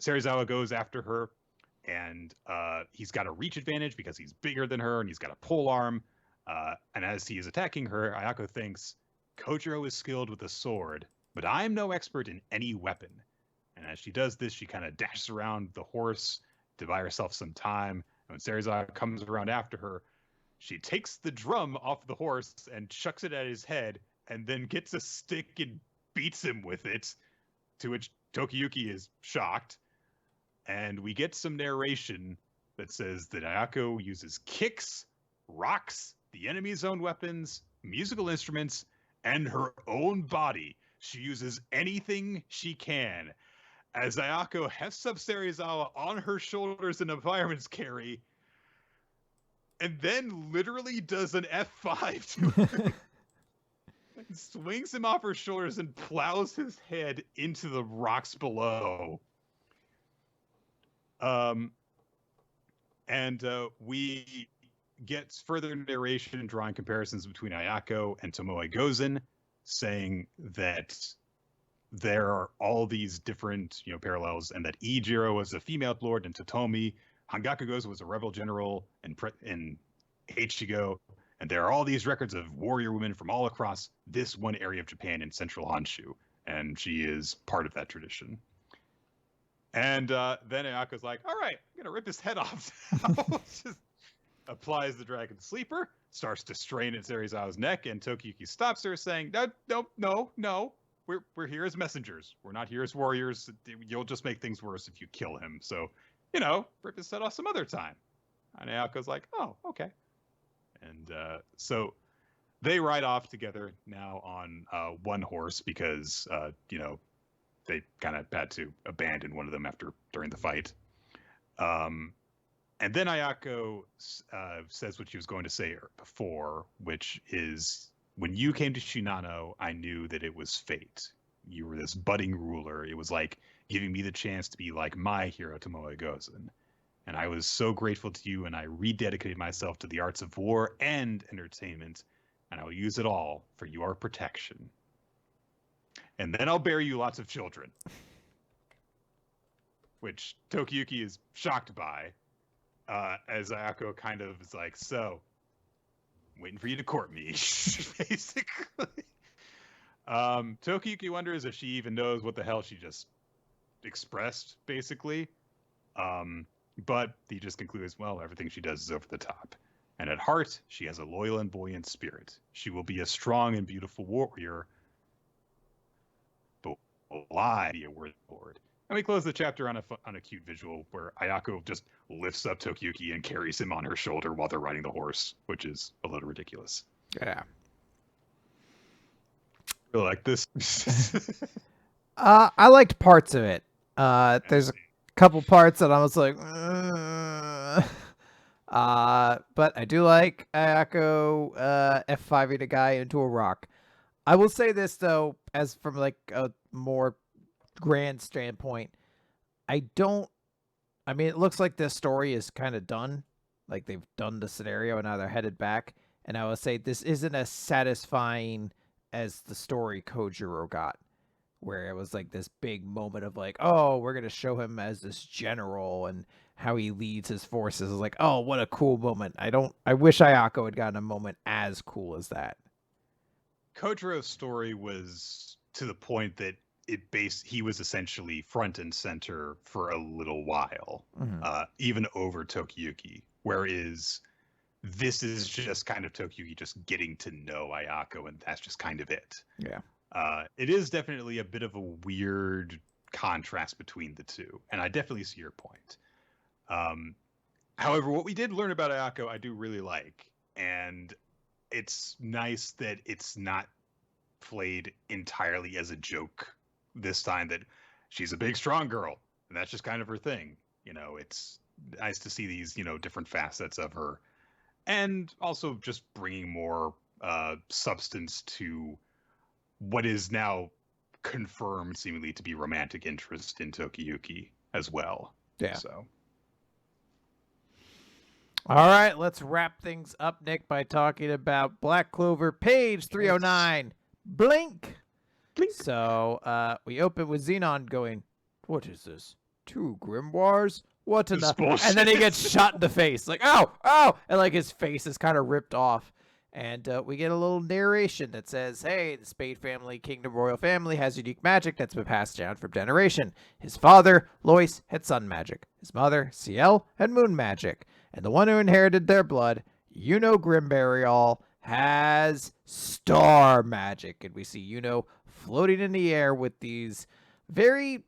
Serizawa goes after her, and he's got a reach advantage because he's bigger than her, and he's got a pole arm. And as he is attacking her, Ayako thinks, Kojiro is skilled with a sword, but I'm no expert in any weapon. And as she does this, she kind of dashes around the horse to buy herself some time. And when Serizawa comes around after her, she takes the drum off the horse and chucks it at his head, and then gets a stick and beats him with it, to which Tokiyuki is shocked. And we get some narration that says that Ayako uses kicks, rocks, the enemy's own weapons, musical instruments, and her own body. She uses anything she can. As Ayako hefts up Serizawa on her shoulders in a fireman's carry, and then literally does an F5 to him. And swings him off her shoulders and plows his head into the rocks below. We get further narration drawing comparisons between Ayako and Tomoe Gozen, saying that there are all these different, parallels, and that Ijiro was a female lord in Totomi, Hangaku Gozen was a rebel general in Ichigo, and there are all these records of warrior women from all across this one area of Japan in central Honshu, and she is part of that tradition. And then Ayako's like, all right, I'm going to rip his head off now. Just applies the Dragon Sleeper, starts to strain at Serizawa's neck, and Tokiyuki stops her, saying, no. We're here as messengers. We're not here as warriors. You'll just make things worse if you kill him. So, rip his head off some other time. And Ayako's like, oh, okay. And so they ride off together now on one horse because, they kind of had to abandon one of them during the fight. And then Ayako says what she was going to say before, which is, when you came to Shinano, I knew that it was fate. You were this budding ruler. It was like giving me the chance to be like my hero, Tomoe Gozen. And I was so grateful to you, and I rededicated myself to the arts of war and entertainment, and I will use it all for your protection. And then I'll bear you lots of children. Which Tokiyuki is shocked by, as Ayako kind of is like, so, waiting for you to court me, basically. Tokiyuki wonders if she even knows what the hell she just expressed, basically. But he just concludes, well, everything she does is over the top. And at heart, she has a loyal and buoyant spirit. She will be a strong and beautiful warrior, but will be a worthy lord. And we close the chapter on a cute visual where Ayako just lifts up Tokiyuki and carries him on her shoulder while they're riding the horse, which is a little ridiculous. Yeah. I like this. I liked parts of it. There's a couple parts that I was like, but I do like Ayako F5ing a guy into a rock. I will say this though, as from like a more grand standpoint, it looks like this story is kind of done. Like they've done the scenario and now they're headed back. And I will say this isn't as satisfying as the story Kojiro got, where it was like this big moment of like, oh, we're going to show him as this general and how he leads his forces. Is like, oh, what a cool moment. I wish Ayako had gotten a moment as cool as that. Kojiro's story was to the point that he was essentially front and center for a little while, even over Tokiyuki. Whereas this is just kind of Tokiyuki just getting to know Ayako, and that's just kind of it. Yeah. It is definitely a bit of a weird contrast between the two, and I definitely see your point. However, what we did learn about Ayako, I do really like, and it's nice that it's not played entirely as a joke this time, that she's a big, strong girl, and that's just kind of her thing. It's nice to see these, different facets of her, and also just bringing more substance to what is now confirmed seemingly to be romantic interest in Tokiyuki as well. Yeah. So All right, let's wrap things up, Nick, by talking about Black Clover, page 309. Blink. Blink. So we open with Xenon going, "What is this? 2 grimoires? What in This the..." And then he gets shot in the face. Like, "Ow! Ow!" And like his face is kind of ripped off. And we get a little narration that says, "Hey, the Spade family, Kingdom Royal family, has unique magic that's been passed down from generation. His father, Lois, had sun magic. His mother, Ciel, had moon magic. And the one who inherited their blood, Grimberry, has star magic." And we see floating in the air with these very,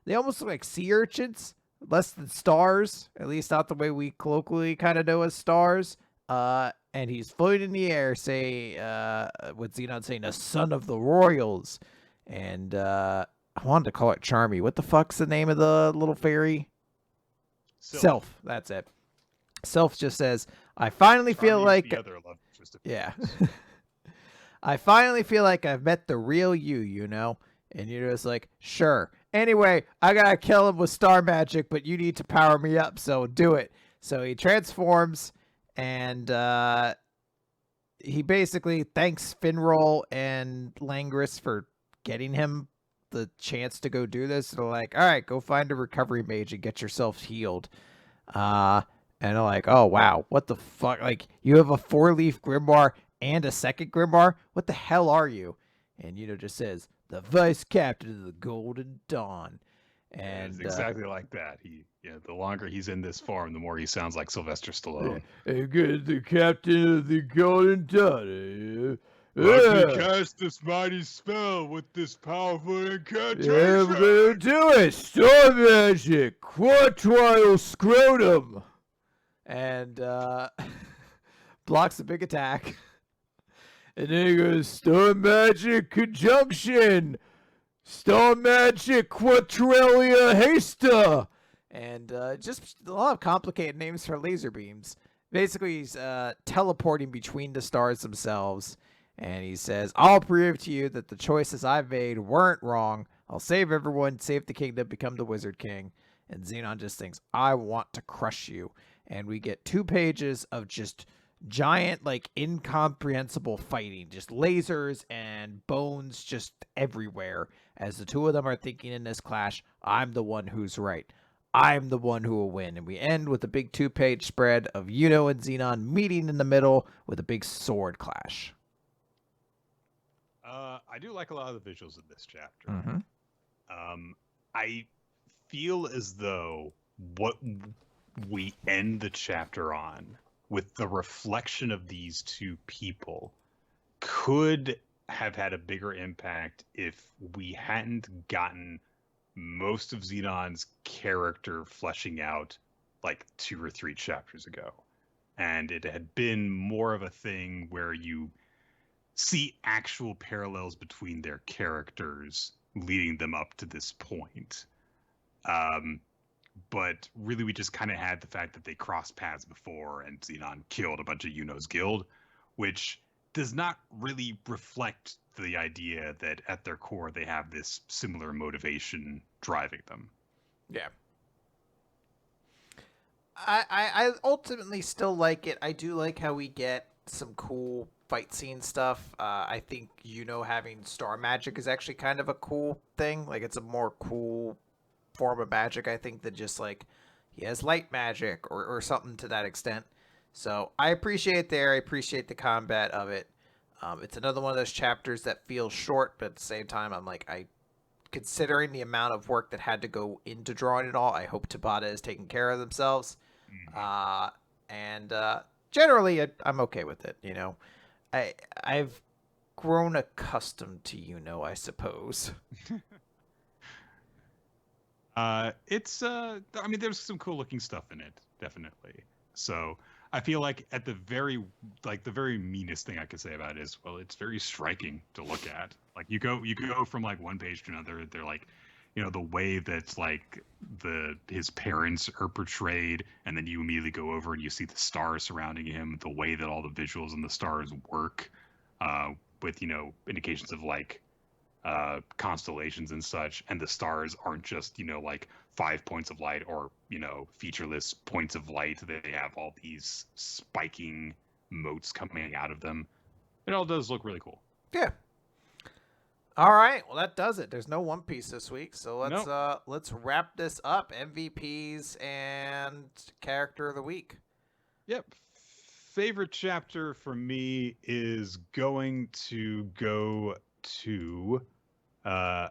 they almost look like sea urchins, less than stars, at least not the way we colloquially kind of know as stars. And he's floating in the air, with Xenon saying, "the son of the royals." And I wanted to call it Charmy. What the fuck's the name of the little fairy? Self. That's it. Self just says, "I finally feel like..." The other love interest of Yeah. "I finally feel like I've met the real you know?" And Yuno's like, "Sure. Anyway, I gotta kill him with star magic, but you need to power me up, so do it." So he transforms, and he basically thanks Finroll and Langris for getting him the chance to go do this. They're like, "All right, go find a recovery mage and get yourself healed." And they're like, "Oh, wow, what the fuck? Like, you have a 4-leaf grimoire and a second grimoire? What the hell are you?" And just says, "The vice captain of the Golden Dawn." And it's exactly like that. The longer he's in this form, the more he sounds like Sylvester Stallone. The captain of the Golden Dawn. Let me cast this mighty spell with this powerful incantation. Yeah, we're gonna do it. Star magic, quartile scrotum. And blocks a big attack. And then he goes, "Star magic conjunction, star magic quadrilia hasta." And just a lot of complicated names for laser beams. Basically, he's teleporting between the stars themselves. And he says, "I'll prove to you that the choices I've made weren't wrong. I'll save everyone, save the kingdom, become the Wizard King." And Xenon just thinks, "I want to crush you." And we get 2 pages of just giant, like, incomprehensible fighting. Just lasers and bones just everywhere. As the 2 of them are thinking in this clash, I'm the one who's right. I'm the one who will win. And we end with a big 2-page spread of Yuno and Xenon meeting in the middle with a big sword clash. I do like a lot of the visuals in this chapter. Mm-hmm. I feel as though what we end the chapter on with the reflection of these 2 people could have had a bigger impact if we hadn't gotten most of Xenon's character fleshing out like 2 or 3 chapters ago. And it had been more of a thing where you see actual parallels between their characters leading them up to this point. But really, we just kind of had the fact that they crossed paths before and Xenon killed a bunch of Yuno's guild, which does not really reflect the idea that at their core they have this similar motivation driving them. Yeah. I ultimately still like it. I do like how we get some cool fight scene stuff. I think having star magic is actually kind of a cool thing. Like, it's a more cool form of magic, I think, than just like he has light magic or something to that extent. So I appreciate I appreciate the combat of it. It's another one of those chapters that feels short, but at the same time, I'm like, considering the amount of work that had to go into drawing it all, I hope Tabata is taking care of themselves. And generally, I'm okay with it. I've grown accustomed to I suppose. It's I mean, there's some cool looking stuff in it, definitely. So I feel like at the very meanest thing I could say about it is, well, it's very striking to look at. Like, you go from like one page to another. They're like, the way that's like his parents are portrayed, and then you immediately go over and you see the stars surrounding him, the way that all the visuals and the stars work, with indications of like constellations and such, and the stars aren't just like 5 points of light or, featureless points of light. They have all these spiking motes coming out of them. It all does look really cool. Yeah. All right, well that does it. There's no One Piece this week, so let's wrap this up. MVPs and character of the week. Yep. Favorite chapter for me is going to go to. I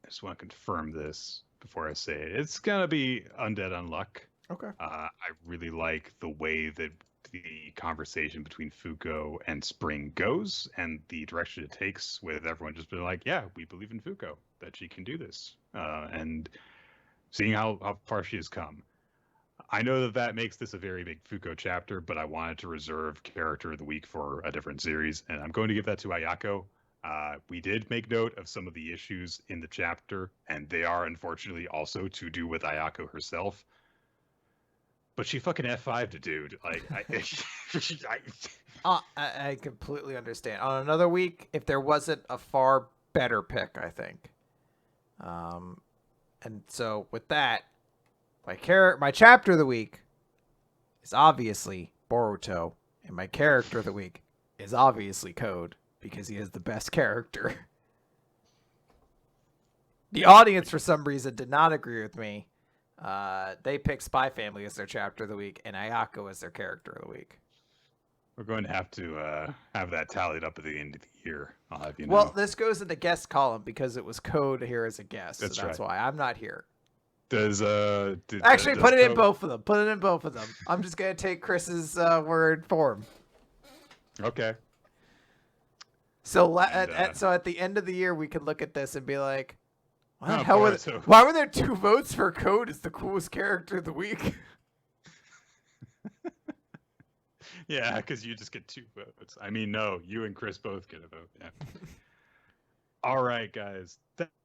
just want to confirm this before I say it. It's gonna be Undead Unluck. Okay. I really like the way that the conversation between Fuko and Spring goes and the direction it takes, with everyone just being like, yeah, we believe in Fuko, that she can do this, and seeing how far she has come. I know that makes this a very big Fuko chapter, but I wanted to reserve character of the week for a different series, and I'm going to give that to Ayako. We did make note of some of the issues in the chapter, and they are unfortunately also to do with Ayako herself. But she fucking F5'd a dude. Like, I completely understand. On another week, if there wasn't a far better pick, I think. And so with that, my chapter of the week is obviously Boruto, and my character of the week is obviously Code, because he is the best character. The audience, for some reason, did not agree with me. They picked Spy Family as their chapter of the week and Ayako as their character of the week. We're going to have that tallied up at the end of the year. I'll have you know. Well, this goes in the guest column because it was Code here as a guest. That's That's right. why I'm not here. Actually, put it in both of them. Put it in both of them. I'm just gonna take Chris's word for him. Okay. So at the end of the year, we could look at this and be like, why were there 2 votes for Code as the coolest character of the week? Yeah, because you just get 2 votes. I mean, no, you and Chris both get a vote. Yeah. All right, guys.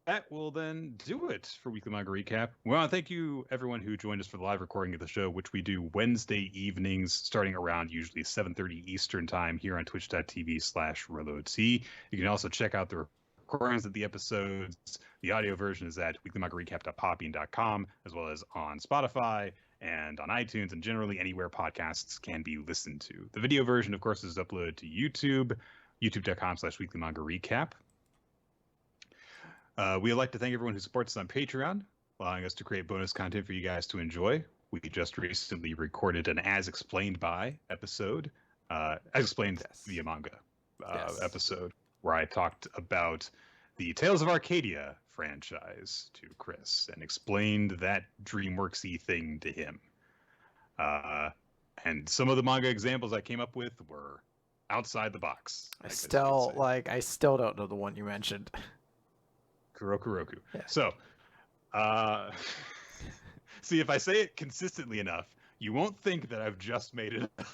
That will then do it for Weekly Manga Recap. We want to thank you, everyone who joined us for the live recording of the show, which we do Wednesday evenings, starting around usually 7:30 Eastern Time here on twitch.tv/ReloadT. You can also check out the recordings of the episodes. The audio version is at weeklymangarecap.podbean.com, as well as on Spotify and on iTunes, and generally anywhere podcasts can be listened to. The video version, of course, is uploaded to YouTube, youtube.com/weeklymangarecap. We'd like to thank everyone who supports us on Patreon, allowing us to create bonus content for you guys to enjoy. We just recently recorded an As Explained By episode, As Explained via Manga episode, where I talked about the Tales of Arcadia franchise to Chris and explained that DreamWorks-y thing to him. And some of the manga examples I came up with were outside the box. I still don't know the one you mentioned. Kurokuroku. Yeah. So, see, if I say it consistently enough, you won't think that I've just made it up.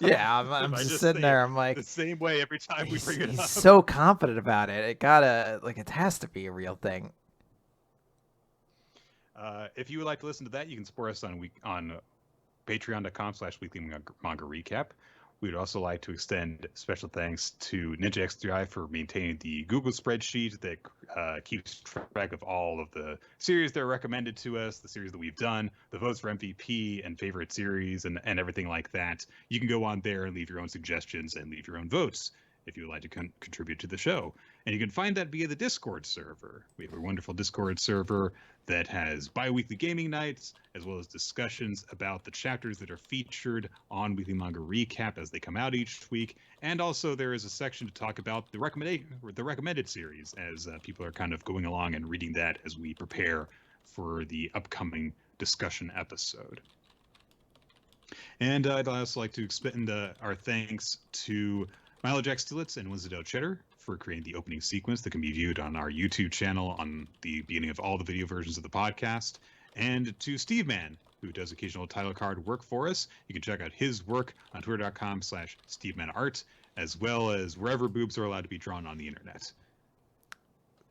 Yeah, I'm just sitting there. I'm like, the same way every time we bring it up. He's so confident about it. It has to be a real thing. If you would like to listen to that, you can support us on patreon.com/weekly manga recap. We would also like to extend special thanks to Ninja X3i for maintaining the Google spreadsheet that keeps track of all of the series that are recommended to us, the series that we've done, the votes for MVP and favorite series, and everything like that. You can go on there and leave your own suggestions and leave your own votes if you would like to contribute to the show. And you can find that via the Discord server. We have a wonderful Discord server that has bi-weekly gaming nights, as well as discussions about the chapters that are featured on Weekly Manga Recap as they come out each week. And also there is a section to talk about the recommended series, as people are kind of going along and reading that as we prepare for the upcoming discussion episode. And I'd also like to extend our thanks to Milo Jack Stillitz and Winslow Cheddar for creating the opening sequence that can be viewed on our YouTube channel on the beginning of all the video versions of the podcast, and to Steve Mann, who does occasional title card work for us. You can check out his work on twitter.com/SteveMannArt, as well as wherever boobs are allowed to be drawn on the internet.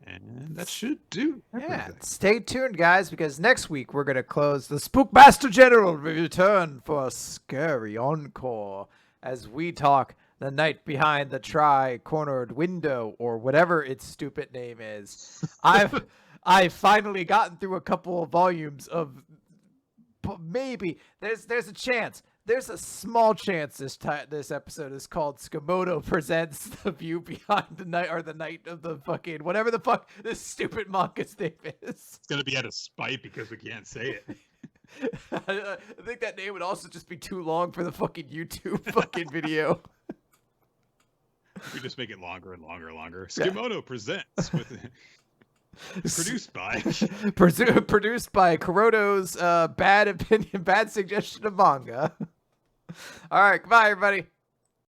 And that should do everything. Yeah, stay tuned, guys, because next week we're going to close the Spookmaster General return for a scary encore as we talk The Night Behind the Tri-Cornered Window, or whatever its stupid name is. I've finally gotten through a couple of volumes of. Maybe there's a chance. There's a small chance this episode is called Tsukamoto Presents The View Beyond the Night, or the Night of the fucking whatever the fuck this stupid manga's name is. It's gonna be out of spite because we can't say it. I think that name would also just be too long for the fucking YouTube fucking video. We just make it longer and longer and longer. Tsukamoto Presents with produced by Kuroto's bad opinion, bad suggestion of manga. All right, goodbye, everybody.